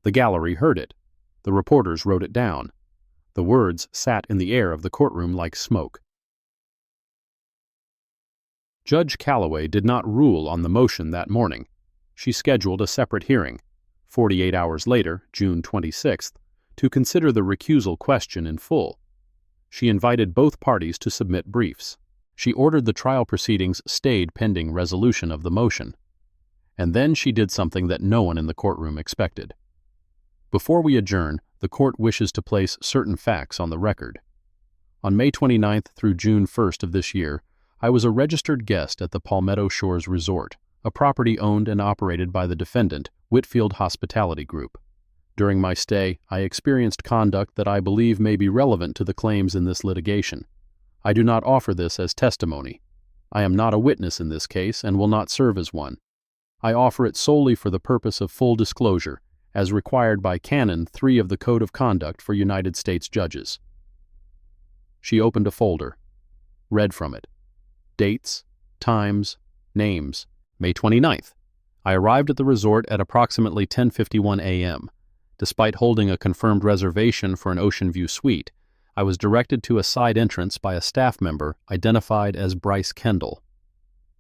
The gallery heard it. The reporters wrote it down. The words sat in the air of the courtroom like smoke. Judge Calloway did not rule on the motion that morning. She scheduled a separate hearing, 48 hours later, June 26th, to consider the recusal question in full. She invited both parties to submit briefs. She ordered the trial proceedings stayed pending resolution of the motion. And then she did something that no one in the courtroom expected. Before we adjourn, the court wishes to place certain facts on the record. On May 29th through June 1st of this year, I was a registered guest at the Palmetto Shores Resort, a property owned and operated by the defendant, Whitfield Hospitality Group. During my stay, I experienced conduct that I believe may be relevant to the claims in this litigation. I do not offer this as testimony. I am not a witness in this case and will not serve as one. I offer it solely for the purpose of full disclosure, as required by Canon 3 of the Code of Conduct for United States Judges. She opened a folder, read from it. Dates, times, names. May 29th. I arrived at the resort at approximately 10:51 a.m. Despite holding a confirmed reservation for an Ocean View suite, I was directed to a side entrance by a staff member identified as Bryce Kendall.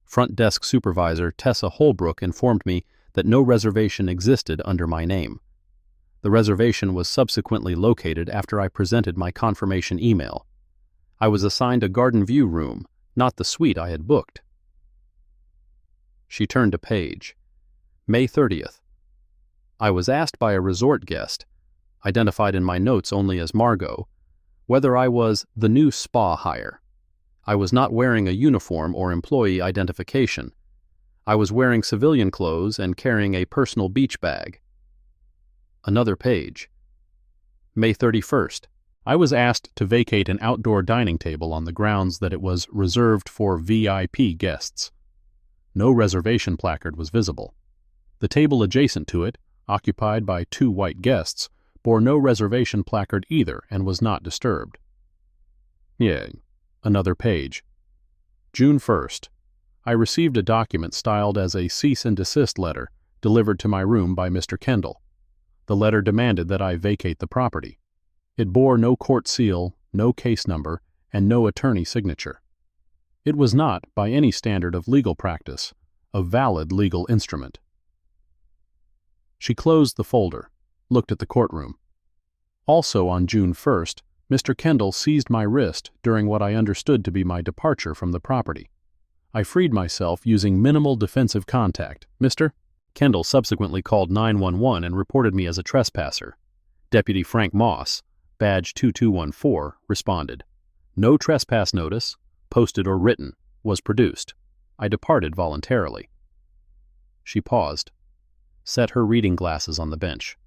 Front desk supervisor Tessa Holbrook informed me that no reservation existed under my name. The reservation was subsequently located after I presented my confirmation email. I was assigned a garden view room, not the suite I had booked. She turned a page. May 30th. I was asked by a resort guest, identified in my notes only as Margot, whether I was the new spa hire. I was not wearing a uniform or employee identification. I was wearing civilian clothes and carrying a personal beach bag. Another page. May 31st. I was asked to vacate an outdoor dining table on the grounds that it was reserved for VIP guests. No reservation placard was visible. The table adjacent to it, occupied by 2 white guests, bore no reservation placard either and was not disturbed. Another page. June 1st. I received a document styled as a cease and desist letter delivered to my room by Mr. Kendall. The letter demanded that I vacate the property. It bore no court seal, no case number, and no attorney signature. It was not, by any standard of legal practice, a valid legal instrument. She closed the folder, looked at the courtroom. Also on June 1st, Mr. Kendall seized my wrist during what I understood to be my departure from the property. I freed myself using minimal defensive contact. Mr. Kendall subsequently called 911 and reported me as a trespasser. Deputy Frank Moss, badge 2214, responded. No trespass notice, posted or written, was produced. I departed voluntarily. She paused, set her reading glasses on the bench.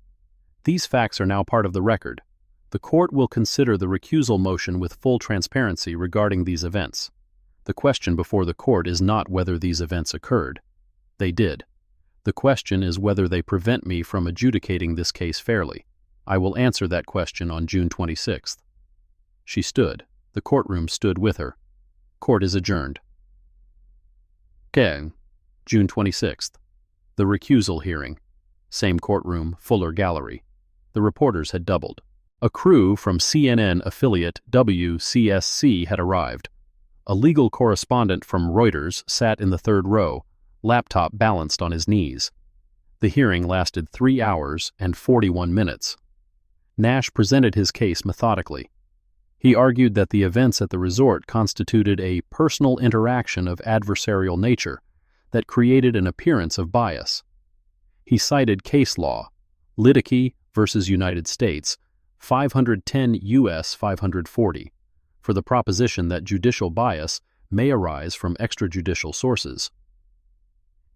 These facts are now part of the record. The court will consider the recusal motion with full transparency regarding these events. The question before the court is not whether these events occurred. They did. The question is whether they prevent me from adjudicating this case fairly. I will answer that question on June 26th. She stood. The courtroom stood with her. Court is adjourned. June 26th. The recusal hearing. Same courtroom, fuller gallery. The reporters had doubled. A crew from CNN affiliate WCSC had arrived. A legal correspondent from Reuters sat in the third row, laptop balanced on his knees. The hearing lasted 3 hours and 41 minutes. Nash presented his case methodically. He argued that the events at the resort constituted a personal interaction of adversarial nature that created an appearance of bias. He cited case law, Liddicky v. United States, 510 U.S. 540, for the proposition that judicial bias may arise from extrajudicial sources.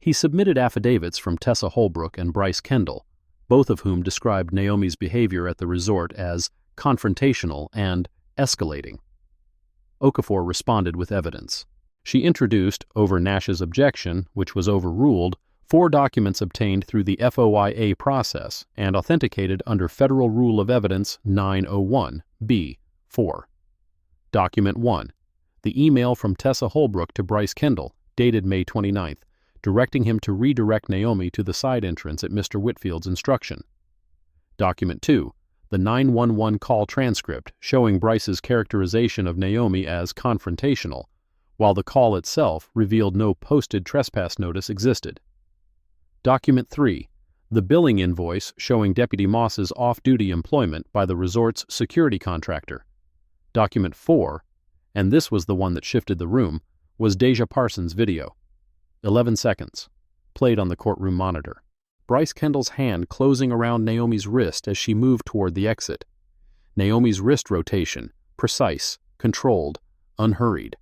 He submitted affidavits from Tessa Holbrook and Bryce Kendall, both of whom described Naomi's behavior at the resort as confrontational and escalating. Okafor responded with evidence. She introduced, over Nash's objection, which was overruled, 4 documents obtained through the FOIA process and authenticated under Federal Rule of Evidence 901(b)(4). Document 1. The email from Tessa Holbrook to Bryce Kendall, dated May 29th, directing him to redirect Naomi to the side entrance at Mr. Whitfield's instruction. Document 2. The 911 call transcript showing Bryce's characterization of Naomi as confrontational, while the call itself revealed no posted trespass notice existed. Document 3. The billing invoice showing Deputy Moss's off-duty employment by the resort's security contractor. Document 4, and this was the one that shifted the room, was Deja Parsons' video. 11 seconds. Played on the courtroom monitor. Bryce Kendall's hand closing around Naomi's wrist as she moved toward the exit. Naomi's wrist rotation, precise, controlled, unhurried.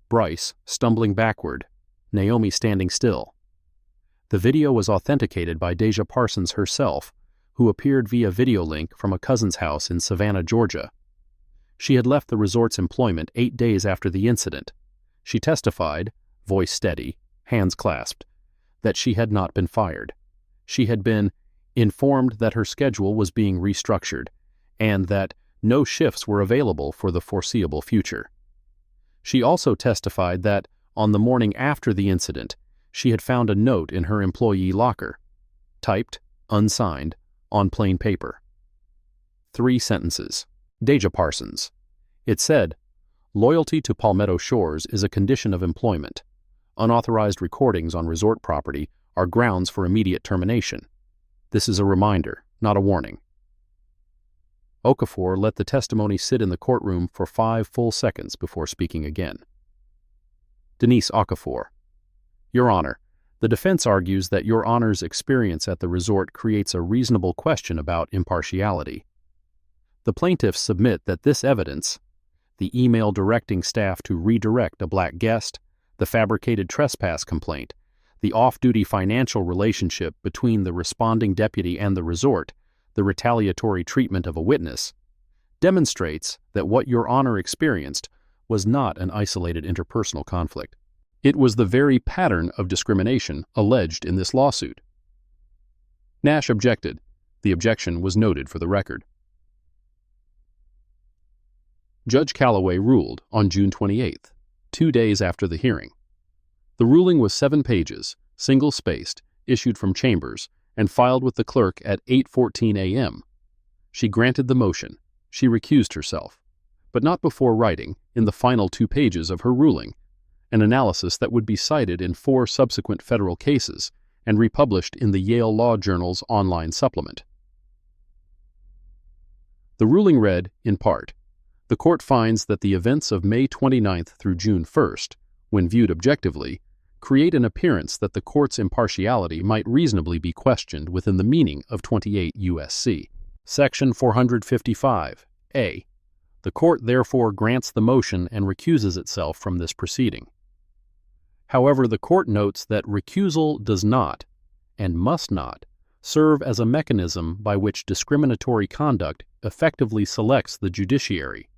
Bryce stumbling backward, Naomi standing still. The video was authenticated by Deja Parsons herself, who appeared via video link from a cousin's house in Savannah, Georgia. She had left the resort's employment 8 days after the incident. She testified, voice steady, hands clasped, that she had not been fired. She had been informed that her schedule was being restructured and that no shifts were available for the foreseeable future. She also testified that, on the morning after the incident, she had found a note in her employee locker, typed, unsigned, on plain paper. 3 sentences. Deja Parsons. It said, "Loyalty to Palmetto Shores is a condition of employment. Unauthorized recordings on resort property are grounds for immediate termination. This is a reminder, not a warning." Okafor let the testimony sit in the courtroom for 5 full seconds before speaking again. Denise Okafor. Your Honor, the defense argues that Your Honor's experience at the resort creates a reasonable question about impartiality. The plaintiffs submit that this evidence, the email directing staff to redirect a black guest, the fabricated trespass complaint, the off-duty financial relationship between the responding deputy and the resort, the retaliatory treatment of a witness, demonstrates that what Your Honor experienced was not an isolated interpersonal conflict. It was the very pattern of discrimination alleged in this lawsuit. Nash objected. The objection was noted for the record. Judge Calloway ruled on June 28th, 2 days after the hearing. The ruling was 7 pages, single-spaced, issued from chambers, and filed with the clerk at 8:14 a.m. She granted the motion. She recused herself, but not before writing, in the final 2 pages of her ruling, an analysis that would be cited in 4 subsequent federal cases and republished in the Yale Law Journal's online supplement. The ruling read, in part, "The court finds that the events of May 29th through June 1st, when viewed objectively, create an appearance that the court's impartiality might reasonably be questioned within the meaning of 28 U.S.C. Section 455, A. The court therefore grants the motion and recuses itself from this proceeding." However, the court notes that recusal does not, and must not, serve as a mechanism by which discriminatory conduct effectively selects the judiciary.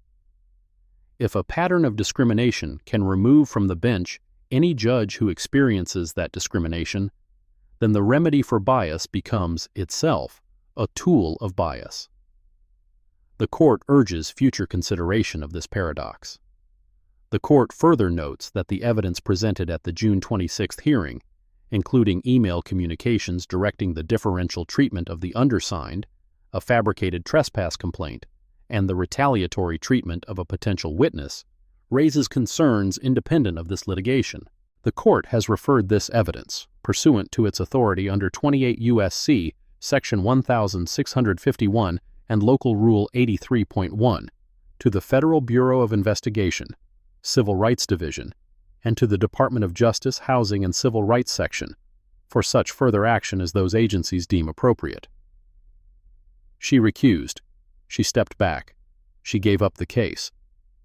If a pattern of discrimination can remove from the bench any judge who experiences that discrimination, then the remedy for bias becomes, itself, a tool of bias. The court urges future consideration of this paradox. The court further notes that the evidence presented at the June 26th hearing, including email communications directing the differential treatment of the undersigned, a fabricated trespass complaint, and the retaliatory treatment of a potential witness, raises concerns independent of this litigation. The court has referred this evidence, pursuant to its authority under 28 U.S.C. Section 1651 and Local Rule 83.1, to the Federal Bureau of Investigation, Civil Rights Division, and to the Department of Justice, Housing and Civil Rights Section, for such further action as those agencies deem appropriate. She recused. She stepped back. She gave up the case.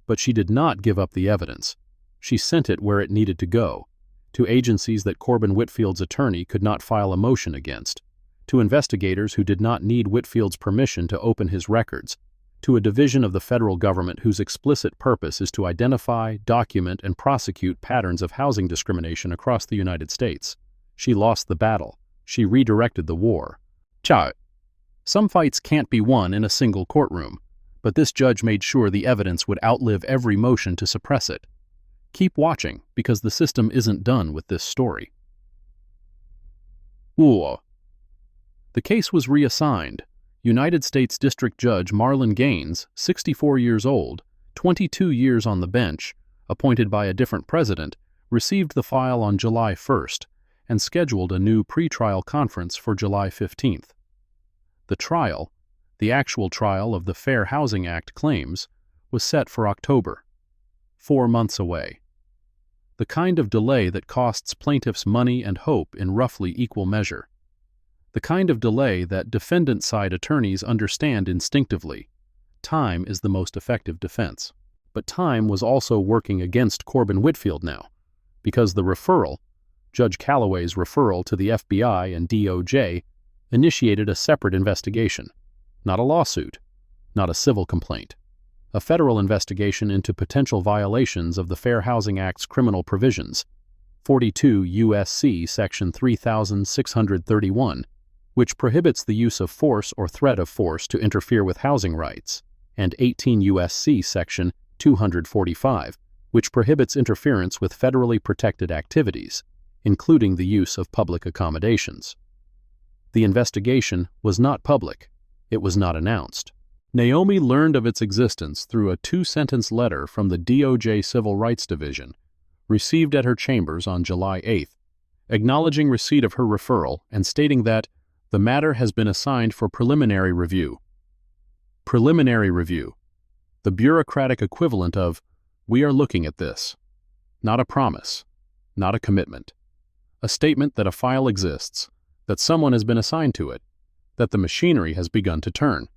But she did not give up the evidence. She sent it where it needed to go, to agencies that Corbin Whitfield's attorney could not file a motion against, to investigators who did not need Whitfield's permission to open his records, to a division of the federal government whose explicit purpose is to identify, document, and prosecute patterns of housing discrimination across the United States. She lost the battle. She redirected the war. Some fights can't be won in a single courtroom, but this judge made sure the evidence would outlive every motion to suppress it. Keep watching, because the system isn't done with this story. The case was reassigned. United States District Judge Marlon Gaines, 64 years old, 22 years on the bench, appointed by a different president, received the file on July 1st and scheduled a new pretrial conference for July 15th. The trial, the actual trial of the Fair Housing Act claims, was set for October, 4 months away. The kind of delay that costs plaintiffs money and hope in roughly equal measure. The kind of delay that defendant-side attorneys understand instinctively. Time is the most effective defense. But time was also working against Corbin Whitfield now, because the referral, Judge Callaway's referral to the FBI and DOJ, initiated a separate investigation, not a lawsuit, not a civil complaint, a federal investigation into potential violations of the Fair Housing Act's criminal provisions, 42 U.S.C. Section 3631, which prohibits the use of force or threat of force to interfere with housing rights, and 18 U.S.C. Section 245, which prohibits interference with federally protected activities, including the use of public accommodations. The investigation was not public. It was not announced. Naomi learned of its existence through a 2-sentence letter from the DOJ Civil Rights Division, received at her chambers on July 8th, acknowledging receipt of her referral and stating that the matter has been assigned for preliminary review. Preliminary review, the bureaucratic equivalent of, "We are looking at this." Not a promise, not a commitment. A statement that a file exists, that someone has been assigned to it, that the machinery has begun to turn.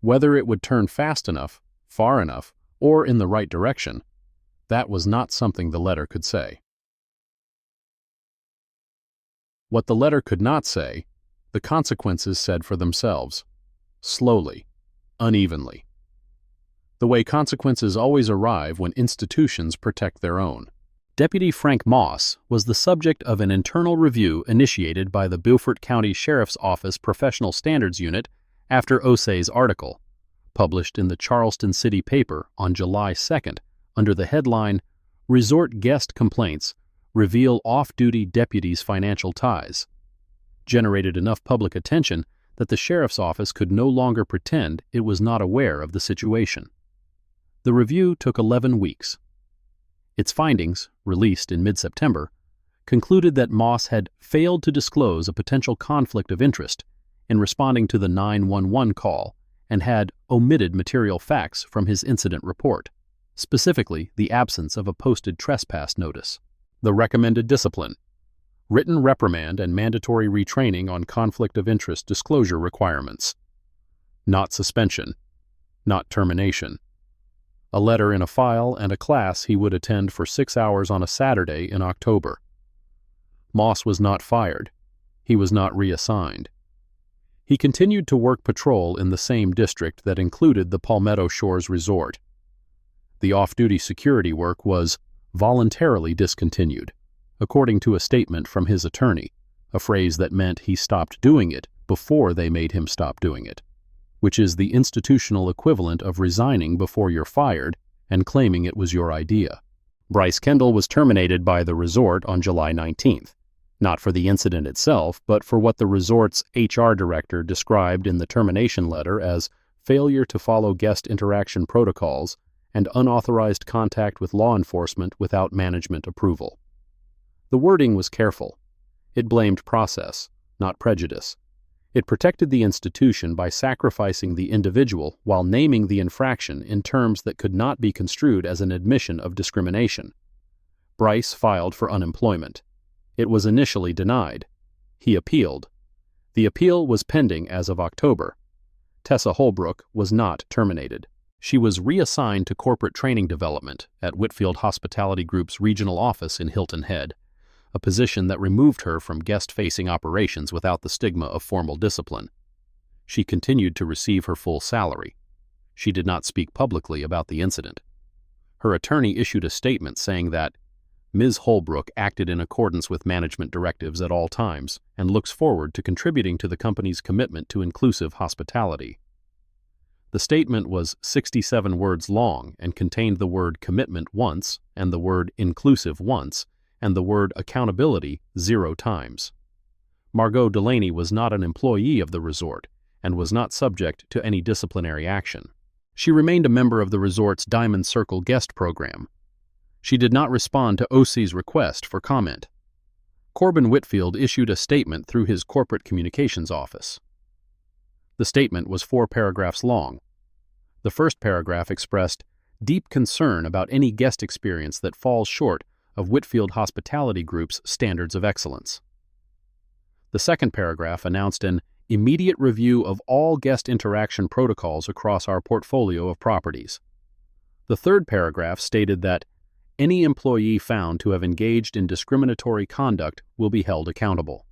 Whether it would turn fast enough, far enough, or in the right direction, that was not something the letter could say. What the letter could not say, the consequences said for themselves, slowly, unevenly. The way consequences always arrive when institutions protect their own. Deputy Frank Moss was the subject of an internal review initiated by the Beaufort County Sheriff's Office Professional Standards Unit after Osei's article, published in the Charleston City paper on July 2nd under the headline, "Resort Guest Complaints Reveal Off-Duty Deputies' Financial Ties," generated enough public attention that the sheriff's office could no longer pretend it was not aware of the situation. The review took 11 weeks. Its findings, released in mid-September, concluded that Moss had failed to disclose a potential conflict of interest in responding to the 911 call and had omitted material facts from his incident report, specifically the absence of a posted trespass notice. The recommended discipline: written reprimand and mandatory retraining on conflict of interest disclosure requirements. Not suspension, not termination. A letter in a file and a class he would attend for 6 hours on a Saturday in October. Moss was not fired. He was not reassigned. He continued to work patrol in the same district that included the Palmetto Shores Resort. The off-duty security work was voluntarily discontinued, according to a statement from his attorney, a phrase that meant he stopped doing it before they made him stop doing it, which is the institutional equivalent of resigning before you're fired and claiming it was your idea. Bryce Kendall was terminated by the resort on July 19th, not for the incident itself, but for what the resort's HR director described in the termination letter as failure to follow guest interaction protocols and unauthorized contact with law enforcement without management approval. The wording was careful. It blamed process, not prejudice. It protected the institution by sacrificing the individual while naming the infraction in terms that could not be construed as an admission of discrimination. Bryce filed for unemployment. It was initially denied. He appealed. The appeal was pending as of October. Tessa Holbrook was not terminated. She was reassigned to corporate training development at Whitfield Hospitality Group's regional office in Hilton Head, a position that removed her from guest-facing operations without the stigma of formal discipline. She continued to receive her full salary. She did not speak publicly about the incident. Her attorney issued a statement saying that Ms. Holbrook acted in accordance with management directives at all times and looks forward to contributing to the company's commitment to inclusive hospitality. The statement was 67 words long and contained the word commitment once and the word inclusive once and the word accountability 0 times. Margot Delaney was not an employee of the resort and was not subject to any disciplinary action. She remained a member of the resort's Diamond Circle guest program. She did not respond to OC's request for comment. Corbin Whitfield issued a statement through his corporate communications office. The statement was 4 paragraphs long. The first paragraph expressed deep concern about any guest experience that falls short of Whitfield Hospitality Group's standards of excellence. The second paragraph announced an immediate review of all guest interaction protocols across our portfolio of properties. The third paragraph stated that any employee found to have engaged in discriminatory conduct will be held accountable.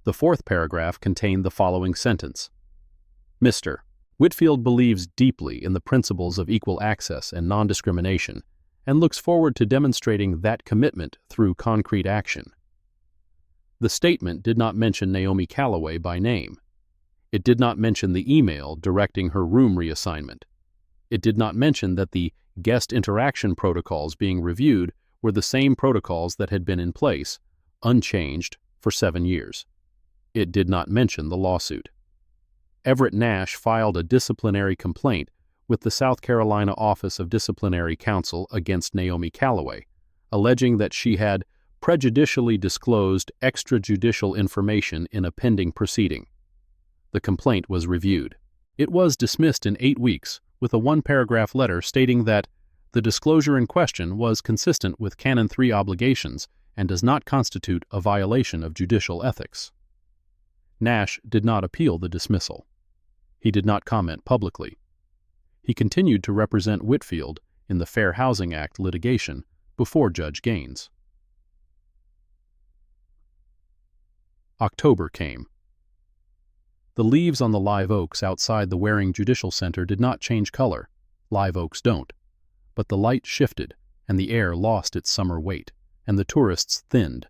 The fourth paragraph contained the following sentence: Mr. Whitfield believes deeply in the principles of equal access and non-discrimination and looks forward to demonstrating that commitment through concrete action. The statement did not mention Naomi Calloway by name. It did not mention the email directing her room reassignment. It did not mention that the guest interaction protocols being reviewed were the same protocols that had been in place, unchanged, for 7 years. It did not mention the lawsuit. Everett Nash filed a disciplinary complaint with the South Carolina Office of Disciplinary Counsel against Naomi Calloway, alleging that she had prejudicially disclosed extrajudicial information in a pending proceeding. The complaint was reviewed. It was dismissed in 8 weeks, with a 1-paragraph letter stating that the disclosure in question was consistent with Canon 3 obligations and does not constitute a violation of judicial ethics. Nash did not appeal the dismissal. He did not comment publicly. He continued to represent Whitfield in the Fair Housing Act litigation before Judge Gaines. October came. The leaves on the live oaks outside the Waring Judicial Center did not change color. Live oaks don't. But the light shifted, and the air lost its summer weight, and the tourists thinned,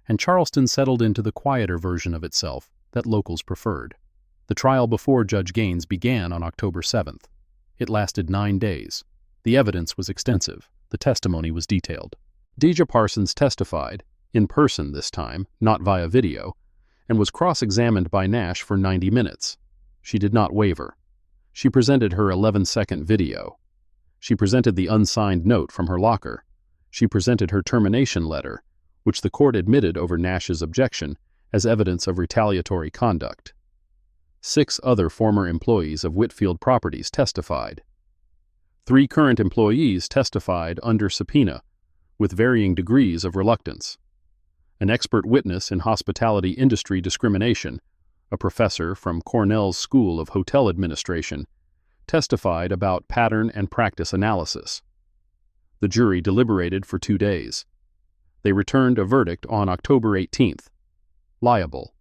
and Charleston settled into the quieter version of itself that locals preferred. The trial before Judge Gaines began on October 7th. It lasted 9 days. The evidence was extensive. The testimony was detailed. Deja Parsons testified, in person this time, not via video, and was cross-examined by Nash for 90 minutes. She did not waver. She presented her 11-second video. She presented the unsigned note from her locker. She presented her termination letter, which the court admitted over Nash's objection as evidence of retaliatory conduct. 6 other former employees of Whitfield Properties testified. 3 current employees testified under subpoena, with varying degrees of reluctance. An expert witness in hospitality industry discrimination, a professor from Cornell's School of Hotel Administration, testified about pattern and practice analysis. The jury deliberated for 2 days. They returned a verdict on October 18th. Liable.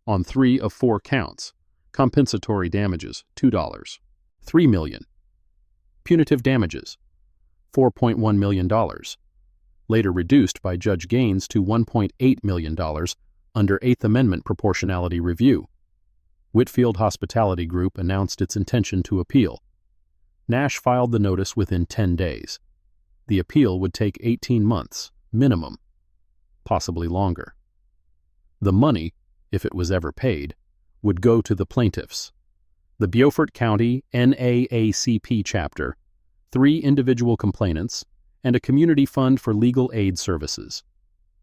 On 3 of 4 counts. Compensatory damages, $2. $3 million. Punitive damages, $4.1 million, later reduced by Judge Gaines to $1.8 million under Eighth Amendment proportionality review. Whitfield Hospitality Group announced its intention to appeal. Nash filed the notice within 10 days. The appeal would take 18 months, minimum, possibly longer. The money, if it was ever paid, would go to the plaintiffs, the Beaufort County NAACP chapter, 3 individual complainants, and a community fund for legal aid services,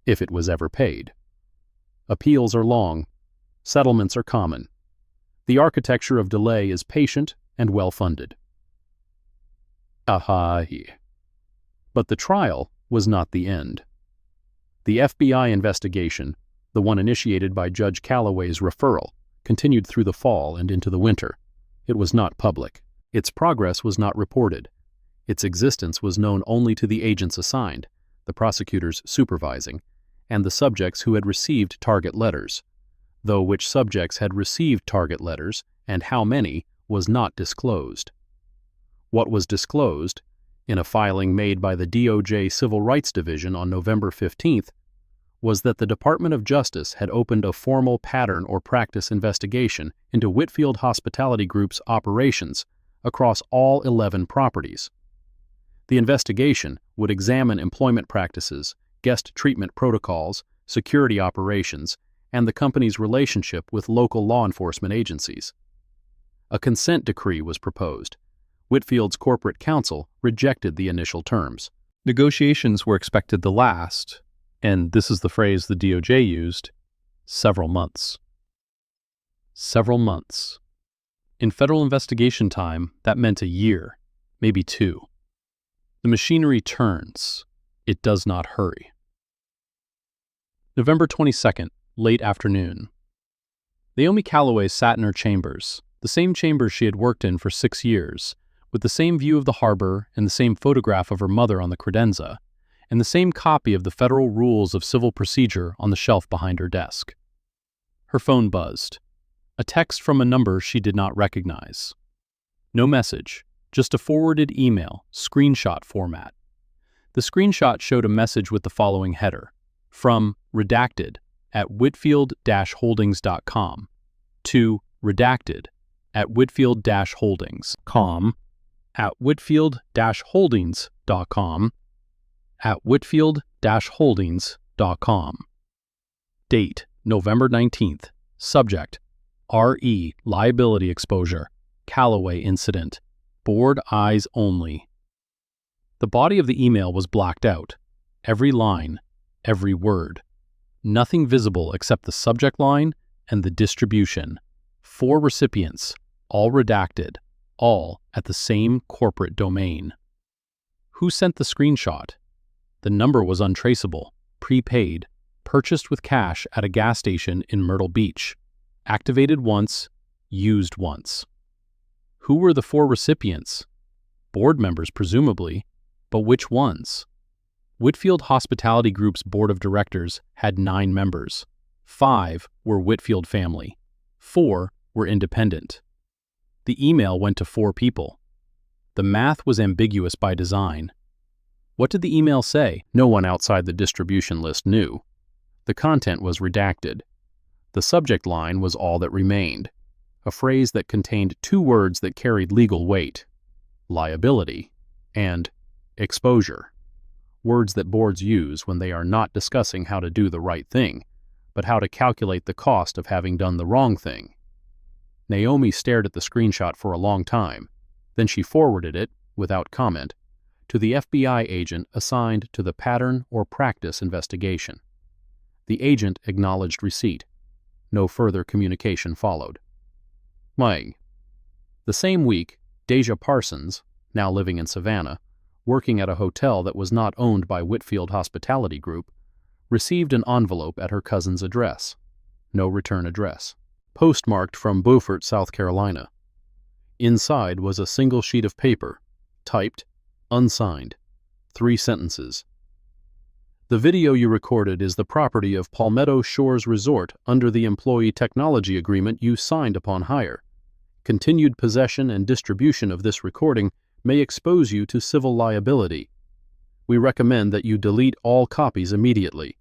if it was ever paid. Appeals are long. Settlements are common. The architecture of delay is patient and well-funded. But the trial was not the end. The FBI investigation, the one initiated by Judge Calloway's referral, continued through the fall and into the winter. It was not public. Its progress was not reported. Its existence was known only to the agents assigned, the prosecutors supervising, and the subjects who had received target letters, though which subjects had received target letters and how many was not disclosed. What was disclosed, in a filing made by the DOJ Civil Rights Division on November 15th, was that the Department of Justice had opened a formal pattern or practice investigation into Whitfield Hospitality Group's operations across all 11 properties. The investigation would examine employment practices, guest treatment protocols, security operations, and the company's relationship with local law enforcement agencies. A consent decree was proposed. Whitfield's corporate counsel rejected the initial terms. Negotiations were expected to last, and this is the phrase the DOJ used, several months. Several months. In federal investigation time, that meant a year, maybe 2. The machinery turns. It does not hurry. November 22nd, late afternoon. Naomi Calloway sat in her chambers, the same chambers she had worked in for 6 years, with the same view of the harbor and the same photograph of her mother on the credenza, and the same copy of the Federal Rules of Civil Procedure on the shelf behind her desk. Her phone buzzed. A text from a number she did not recognize. No message, just a forwarded email, screenshot format. The screenshot showed a message with the following header: from redacted at whitfield-holdings.com to redacted at whitfield-holdings.com at whitfield-holdings.com at whitfield-holdings.com. Date: November 19th. Subject: RE liability exposure, Calloway incident. Board eyes only. The body of the email was blacked out. Every line, every word. Nothing visible except the subject line and the distribution. 4 recipients, all redacted, all at the same corporate domain. Who sent the screenshot? The number was untraceable, prepaid, purchased with cash at a gas station in Myrtle Beach. Activated once, used once. Who were the 4 recipients? Board members, presumably, but which ones? Whitfield Hospitality Group's board of directors had 9 members. 5 were Whitfield family. 4 were independent. The email went to 4 people. The math was ambiguous by design. What did the email say? No one outside the distribution list knew. The content was redacted. The subject line was all that remained, a phrase that contained 2 words that carried legal weight: liability and exposure, words that boards use when they are not discussing how to do the right thing, but how to calculate the cost of having done the wrong thing. Naomi stared at the screenshot for a long time. Then she forwarded it, without comment, to the FBI agent assigned to the pattern or practice investigation. The agent acknowledged receipt. No further communication followed. The same week, Deja Parsons, now living in Savannah, working at a hotel that was not owned by Whitfield Hospitality Group, received an envelope at her cousin's address. No return address. Postmarked from Beaufort, South Carolina. Inside was a single sheet of paper, typed, unsigned, 3 sentences. The video you recorded is the property of Palmetto Shores Resort under the employee technology agreement you signed upon hire. Continued possession and distribution of this recording may expose you to civil liability. We recommend that you delete all copies immediately.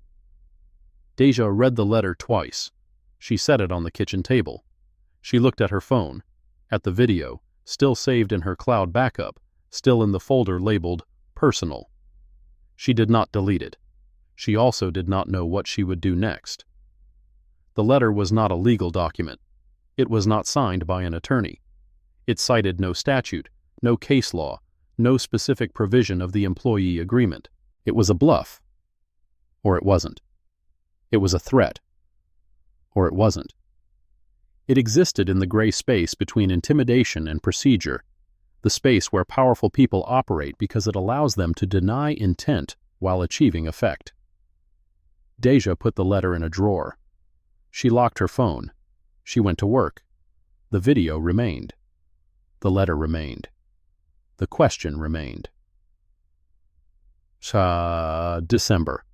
Deja read the letter twice. She set it on the kitchen table. She looked at her phone, at the video, still saved in her cloud backup, still in the folder labeled Personal. She did not delete it. She also did not know what she would do next. The letter was not a legal document. It was not signed by an attorney. It cited no statute, no case law, no specific provision of the employee agreement. It was a bluff. Or it wasn't. It was a threat. Or it wasn't. It existed in the gray space between intimidation and procedure, the space where powerful people operate because it allows them to deny intent while achieving effect. Deja put the letter in a drawer. She locked her phone. She went to work. The video remained. The letter remained. The question remained. December.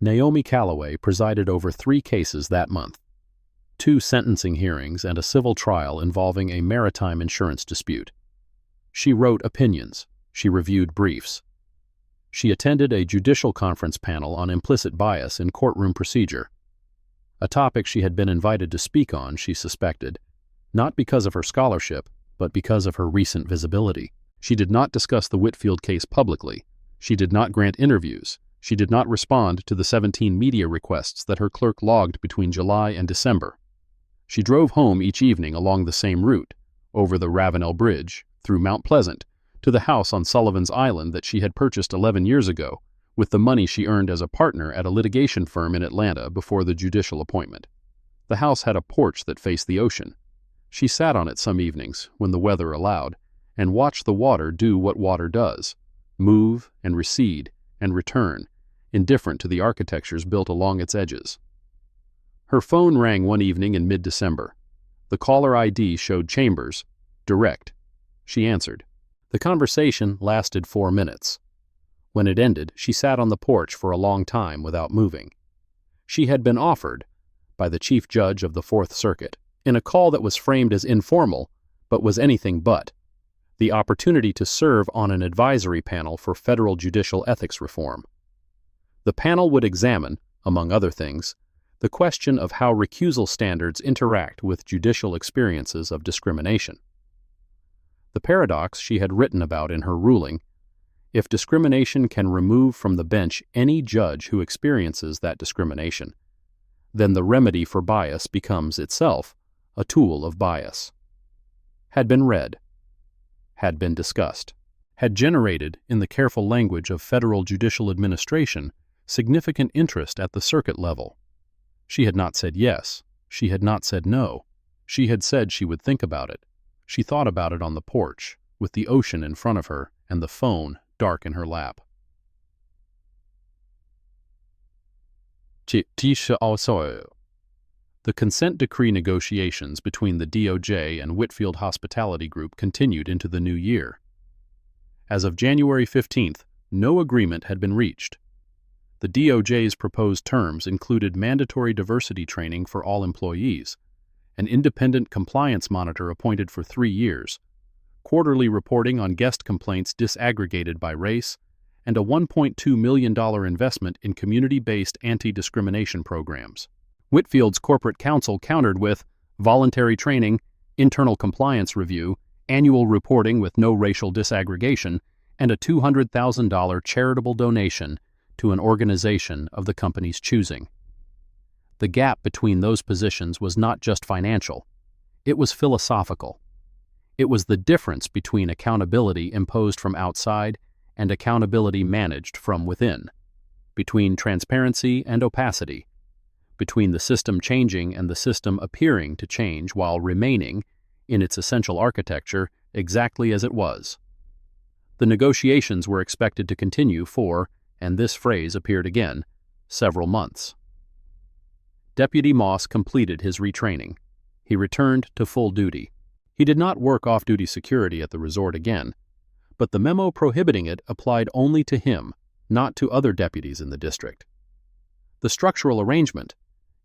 Naomi Calloway presided over 3 cases that month. 2 sentencing hearings and a civil trial involving a maritime insurance dispute. She wrote opinions. She reviewed briefs. She attended a judicial conference panel on implicit bias in courtroom procedure, a topic she had been invited to speak on, she suspected, not because of her scholarship, but because of her recent visibility. She did not discuss the Whitfield case publicly. She did not grant interviews. She did not respond to the 17 media requests that her clerk logged between July and December. She drove home each evening along the same route, over the Ravenel Bridge, through Mount Pleasant, to the house on Sullivan's Island that she had purchased 11 years ago, with the money she earned as a partner at a litigation firm in Atlanta before the judicial appointment. The house had a porch that faced the ocean. She sat on it some evenings, when the weather allowed, and watched the water do what water does, move and recede and return, indifferent to the architectures built along its edges. Her phone rang one evening in mid-December. The caller ID showed Chambers, direct. She answered. The conversation lasted 4 minutes. When it ended, she sat on the porch for a long time without moving. She had been offered, by the Chief Judge of the Fourth Circuit, in a call that was framed as informal, but was anything but, the opportunity to serve on an advisory panel for federal judicial ethics reform. The panel would examine, among other things, the question of how recusal standards interact with judicial experiences of discrimination. The paradox she had written about in her ruling: if discrimination can remove from the bench any judge who experiences that discrimination, then the remedy for bias becomes itself a tool of bias. Had been read, had been discussed, had generated, in the careful language of federal judicial administration, significant interest at the circuit level. She had not said yes. She had not said no. She had said she would think about it. She thought about it on the porch, with the ocean in front of her and the phone dark in her lap. The consent decree negotiations between the DOJ and Whitfield Hospitality Group continued into the new year. As of January 15th, no agreement had been reached. The DOJ's proposed terms included mandatory diversity training for all employees, an independent compliance monitor appointed for 3 years, quarterly reporting on guest complaints disaggregated by race, and a $1.2 million investment in community-based anti-discrimination programs. Whitfield's corporate counsel countered with voluntary training, internal compliance review, annual reporting with no racial disaggregation, and a $200,000 charitable donation to an organization of the company's choosing. The gap between those positions was not just financial. It was philosophical. It was the difference between accountability imposed from outside and accountability managed from within, between transparency and opacity, between the system changing and the system appearing to change while remaining, in its essential architecture, exactly as it was. The negotiations were expected to continue for, and this phrase appeared again, several months. Deputy Moss completed his retraining. He returned to full duty. He did not work off-duty security at the resort again, but the memo prohibiting it applied only to him, not to other deputies in the district. The structural arrangement,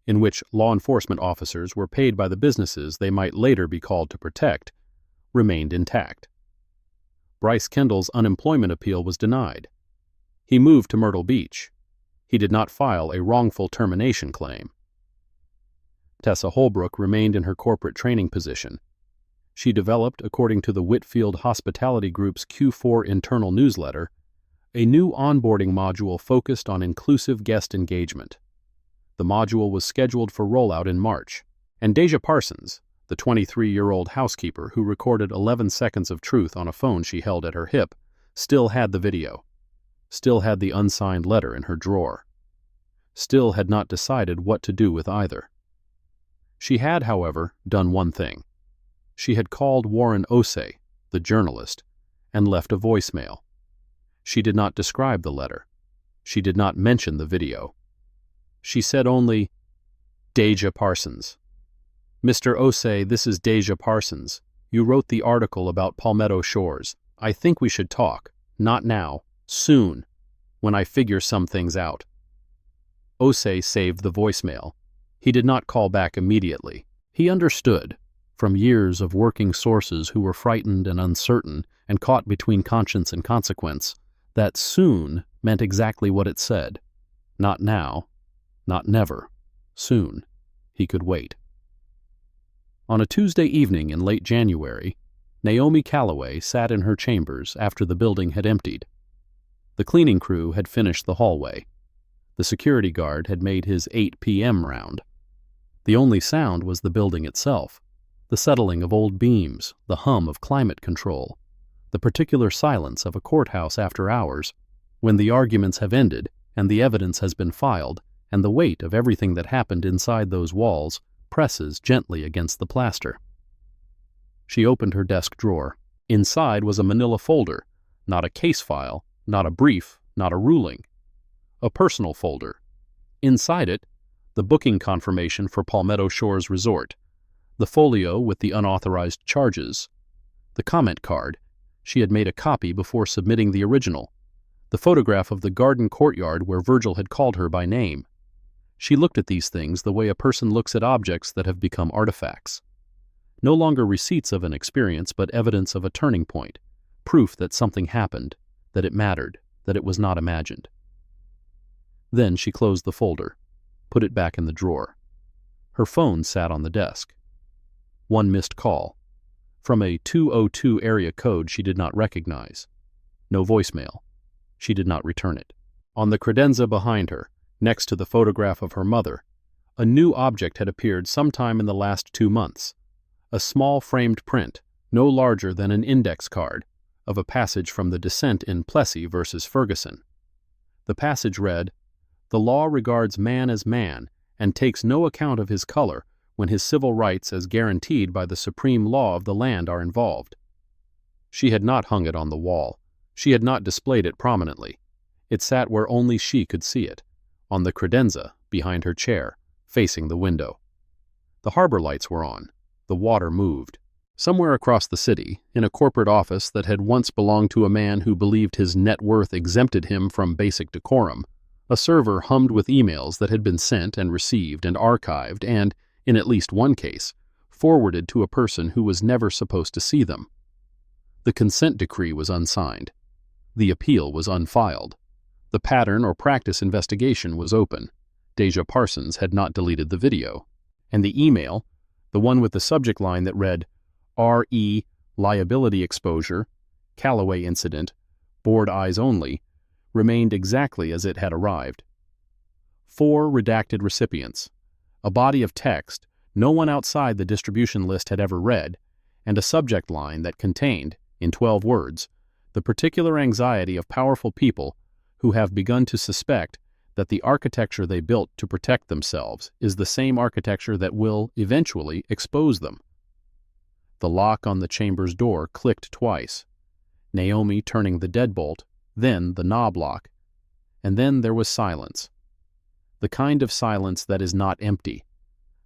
in which law enforcement officers were paid by the businesses they might later be called to protect, remained intact. Bryce Kendall's unemployment appeal was denied. He moved to Myrtle Beach. He did not file a wrongful termination claim. Tessa Holbrook remained in her corporate training position. She developed, according to the Whitfield Hospitality Group's Q4 internal newsletter, a new onboarding module focused on inclusive guest engagement. The module was scheduled for rollout in March, and Deja Parsons, the 23-year-old housekeeper who recorded 11 seconds of truth on a phone she held at her hip, still had the video, still had the unsigned letter in her drawer, still had not decided what to do with either. She had, however, done one thing. She had called Warren Osei, the journalist, and left a voicemail. She did not describe the letter. She did not mention the video. She said only, "Deja Parsons. Mr. Osei, this is Deja Parsons. You wrote the article about Palmetto Shores. I think we should talk. Not now. Soon. When I figure some things out." Osei saved the voicemail. He did not call back immediately. He understood, from years of working sources who were frightened and uncertain and caught between conscience and consequence, that soon meant exactly what it said. Not now. Not never. Soon. He could wait. On a Tuesday evening in late January, Naomi Calloway sat in her chambers after the building had emptied. The cleaning crew had finished the hallway. The security guard had made his 8 p.m. round. The only sound was the building itself, the settling of old beams, the hum of climate control, the particular silence of a courthouse after hours, when the arguments have ended and the evidence has been filed, and the weight of everything that happened inside those walls presses gently against the plaster. She opened her desk drawer. Inside was a manila folder, not a case file, not a brief, not a ruling. A personal folder. Inside it, the booking confirmation for Palmetto Shores Resort, the folio with the unauthorized charges, the comment card. She had made a copy before submitting the original, the photograph of the garden courtyard where Virgil had called her by name. She looked at these things the way a person looks at objects that have become artifacts. No longer receipts of an experience, but evidence of a turning point, proof that something happened, that it mattered, that it was not imagined. Then she closed the folder, put it back in the drawer. Her phone sat on the desk. One missed call, from a 202 area code she did not recognize. No voicemail. She did not return it. On the credenza behind her, next to the photograph of her mother, a new object had appeared sometime in the last 2 months. A small framed print, no larger than an index card, of a passage from the dissent in Plessy versus Ferguson. The passage read, "The law regards man as man and takes no account of his color when his civil rights as guaranteed by the supreme law of the land are involved." She had not hung it on the wall. She had not displayed it prominently. It sat where only she could see it, on the credenza behind her chair, facing the window. The harbor lights were on. The water moved. Somewhere across the city, in a corporate office that had once belonged to a man who believed his net worth exempted him from basic decorum, a server hummed with emails that had been sent and received and archived and, in at least one case, forwarded to a person who was never supposed to see them. The consent decree was unsigned. The appeal was unfiled. The pattern or practice investigation was open. Deja Parsons had not deleted the video. And the email, the one with the subject line that read, "R.E. Liability Exposure, Callaway Incident, Board Eyes Only," remained exactly as it had arrived. 4 redacted recipients, a body of text no one outside the distribution list had ever read, and a subject line that contained, in 12 words, the particular anxiety of powerful people who have begun to suspect that the architecture they built to protect themselves is the same architecture that will, eventually, expose them. The lock on the chamber's door clicked twice, Naomi turning the deadbolt, then the knob lock, and then there was silence. The kind of silence that is not empty,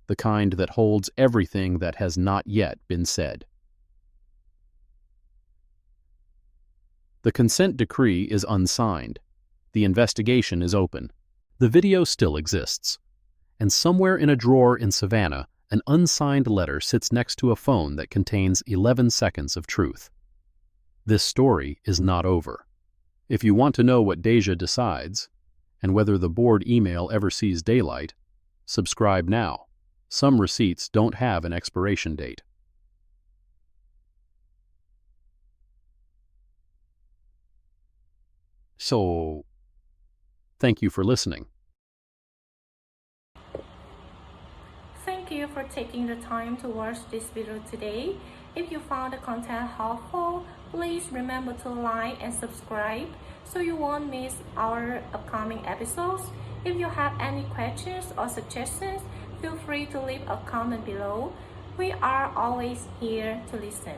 the kind that holds everything that has not yet been said. The consent decree is unsigned. The investigation is open. The video still exists. And somewhere in a drawer in Savannah, an unsigned letter sits next to a phone that contains 11 seconds of truth. This story is not over. If you want to know what Deja decides, and whether the board email ever sees daylight, subscribe now. Some receipts don't have an expiration date. So, thank you for listening. Thank you for taking the time to watch this video today. If you found the content helpful, please remember to like and subscribe so you won't miss our upcoming episodes. If you have any questions or suggestions, feel free to leave a comment below. We are always here to listen.